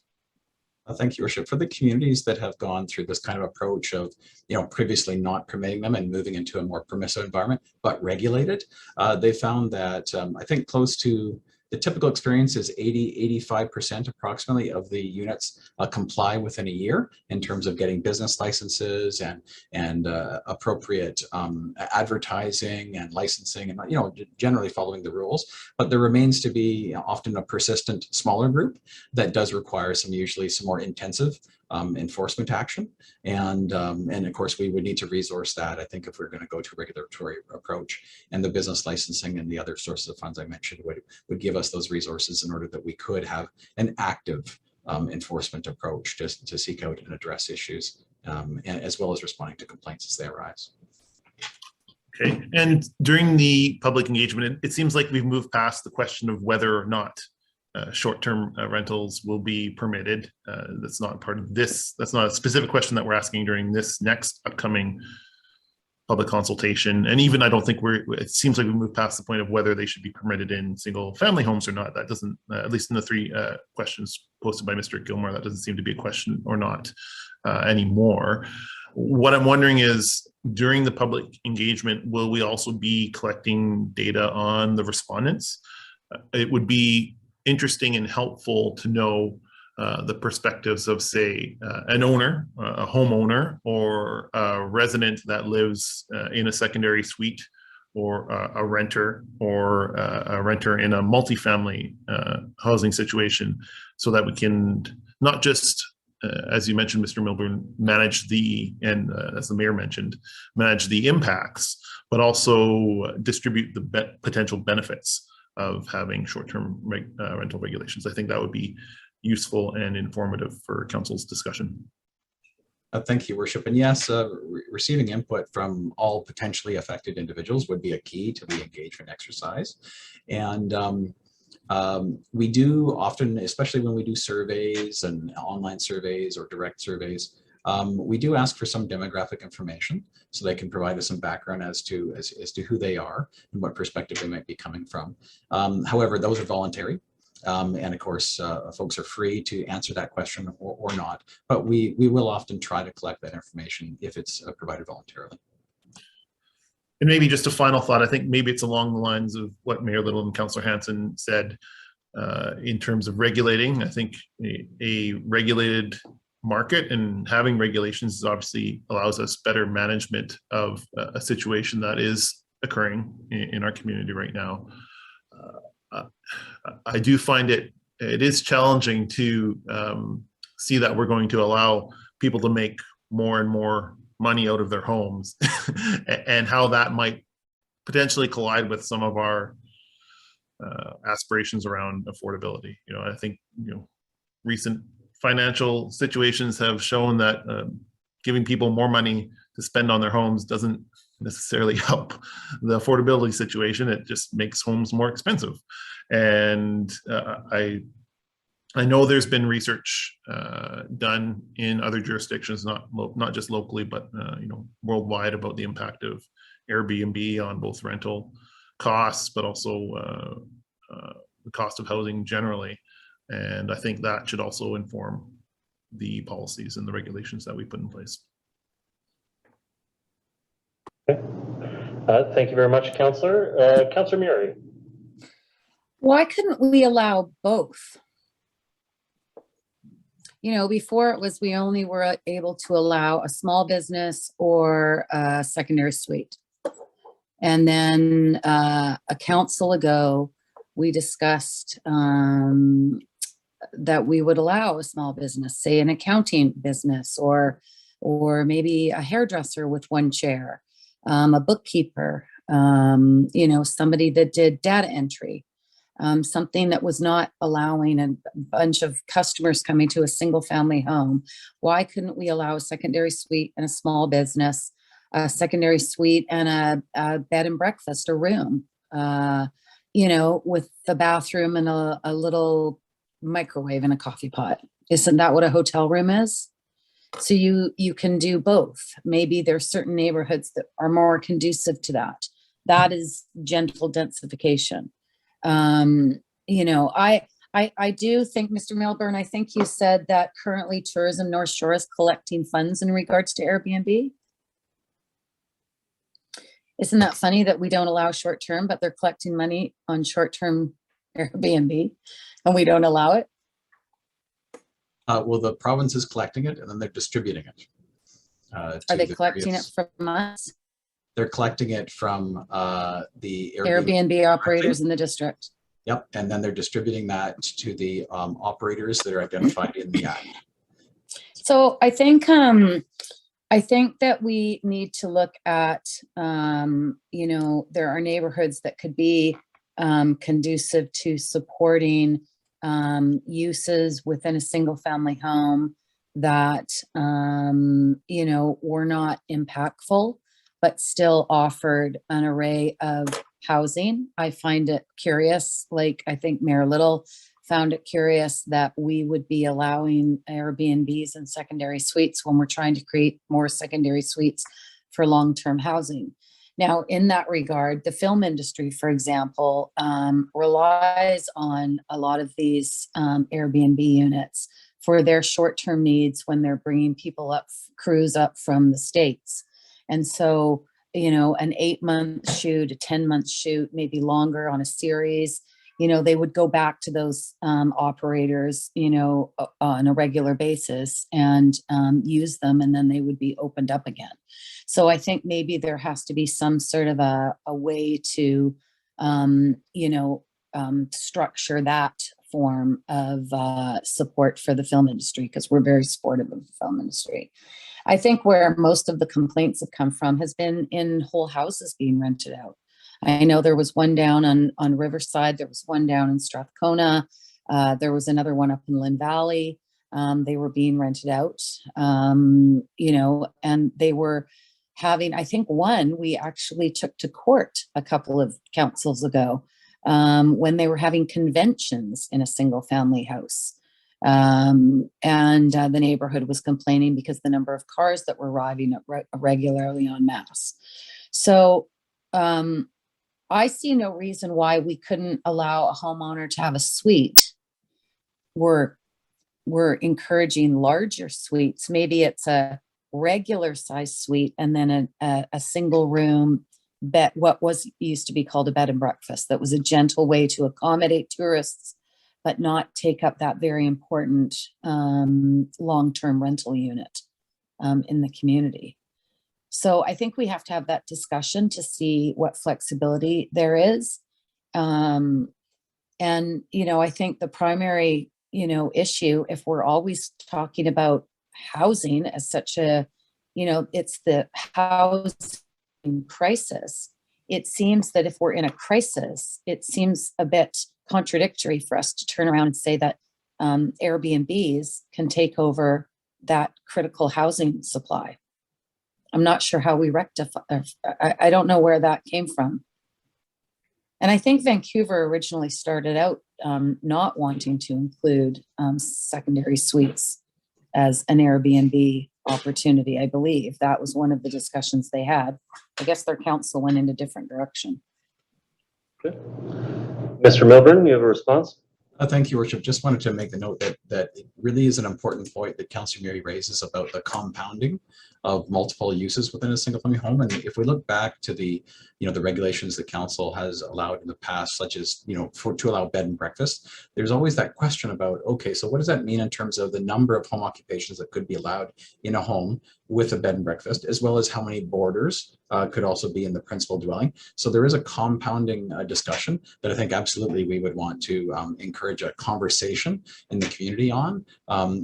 Thank you, Worship. For the communities that have gone through this kind of approach of, previously not permitting them and moving into a more permissive environment, but regulated, they found that I think close to the typical experience is 85% approximately of the units comply within a year in terms of getting business licenses and appropriate advertising and licensing and generally following the rules. But there remains to be often a persistent smaller group that does require usually some more intensive enforcement action. And of course, we would need to resource that, I think, if we're going to go to a regulatory approach. And the business licensing and the other sources of funds I mentioned would give us those resources in order that we could have an active enforcement approach just to seek out and address issues, as well as responding to complaints as they arise. Okay, and during the public engagement, it seems like we've moved past the question of whether or not short-term rentals will be permitted. That's not part of this. That's not a specific question that we're asking during this next upcoming public consultation. And even I don't think it seems like we moved past the point of whether they should be permitted in single family homes or not. That doesn't, at least in the three questions posted by Mr. Gilmore, that doesn't seem to be a question or not anymore. What I'm wondering is, during the public engagement, will we also be collecting data on the respondents? It would be interesting and helpful to know the perspectives of, say, an owner, a homeowner, or a resident that lives in a secondary suite, or a renter, or a renter in a multifamily housing situation, so that we can not just, as you mentioned, Mr. Milburn, manage as the mayor mentioned, manage the impacts, but also distribute the potential benefits of having short-term rental regulations. I think that would be useful and informative for council's discussion. Thank you, Worship. And yes, receiving input from all potentially affected individuals would be a key to the engagement exercise. And we do often, especially when we do surveys and online surveys or direct surveys, we do ask for some demographic information so they can provide us some background as to who they are and what perspective they might be coming from. However, those are voluntary. And of course, folks are free to answer that question or not, but we will often try to collect that information if it's provided voluntarily. And maybe just a final thought, I think maybe it's along the lines of what Mayor Little and Councillor Hanson said in terms of regulating. I think a regulated market and having regulations obviously allows us better management of a situation that is occurring in our community right now. I do find it is challenging to see that we're going to allow people to make more and more money out of their homes and how that might potentially collide with some of our aspirations around affordability. I think, recent financial situations have shown that giving people more money to spend on their homes doesn't necessarily help the affordability situation. It just makes homes more expensive. And I know there's been research done in other jurisdictions, not just locally, but worldwide, about the impact of Airbnb on both rental costs, but also the cost of housing generally. And I think that should also inform the policies and the regulations that we put in place. Okay. Thank you very much, Councillor. Councillor Murray. Why couldn't we allow both? Before it was we only were able to allow a small business or a secondary suite. And then a council ago, we discussed that we would allow a small business, say an accounting business, or maybe a hairdresser with one chair, a bookkeeper, somebody that did data entry. Something that was not allowing a bunch of customers coming to a single family home. Why couldn't we allow a secondary suite and a small business, a secondary suite and a bed and breakfast, a room, with the bathroom and a little microwave and a coffee pot? Isn't that what a hotel room is? So you can do both. Maybe there's certain neighborhoods that are more conducive to that. That is gentle densification. I do think, Mr. Milburn, I think you said that currently Tourism North Shore is collecting funds in regards to Airbnb. Isn't that funny that we don't allow short-term, but they're collecting money on short-term Airbnb and we don't allow it? Well, the province is collecting it and then they're distributing it. Are they collecting it from us? They're collecting it from the Airbnb operators in the district. Yep, and then they're distributing that to the operators that are identified in the act. So I think that we need to look at, there are neighborhoods that could be conducive to supporting uses within a single family home that, were not impactful, but still offered an array of housing. I find it curious, like I think Mayor Little found it curious that we would be allowing Airbnbs and secondary suites when we're trying to create more secondary suites for long-term housing. Now, in that regard, the film industry, for example, relies on a lot of these Airbnb units for their short-term needs when they're bringing people up, crews up from the States. And so, an 8-month shoot, a 10-month shoot, maybe longer on a series, they would go back to those operators, on a regular basis and use them, and then they would be opened up again. So I think maybe there has to be some sort of a way to, structure that form of support for the film industry, because we're very supportive of the film industry. I think where most of the complaints have come from has been in whole houses being rented out. I know there was one down on Riverside. There was one down in Strathcona. There was another one up in Lynn Valley. They were being rented out, and they were having, I think one we actually took to court a couple of councils ago when they were having conventions in a single family house. And the neighborhood was complaining because the number of cars that were arriving regularly en masse. So I see no reason why we couldn't allow a homeowner to have a suite. We're encouraging larger suites. Maybe it's a regular size suite and then a single room bed, what used to be called a bed and breakfast. That was a gentle way to accommodate tourists, but not take up that very important long-term rental unit in the community. So I think we have to have that discussion to see what flexibility there is. And, I think the primary, issue, if we're always talking about housing as such a, it's the housing crisis. It seems that if we're in a crisis, it seems a bit contradictory for us to turn around and say that Airbnbs can take over that critical housing supply. I'm not sure how we rectify, I don't know where that came from. And I think Vancouver originally started out not wanting to include secondary suites as an Airbnb opportunity. I believe that was one of the discussions they had. I guess their council went in a different direction. Okay. Mr. Milburn, you have a response? Thank you, Worship. Just wanted to make the note that it really is an important point that Councillor Mary raises about the compounding of multiple uses within a single family home. And if we look back to the, the regulations that council has allowed in the past, such as, to allow bed and breakfast, there's always that question about, okay, so what does that mean in terms of the number of home occupations that could be allowed in a home with a bed and breakfast, as well as how many boarders could also be in the principal dwelling. So there is a compounding discussion that I think absolutely we would want to encourage a conversation in the community on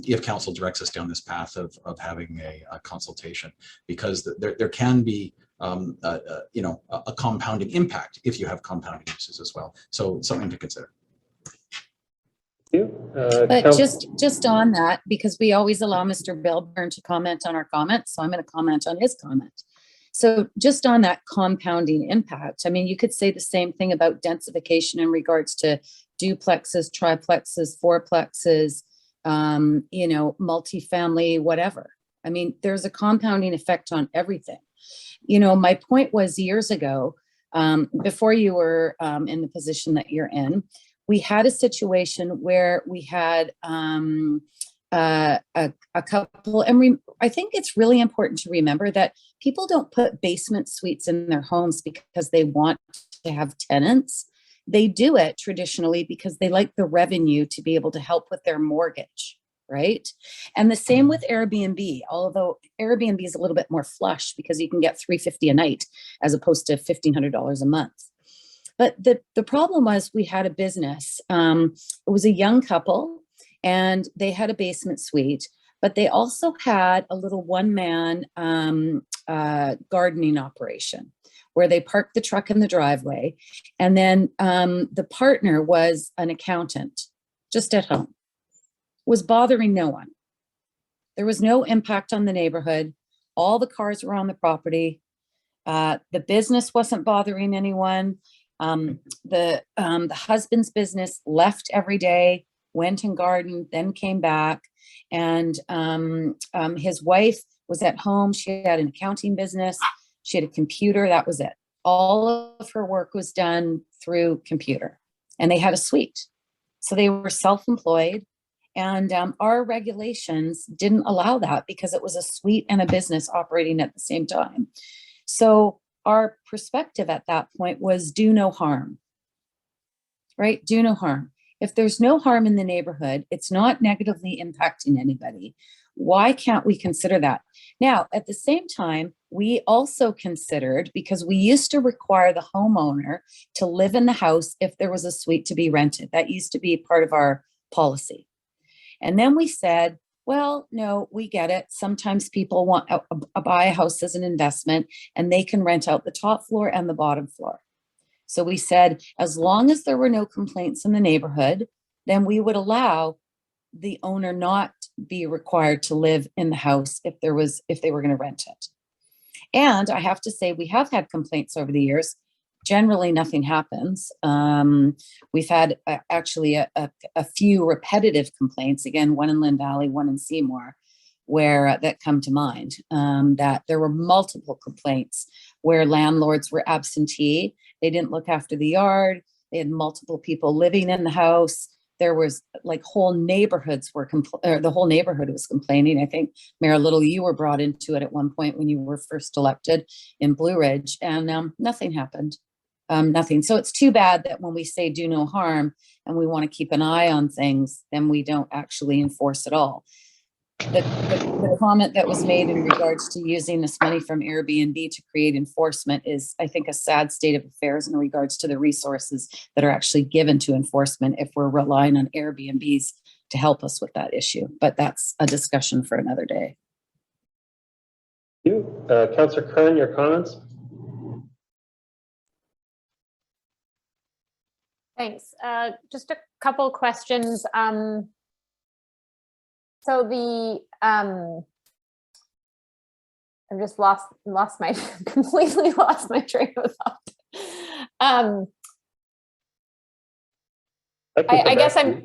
if council directs us down this path of having a consultation, because there can be a compounding impact if you have compounding uses as well. So something to consider. But just on that, because we always allow Mr. Milburn to comment on our comments, so I'm going to comment on his comment. So just on that compounding impact, I mean, you could say the same thing about densification in regards to duplexes, triplexes, fourplexes, multifamily, whatever. I mean, there's a compounding effect on everything. My point was years ago, before you were in the position that you're in, we had a situation where we had a couple, and I think it's really important to remember that people don't put basement suites in their homes because they want to have tenants. They do it traditionally because they like the revenue to be able to help with their mortgage, right? And the same with Airbnb, although Airbnb is a little bit more flush because you can get $350 a night as opposed to $1,500 a month. But the problem was we had a business. It was a young couple and they had a basement suite, but they also had a little one-man gardening operation where they parked the truck in the driveway. And then the partner was an accountant just at home, was bothering no one. There was no impact on the neighborhood. All the cars were on the property. The business wasn't bothering anyone. The husband's business left every day, went and gardened, then came back. And his wife was at home. She had an accounting business. She had a computer. That was it. All of her work was done through computer. And they had a suite. So they were self-employed. And our regulations didn't allow that because it was a suite and a business operating at the same time. So our perspective at that point was do no harm, right? Do no harm. If there's no harm in the neighborhood, it's not negatively impacting anybody. Why can't we consider that? Now, at the same time, we also considered, because we used to require the homeowner to live in the house if there was a suite to be rented. That used to be part of our policy. And then we said, well, no, we get it. Sometimes people want to buy a house as an investment and they can rent out the top floor and the bottom floor. So we said, as long as there were no complaints in the neighborhood, then we would allow the owner not be required to live in the house if they were going to rent it. And I have to say, we have had complaints over the years. Generally, nothing happens. We've had actually a few repetitive complaints, again, one in Lynn Valley, one in Seymour, where that come to mind, that there were multiple complaints where landlords were absentee. They didn't look after the yard. They had multiple people living in the house. There was like whole neighborhoods were the whole neighborhood was complaining. I think Mayor Little, you were brought into it at one point when you were first elected in Blue Ridge, and nothing happened. Nothing. So it's too bad that when we say do no harm and we want to keep an eye on things, then we don't actually enforce it all. The comment that was made in regards to using this money from Airbnb to create enforcement is, I think, a sad state of affairs in regards to the resources that are actually given to enforcement if we're relying on Airbnbs to help us with that issue. But that's a discussion for another day. Thank you. Councillor Kern, your comments? Thanks. Just a couple questions. So the, I've just lost my, completely lost my train of thought. I guess I'm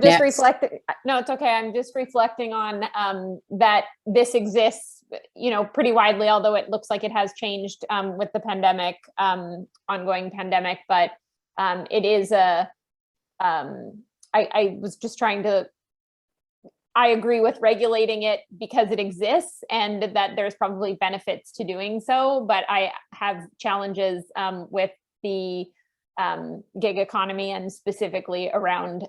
just Next. reflecting. No, it's okay. I'm just reflecting on that this exists, you know, pretty widely, although it looks like it has changed with the pandemic, ongoing pandemic. But it is a. I was just trying to. I agree with regulating it because it exists and that there's probably benefits to doing so, but I have challenges with the gig economy and specifically around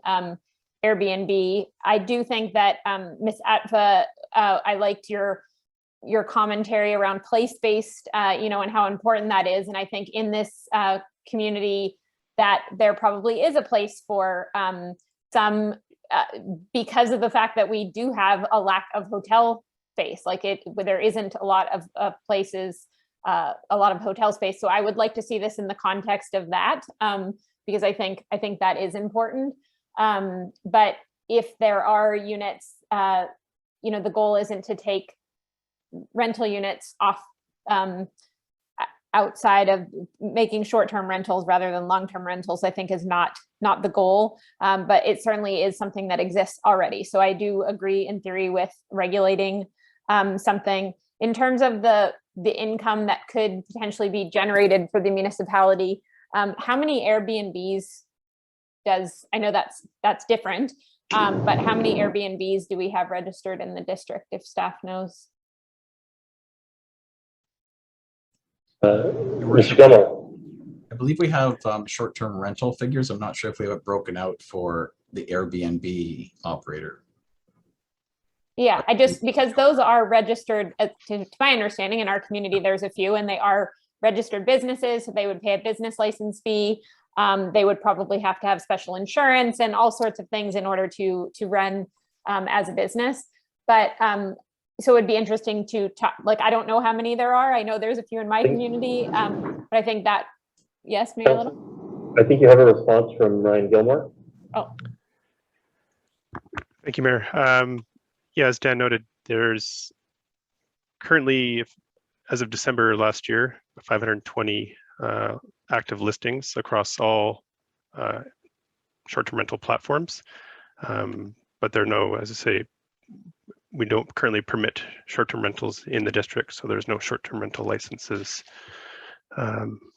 Airbnb. I do think that Ms. Atva, I liked your commentary around place-based, you know, and how important that is. And I think in this community that there probably is a place for some, because of the fact that we do have a lack of hotel space, like there isn't a lot of places, a lot of hotel space. So I would like to see this in the context of that, because I think that is important. But if there are units, you know, the goal isn't to take rental units off outside of making short-term rentals rather than long-term rentals, I think is not the goal, but it certainly is something that exists already. So I do agree in theory with regulating something. In terms of the income that could potentially be generated for the municipality, how many Airbnbs I know that's different, but how many Airbnbs do we have registered in the district, if staff knows? Mr. Gilmore. I believe we have short-term rental figures. I'm not sure if we have it broken out for the Airbnb operator. Yeah, because those are registered, to my understanding, in our community, there's a few, and they are registered businesses, so they would pay a business license fee. They would probably have to have special insurance and all sorts of things in order to run as a business. But so it would be interesting to talk, like, I don't know how many there are. I know there's a few in my community, but I think that, yes, Mayor Little? I think you have a response from Ryan Gilmore. Oh. Thank you, Mayor. Yeah, as Dan noted, there's currently, as of December last year, 520 active listings across all short-term rental platforms. But there are no, as I say, we don't currently permit short-term rentals in the district, so there's no short-term rental licenses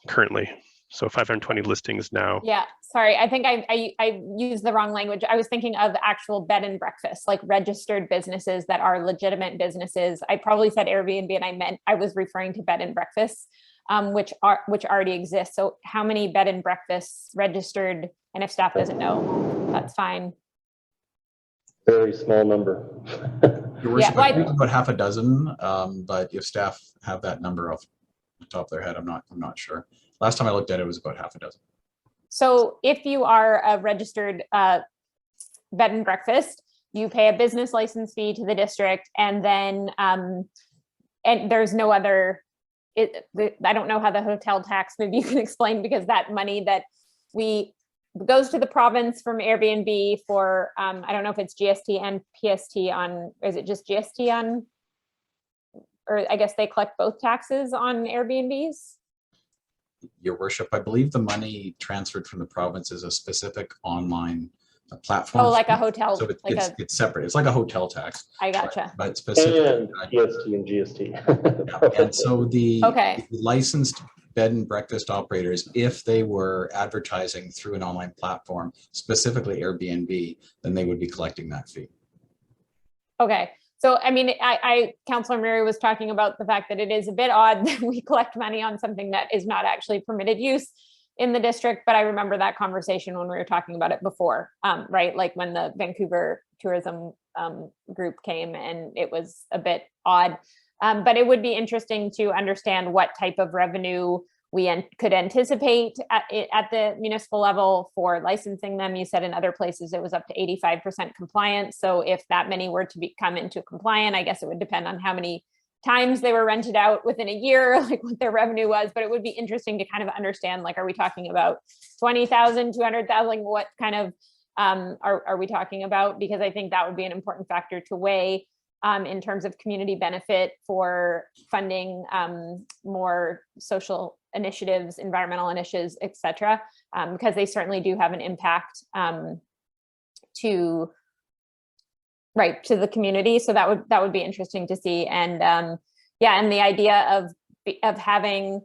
currently. So 520 listings now. Yeah, sorry, I think I used the wrong language. I was thinking of actual bed and breakfast, like registered businesses that are legitimate businesses. I probably said Airbnb, and I was referring to bed and breakfasts, which already exist. So how many bed and breakfasts registered? And if staff doesn't know, that's fine. Very small number. Your Worship, Yeah, I think about half a dozen, but if staff have that number off the top of their head, I'm not sure. Last time I looked at it, it was about half a dozen. So if you are a registered bed and breakfast, you pay a business license fee to the district, and then and there's no other. I don't know how the hotel tax. Maybe you can explain, because that money that goes to the province from Airbnb for I don't know if it's GST and PST on. Is it just GST on? Or I guess they collect both taxes on Airbnbs. Your Worship, I believe the money transferred from the province is a specific online platform. Oh, like a hotel. So like it's separate. It's like a hotel tax. I gotcha. But specific. And PST and GST. Yeah. And so the Okay. licensed bed and breakfast operators, if they were advertising through an online platform, specifically Airbnb, then they would be collecting that fee. Okay. So, I mean, Councillor Murray was talking about the fact that it is a bit odd that we collect money on something that is not actually permitted use in the district, but I remember that conversation when we were talking about it before, right? Like when the Vancouver tourism group came, and it was a bit odd, but it would be interesting to understand what type of revenue we could anticipate at the municipal level for licensing them. You said in other places it was up to 85% compliance. So if that many were to come into compliant, I guess it would depend on how many times they were rented out within a year, like what their revenue was. But it would be interesting to kind of understand, like, are we talking about 20,000, 200,000? What kind of are we talking about? Because I think that would be an important factor to weigh in terms of community benefit for funding more social initiatives, environmental initiatives, et cetera, because they certainly do have an impact to the community. So that would be interesting to see. And yeah, and the idea of having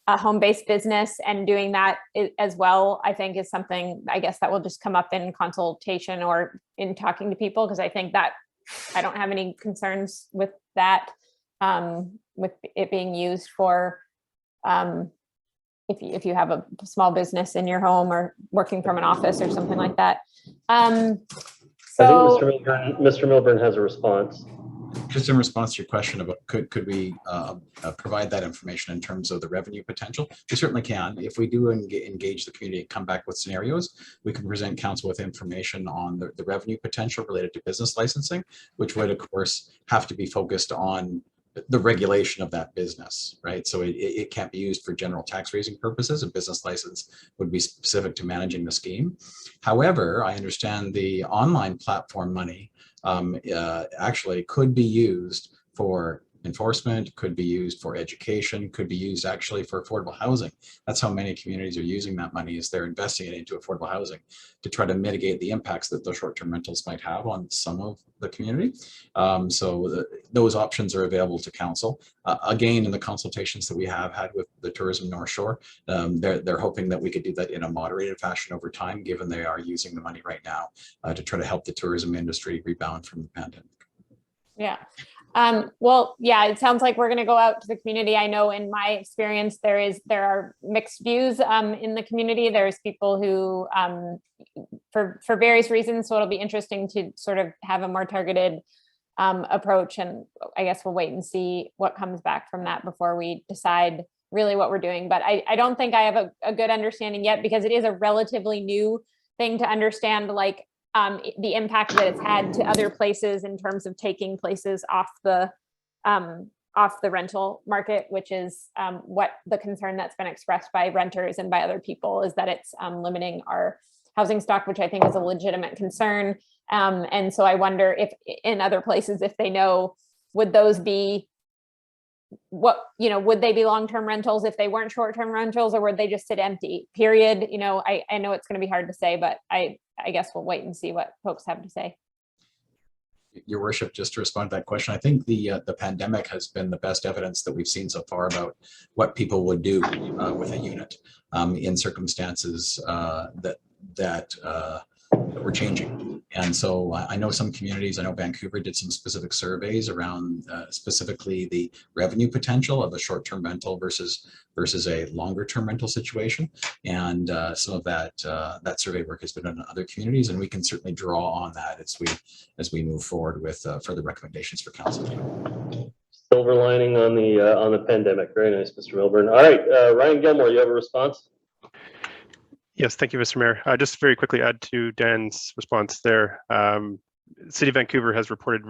a home-based business and doing that as well, I think is something, I guess, that will just come up in consultation or in talking to people, because I think that I don't have any concerns with that, with it being used for if you have a small business in your home or working from an office or something like that. I think Mr. Milburn has a response. Just in response to your question about could we provide that information in terms of the revenue potential? We certainly can. If we do engage the community and come back with scenarios, we can present council with information on the revenue potential related to business licensing, which would of course have to be focused on the regulation of that business, right? So it can't be used for general tax raising purposes. A business license would be specific to managing the scheme. However, I understand the online platform money actually could be used for enforcement, could be used for education, could be used actually for affordable housing. That's how many communities are using that money, is they're investing it into affordable housing to try to mitigate the impacts that the short-term rentals might have on some of the community. Those options are available to council. Again, in the consultations that we have had with the Tourism North Shore, they're hoping that we could do that in a moderated fashion over time, given they are using the money right now to try to help the tourism industry rebound from the pandemic. Yeah. Well, yeah, it sounds like we're going to go out to the community. I know in my experience, there are mixed views in the community. There's people who, for various reasons, so it'll be interesting to sort of have a more targeted approach. And I guess we'll wait and see what comes back from that before we decide really what we're doing. But I don't think I have a good understanding yet, because it is a relatively new thing to understand, like, the impact that it's had to other places in terms of taking places off the rental market, which is what the concern that's been expressed by renters and by other people, is that it's limiting our housing stock, which I think is a legitimate concern. And so I wonder if in other places, if they know, would those be would they be long-term rentals if they weren't short-term rentals, or would they just sit empty, period? I know it's going to be hard to say, but I guess we'll wait and see what folks have to say. Your worship, just to respond to that question, I think the pandemic has been the best evidence that we've seen so far about what people would do with a unit in circumstances that were changing. And so I know some communities, I know Vancouver did some specific surveys around specifically the revenue potential of a short-term rental versus a longer-term rental situation. And some of that survey work has been done in other communities, and we can certainly draw on that as we move forward with further recommendations for council. Silver lining on the pandemic. Very nice, Mr. Milburn. All right, Ryan Gilmore, you have a response? Yes, thank you, Mr. Mayor. Just very quickly add to Dan's response there. City of Vancouver has reported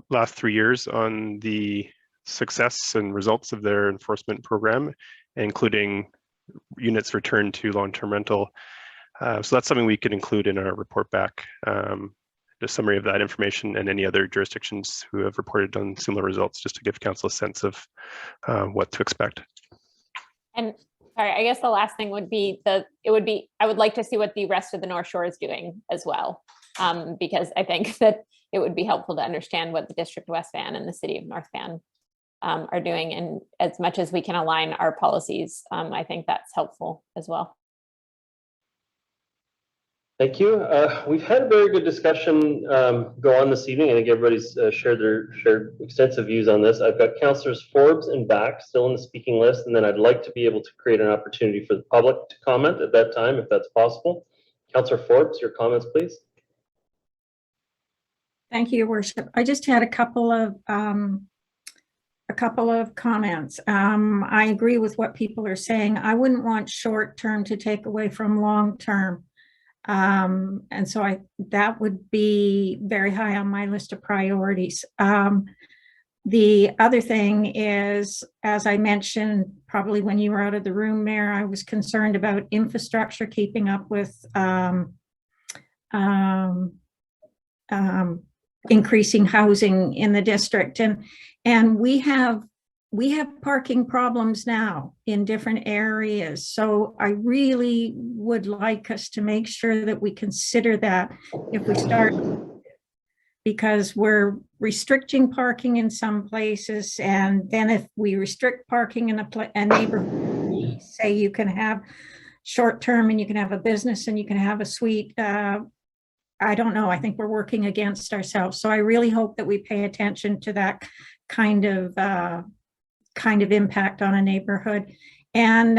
last 3 years on the success and results of their enforcement program, including units returned to long-term rental. So that's something we could include in our report back, the summary of that information, and any other jurisdictions who have reported on similar results, just to give council a sense of what to expect. And sorry, I guess the last thing would be I would like to see what the rest of the North Shore is doing as well, because I think that it would be helpful to understand what the District of West Van and the City of North Van are doing. And as much as we can align our policies, I think that's helpful as well. Thank you. We've had a very good discussion go on this evening. I think everybody's shared extensive views on this. I've got Councillors Forbes and Back still in the speaking list, and then I'd like to be able to create an opportunity for the public to comment at that time, if that's possible. Councillor Forbes, your comments, please. Thank you, Your Worship. I just had a couple of comments. I agree with what people are saying. I wouldn't want short-term to take away from long-term. And so that would be very high on my list of priorities. The other thing is, as I mentioned, probably when you were out of the room, Mayor, I was concerned about infrastructure keeping up with increasing housing in the district. And we have parking problems now in different areas. So I really would like us to make sure that we consider that if we start, because we're restricting parking in some places. And then if we restrict parking in a neighborhood, say you can have short-term and you can have a business and you can have a suite, I don't know. I think we're working against ourselves. So I really hope that we pay attention to that kind of impact on a neighborhood. And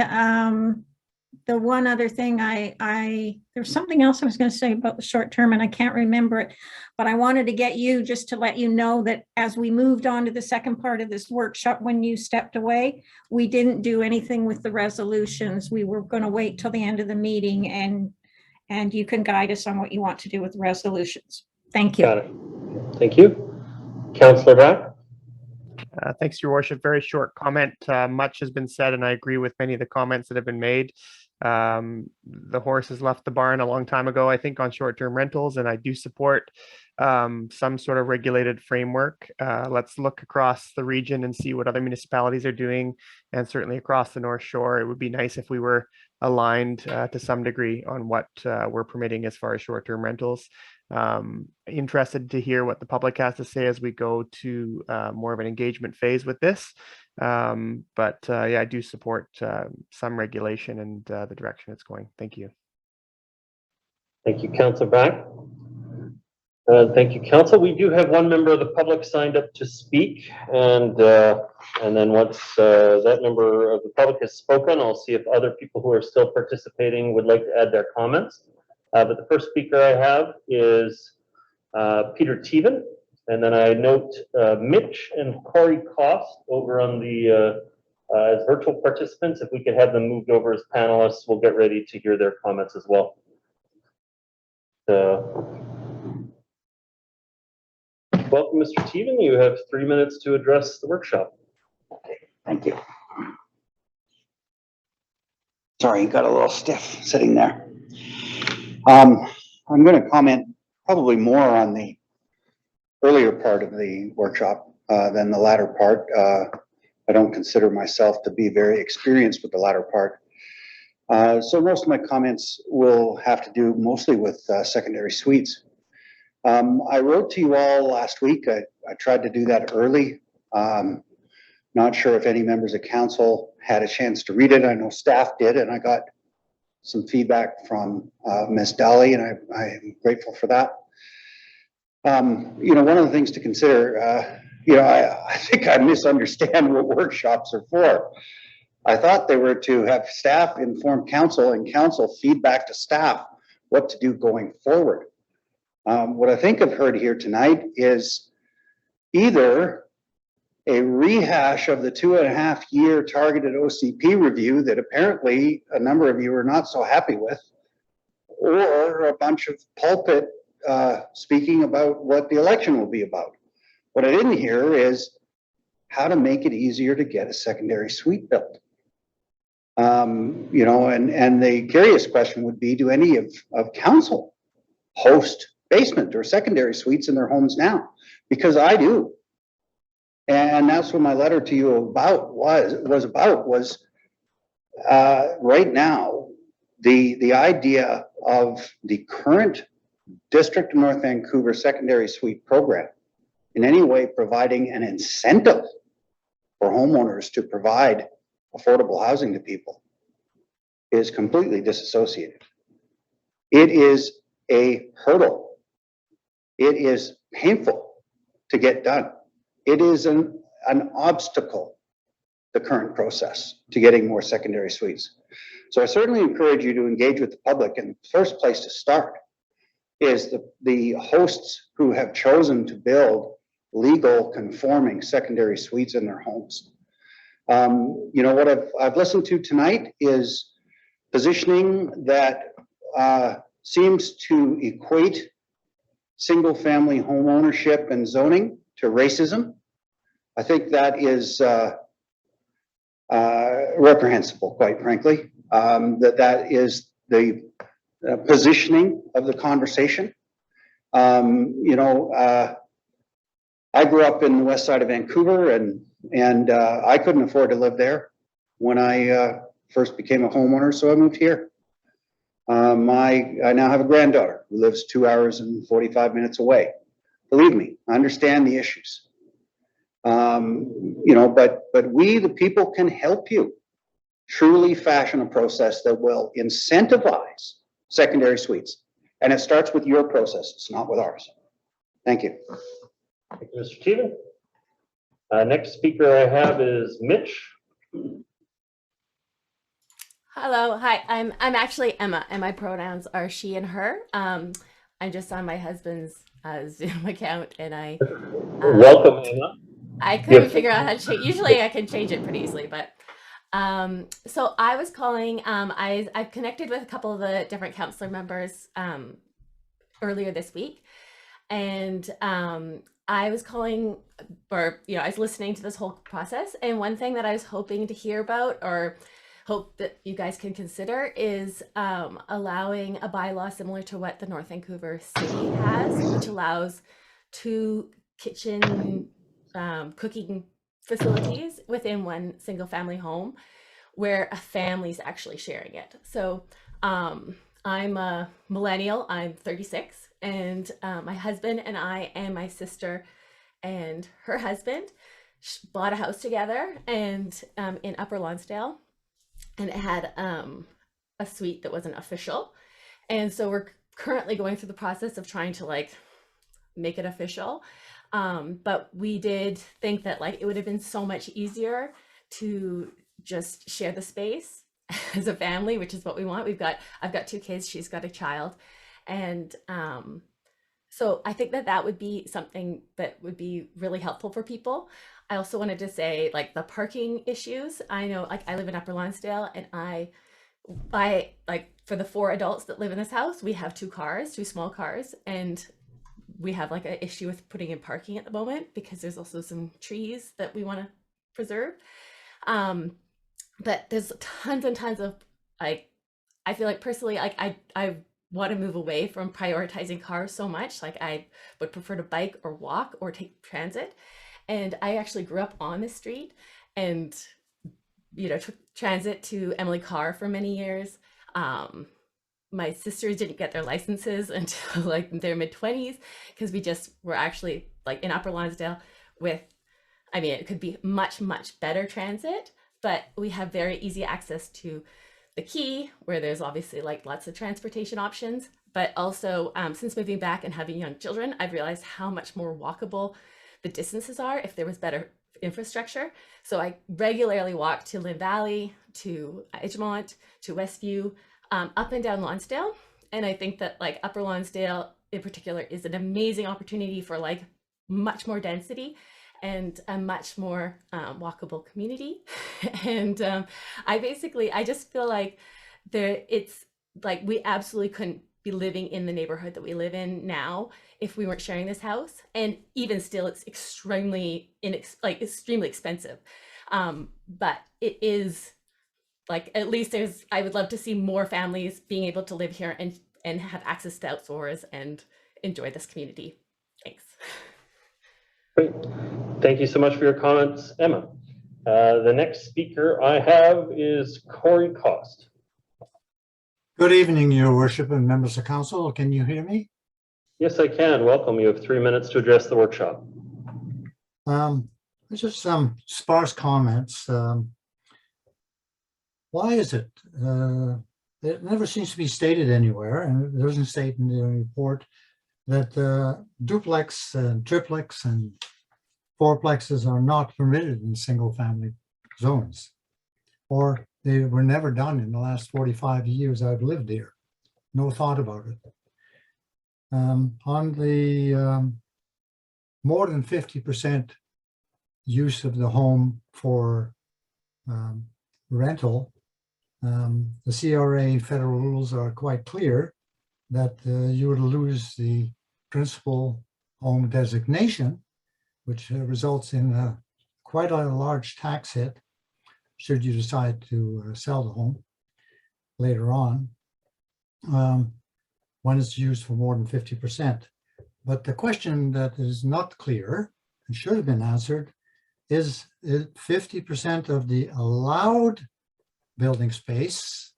the one other thing there's something else I was going to say about the short term and I can't remember it, but I wanted to get you just to let you know that as we moved on to the second part of this workshop, when you stepped away, we didn't do anything with the resolutions. We were going to wait till the end of the meeting, and you can guide us on what you want to do with the resolutions. Thank you. Got it. Thank you. Councillor Back. Thanks, Your Worship. Very short comment. Much has been said, and I agree with many of the comments that have been made. The horse has left the barn a long time ago, I think, on short-term rentals, and I do support some sort of regulated framework. Let's look across the region and see what other municipalities are doing, and certainly across the North Shore. It would be nice if we were aligned to some degree on what we're permitting as far as short-term rentals. Interested to hear what the public has to say as we go to more of an engagement phase with this. But yeah, I do support some regulation and the direction it's going. Thank you. Thank you, Councillor Back. Thank you, Council. We do have one member of the public signed up to speak, and then once that member of the public has spoken, I'll see if other people who are still participating would like to add their comments. But the first speaker I have is Peter Teven, and then I note Mitch and Corey Cost over on the as virtual participants. If we could have them moved over as panelists, we'll get ready to hear their comments as well. Welcome, Mr. Teven. You have 3 minutes to address the workshop. Okay, thank you. Sorry, got a little stiff sitting there. I'm going to comment probably more on the earlier part of the workshop than the latter part. I don't consider myself to be very experienced with the latter part. So most of my comments will have to do mostly with secondary suites. I wrote to you all last week. I tried to do that early. Not sure if any members of council had a chance to read it. I know staff did, and I got some feedback from Ms. Daly, and I am grateful for that. You know, one of the things to consider, you know, I think I misunderstand what workshops are for. I thought they were to have staff inform council and council feedback to staff what to do going forward. What I think I've heard here tonight is either a rehash of the 2.5-year targeted OCP review that apparently a number of you are not so happy with, or a bunch of pulpit speaking about what the election will be about. What I didn't hear is how to make it easier to get a secondary suite built. You know, and the curious question would be, do any of council host basement or secondary suites in their homes now? Because I do. And that's what my letter to you was right now, the idea of the current District of North Vancouver secondary suite program in any way providing an incentive for homeowners to provide affordable housing to people is completely disassociated. It is a hurdle. It is painful to get done. It is an obstacle, the current process to getting more secondary suites. So I certainly encourage you to engage with the public, and the first place to start is the hosts who have chosen to build legal conforming secondary suites in their homes. You know, what I've listened to tonight is positioning that seems to equate single family home ownership and zoning to racism. I think that is reprehensible, quite frankly. That is the positioning of the conversation. I grew up in the west side of Vancouver, and I couldn't afford to live there when I first became a homeowner, so I moved here. I now have a granddaughter who lives 2 hours and 45 minutes away. Believe me, I understand the issues. But we, the people, can help you truly fashion a process that will incentivize secondary suites. And it starts with your process, it's not with ours. Thank you. Thank you, Mr. Teevan. Next speaker I have is Mitch. Hello, hi, I'm actually Emma, and my pronouns are she and her. I'm just on my husband's Zoom account, and Welcome, Emma. I couldn't Yes. figure out how to change. Usually I can change it pretty easily, but so I was calling. I've connected with a couple of the different councillor members earlier this week, and I was calling, or I was listening to this whole process, and one thing that I was hoping to hear about, or hope that you guys can consider, is allowing a bylaw similar to what the North Vancouver City has, which allows 2 kitchen cooking facilities within one single family home where a family's actually sharing it. So I'm a millennial, I'm 36, and my husband and I and my sister and her husband bought a house together, and in Upper Lonsdale, and it had a suite that wasn't official. And so we're currently going through the process of trying to make it official. But we did think that it would have been so much easier to just share the space as a family, which is what we want. I've got 2 kids, she's got a child. And so I think that would be something that would be really helpful for people. I also wanted to say, the parking issues. I know, I live in Upper Lonsdale, and I for the 4 adults that live in this house, we have 2 small cars, and we have an issue with putting in parking at the moment because there's also some trees that we want to preserve. But there's tons and tons of, I feel like personally, I want to move away from prioritizing cars so much. I would prefer to bike or walk or take transit. And I actually grew up on this street and, took transit to Emily Carr for many years. My sisters didn't get their licenses until their mid-20s, because we just were actually in Upper Lonsdale with, it could be much, much better transit, but we have very easy access to the Quay, where there's obviously lots of transportation options. But also, since moving back and having young children, I've realized how much more walkable the distances are if there was better infrastructure. So I regularly walk to Lynn Valley, to Edgemont, to Westview, up and down Lonsdale. And I think that Upper Lonsdale in particular is an amazing opportunity for much more density and a much more walkable community. And I just feel we absolutely couldn't be living in the neighborhood that we live in now if we weren't sharing this house. And even still, it's extremely expensive. But it is at least I would love to see more families being able to live here and have access to outdoors and enjoy this community. Thanks. Great. Thank you so much for your comments, Emma. The next speaker I have is Corey Cost. Good evening, Your Worship and members of council. Can you hear me? Yes, I can. Welcome. You have 3 minutes to address the workshop. There's just some sparse comments. Why is it? It never seems to be stated anywhere, and it doesn't state in the report that duplex and triplex and fourplexes are not permitted in single-family zones, or they were never done in the last 45 years I've lived here. No thought about it. On the more than 50% use of the home for rental, the CRA federal rules are quite clear that you would lose the principal home designation, which results in quite a large tax hit should you decide to sell the home later on. when it's used for more than 50%. But the question that is not clear and should have been answered is it 50% of the allowed building space,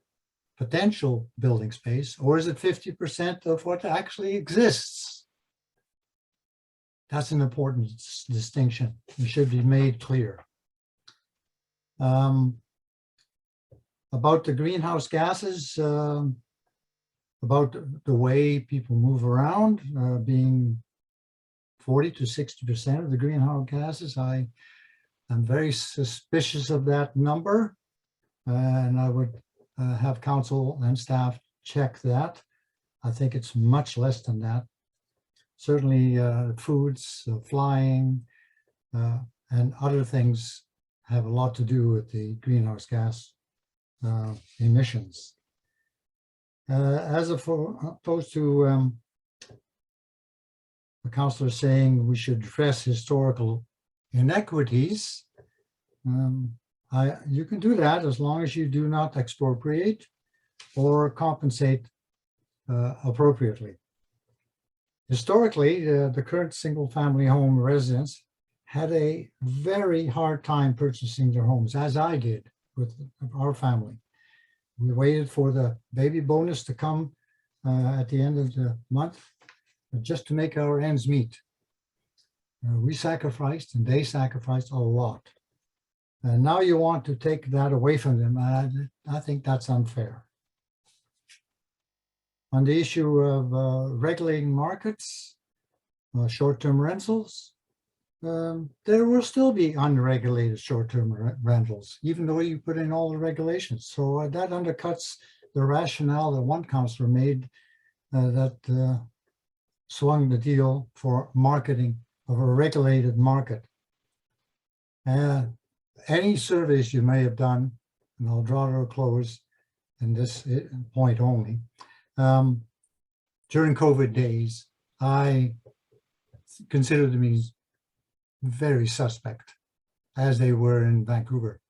potential building space, or is it 50% of what actually exists? That's an important distinction. It should be made clear. About the greenhouse gases, about the way people move around, being 40 to 60% of the greenhouse gases, I am very suspicious of that number, and I would have council and staff check that. I think it's much less than that. Certainly foods, flying, and other things have a lot to do with the greenhouse gas emissions. As opposed to the councillor saying we should address historical inequities, you can do that as long as you do not expropriate or compensate appropriately. Historically, the current single-family home residents had a very hard time purchasing their homes, as I did with our family. We waited for the baby bonus to come at the end of the month just to make our ends meet. We sacrificed and they sacrificed a lot. And now you want to take that away from them. I think that's unfair. On the issue of regulating markets, short-term rentals, there will still be unregulated short-term rentals, even though you put in all the regulations. So that undercuts the rationale that one councillor made that swung the deal for marketing of a regulated market. Any surveys you may have done, and I'll draw to a close in this point only, during COVID days, I considered them very suspect, as they were in Vancouver.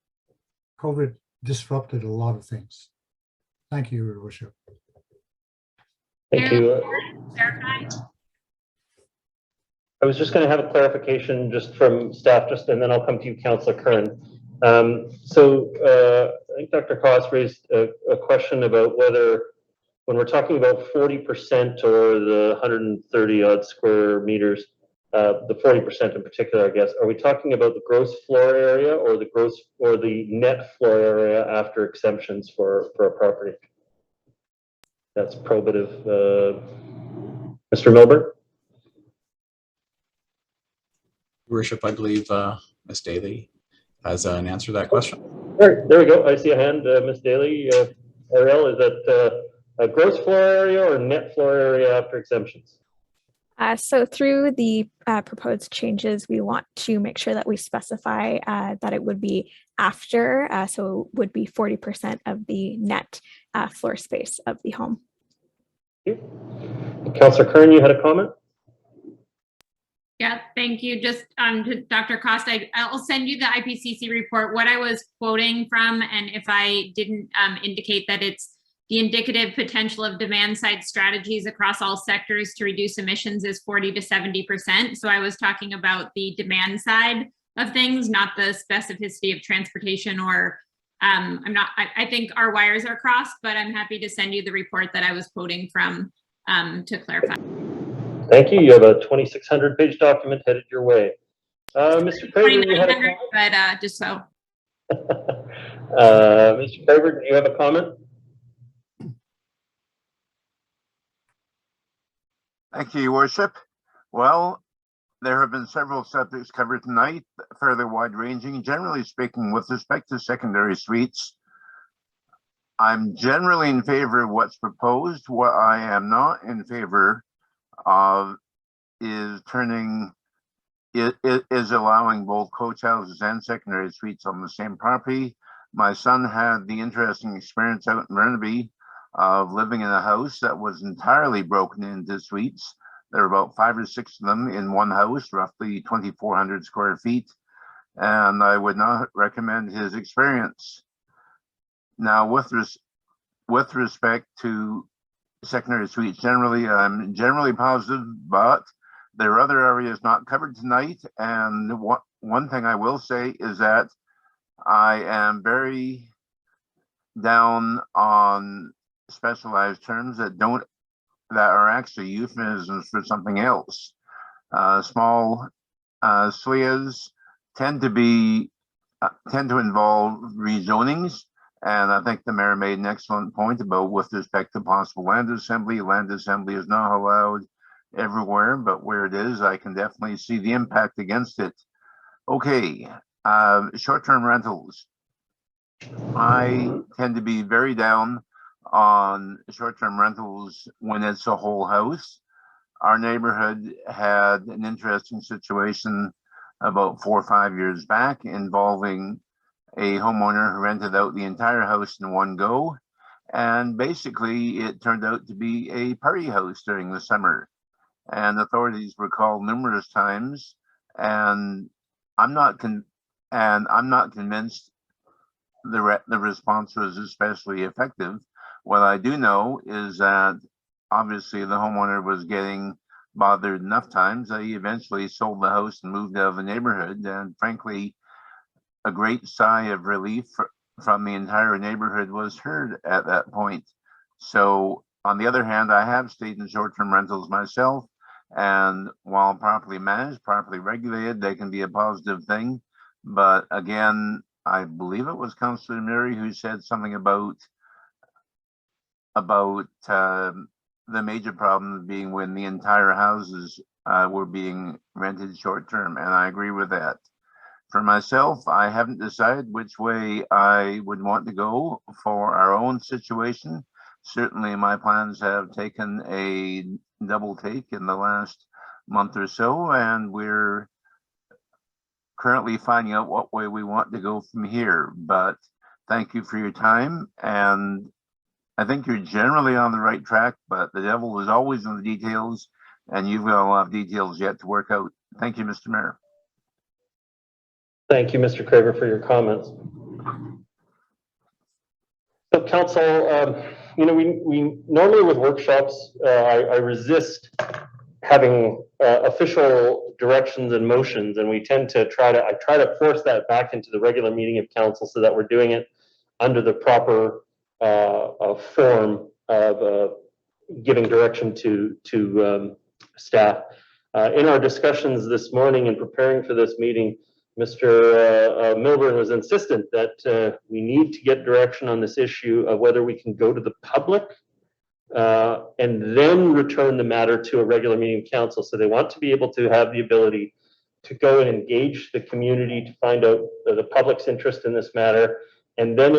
COVID disrupted a lot of things. Thank you, Your Worship. Thank you. I was just going to have a clarification just from staff, and then I'll come to you, Councillor Kern. I think Dr. Koss raised a question about whether, when we're talking about 40% or the 130 odd square meters, the 40% in particular, I guess, are we talking about the gross floor area or the net floor area after exemptions for a property? That's probative. Mr. Milburn? Worship, I believe Ms. Daly has an answer to that question. All right, there we go. I see a hand, Ms. Daly. Ariel, is that a gross floor area or net floor area after exemptions? So through the proposed changes, we want to make sure that we specify that it would be after, so it would be 40% of the net floor space of the home. Thank you. Councillor Kern, you had a comment? Yeah, thank you. Just to Dr. Costa, I'll send you the IPCC report. What I was quoting from, and if I didn't indicate that it's the indicative potential of demand side strategies across all sectors to reduce emissions is 40 to 70%. So I was talking about the demand side of things, not the specificity of transportation or I think our wires are crossed, but I'm happy to send you the report that I was quoting from to clarify. Thank you. You have a 2,600-page document headed your way. Mr. Craver, you had a comment? But just so. Mr. Craver, do you have a comment? Thank you, Your Worship. Well, there have been several subjects covered tonight, fairly wide-ranging. Generally speaking, with respect to secondary suites, I'm generally in favor of what's proposed. What I am not in favor of is allowing both coach houses and secondary suites on the same property. My son had the interesting experience out in Burnaby of living in a house that was entirely broken into suites. There were about 5 or 6 of them in one house, roughly 2,400 square feet, and I would not recommend his experience. Now, with respect to secondary suites generally. I'm generally positive, but there are other areas not covered tonight. And one thing I will say is that I am very down on specialized terms that are actually euphemisms for something else. Small SLIAs tend to involve rezonings, and I think the mayor made an excellent point about with respect to possible land assembly. Land assembly is not allowed everywhere, but where it is, I can definitely see the impact against it. Okay, short-term rentals. I tend to be very down on short-term rentals when it's a whole house. Our neighborhood had an interesting situation about 4 or 5 years back involving a homeowner who rented out the entire house in one go. And basically it turned out to be a party house during the summer. And authorities were called numerous times. And I'm not convinced the response was especially effective. What I do know is that obviously the homeowner was getting bothered enough times that he eventually sold the house and moved out of the neighborhood. And frankly, a great sigh of relief from the entire neighborhood was heard at that point. So on the other hand, I have stayed in short-term rentals myself, and while properly managed, properly regulated, they can be a positive thing. But again, I believe it was Councillor Murray who said something about the major problem being when the entire houses were being rented short-term, and I agree with that. For myself, I haven't decided which way I would want to go for our own situation. Certainly my plans have taken a double take in the last month or so, and we're currently finding out what way we want to go from here. But thank you for your time, and I think you're generally on the right track, but the devil is always in the details, and you've got a lot of details yet to work out. Thank you, Mr. Mayor. Thank you, Mr. Craver, for your comments. So council, we normally with workshops, I resist having official directions and motions, and we tend to try to force that back into the regular meeting of council so that we're doing it under the proper form of giving direction to staff. In our discussions this morning and preparing for this meeting, Mr. Milburn was insistent that we need to get direction on this issue of whether we can go to the public and then return the matter to a regular meeting of council. So they want to be able to have the ability to go and engage the community to find out the public's interest in this matter. And then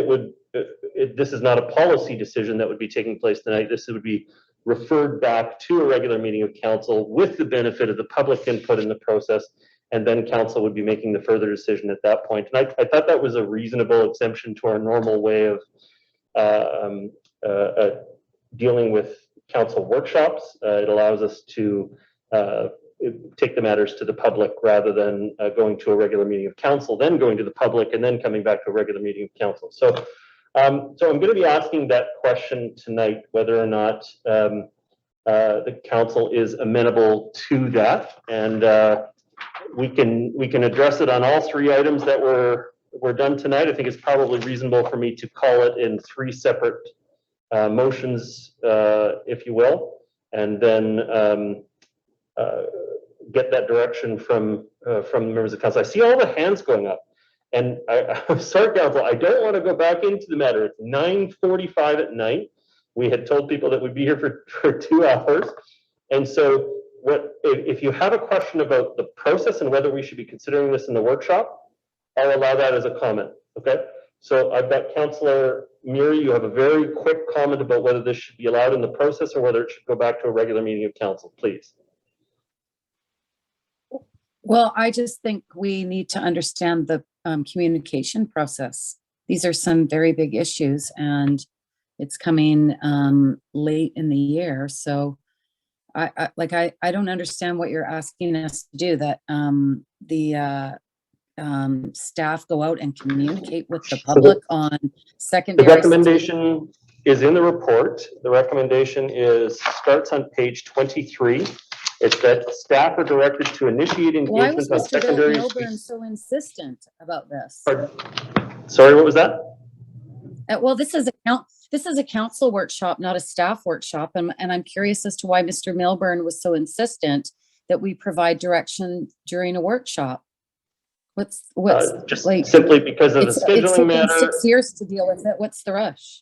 this is not a policy decision that would be taking place tonight. This would be referred back to a regular meeting of council with the benefit of the public input in the process. And then council would be making the further decision at that point. And I thought that was a reasonable exemption to our normal way of dealing with council workshops. It allows us to take the matters to the public rather than going to a regular meeting of council, then going to the public, and then coming back to a regular meeting of council. So I'm going to be asking that question tonight, whether or not the council is amenable to that. And we can address it on all three items that were done tonight. I think it's probably reasonable for me to call it in three separate motions, if you will, and then get that direction from members of council. I see all the hands going up, and I'm sorry, council, I don't want to go back into the matter. It's 9:45 at night. We had told people that we'd be here for 2 hours, and so if you have a question about the process and whether we should be considering this in the workshop, I'll allow that as a comment. Okay. So I've got Councillor Murray. You have a very quick comment about whether this should be allowed in the process or whether it should go back to a regular meeting of council, please. Well, I just think we need to understand the communication process. These are some very big issues, and it's coming late in the year. So I don't understand what you're asking us to do, that the staff go out and communicate with the public on secondary. The recommendation is in the report. The recommendation starts on page 23. It's that staff are directed to initiate Why was engagement on Mr. Bill secondary Milburn suites. so insistent about this? Sorry, what was that? Well, this is a council workshop, not a staff workshop. And I'm curious as to why Mr. Milburn was so insistent that we provide direction during a workshop. What's Just like, simply because of the it's scheduling taken matter. 6 years to deal with it. What's the rush?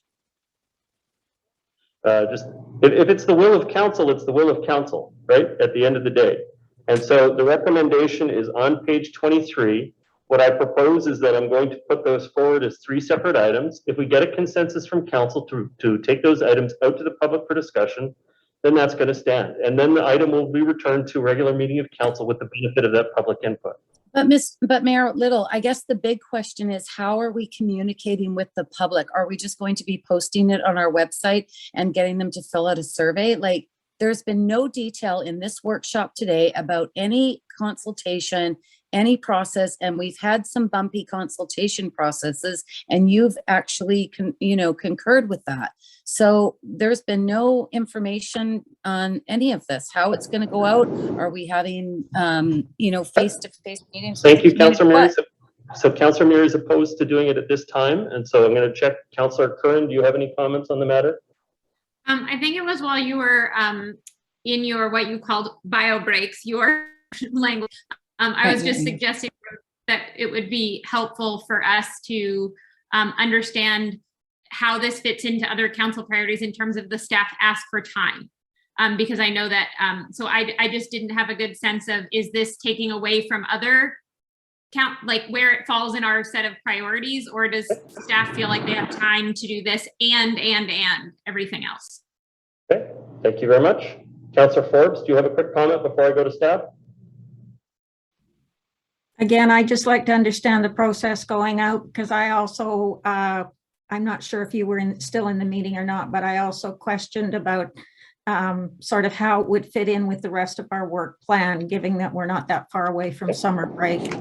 If it's the will of council, it's the will of council, right? At the end of the day. And so the recommendation is on page 23. What I propose is that I'm going to put those forward as 3 separate items. If we get a consensus from council to take those items out to the public for discussion, then that's going to stand. And then the item will be returned to a regular meeting of council with the benefit of that public input. But Mayor Little, I guess the big question is, how are we communicating with the public? Are we just going to be posting it on our website and getting them to fill out a survey? Like, there's been no detail in this workshop today about any consultation, any process, and we've had some bumpy consultation processes, and you've actually concurred with that. So there's been no information on any of this, how it's going to go out. Are we having face-to-face meetings? Thank you, Councillor Mary. So Councillor Mary is opposed to doing it at this time, and so I'm going to check. Councillor Curran, do you have any comments on the matter? I think it was while you were in your what you called bio breaks, your language. I was just suggesting that it would be helpful for us to understand how this fits into other council priorities in terms of the staff ask for time. Because I know that, so I just didn't have a good sense of, is this taking away from other like where it falls in our set of priorities, or does staff feel like they have time to do this and everything else? Okay, thank you very much. Councillor Forbes, do you have a quick comment before I go to staff? Again, I just like to understand the process going out, because I also, I'm not sure if you were still in the meeting or not, but I also questioned about sort of how it would fit in with the rest of our work plan, given that we're not that far away from summer break.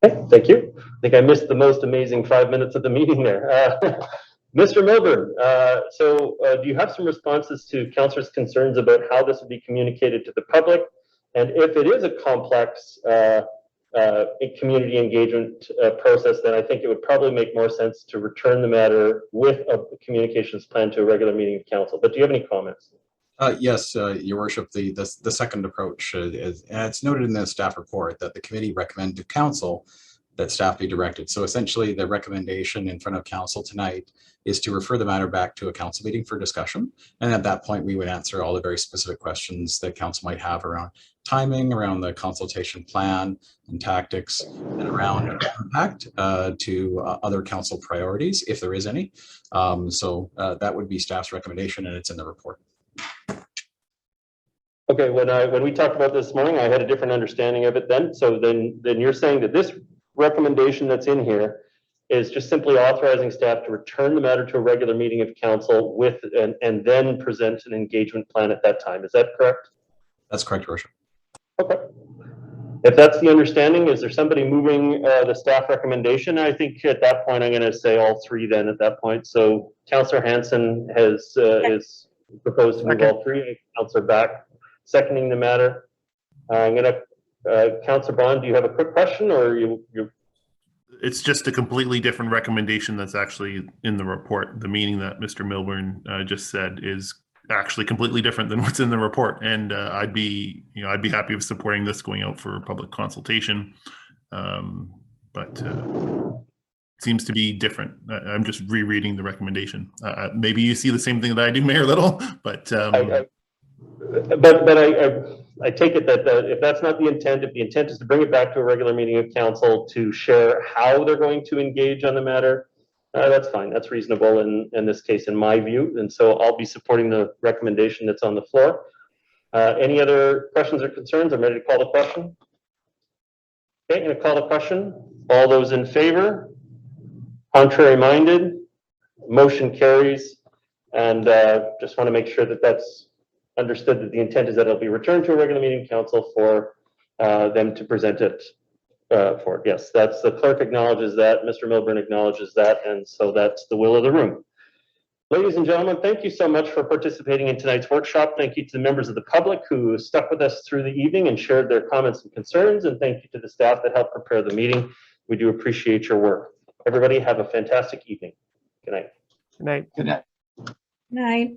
Okay, thank you. I think I missed the most amazing 5 minutes of the meeting there. Mr. Milburn, do you have some responses to councillors' concerns about how this would be communicated to the public? And if it is a complex community engagement process, then I think it would probably make more sense to return the matter with a communications plan to a regular meeting of council. But do you have any comments? Yes, Your Worship, the second approach is, and it's noted in the staff report that the committee recommended to council that staff be directed. So essentially the recommendation in front of council tonight is to refer the matter back to a council meeting for discussion. And at that point, we would answer all the very specific questions that council might have around timing, around the consultation plan and tactics, and around impact to other council priorities, if there is any. So that would be staff's recommendation, and it's in the report. Okay, when we talked about this morning, I had a different understanding of it then. So then you're saying that this recommendation that's in here is just simply authorizing staff to return the matter to a regular meeting of council with and then present an engagement plan at that time. Is that correct? That's correct, Your Worship. Okay. If that's the understanding, is there somebody moving the staff recommendation? I think at that point, I'm going to say all three then at that point. So Councillor Hanson is proposed to move all three. Councillor Back seconding the matter. I'm going to, Councillor Bond, do you have a quick question, or you? It's just a completely different recommendation that's actually in the report. The meaning that Mr. Milburn just said is actually completely different than what's in the report. And I'd be happy with supporting this going out for public consultation. But it seems to be different. I'm just rereading the recommendation. Maybe you see the same thing that I do, Mayor Little, but I take it that if that's not the intent, if the intent is to bring it back to a regular meeting of council to share how they're going to engage on the matter, that's fine. That's reasonable in this case, in my view. And so I'll be supporting the recommendation that's on the floor. Any other questions or concerns? I'm ready to call the question. Okay, I'm going to call the question. All those in favor? Contrary minded? Motion carries. And just want to make sure that that's understood, that the intent is that it'll be returned to a regular meeting council for them to present it for it. Yes, that's the clerk acknowledges that, Mr. Milburn acknowledges that, and so that's the will of the room. Ladies and gentlemen, thank you so much for participating in tonight's workshop. Thank you to the members of the public who stuck with us through the evening and shared their comments and concerns. And thank you to the staff that helped prepare the meeting. We do appreciate your work. Everybody have a fantastic evening. Good night. Good night. Good night. Night.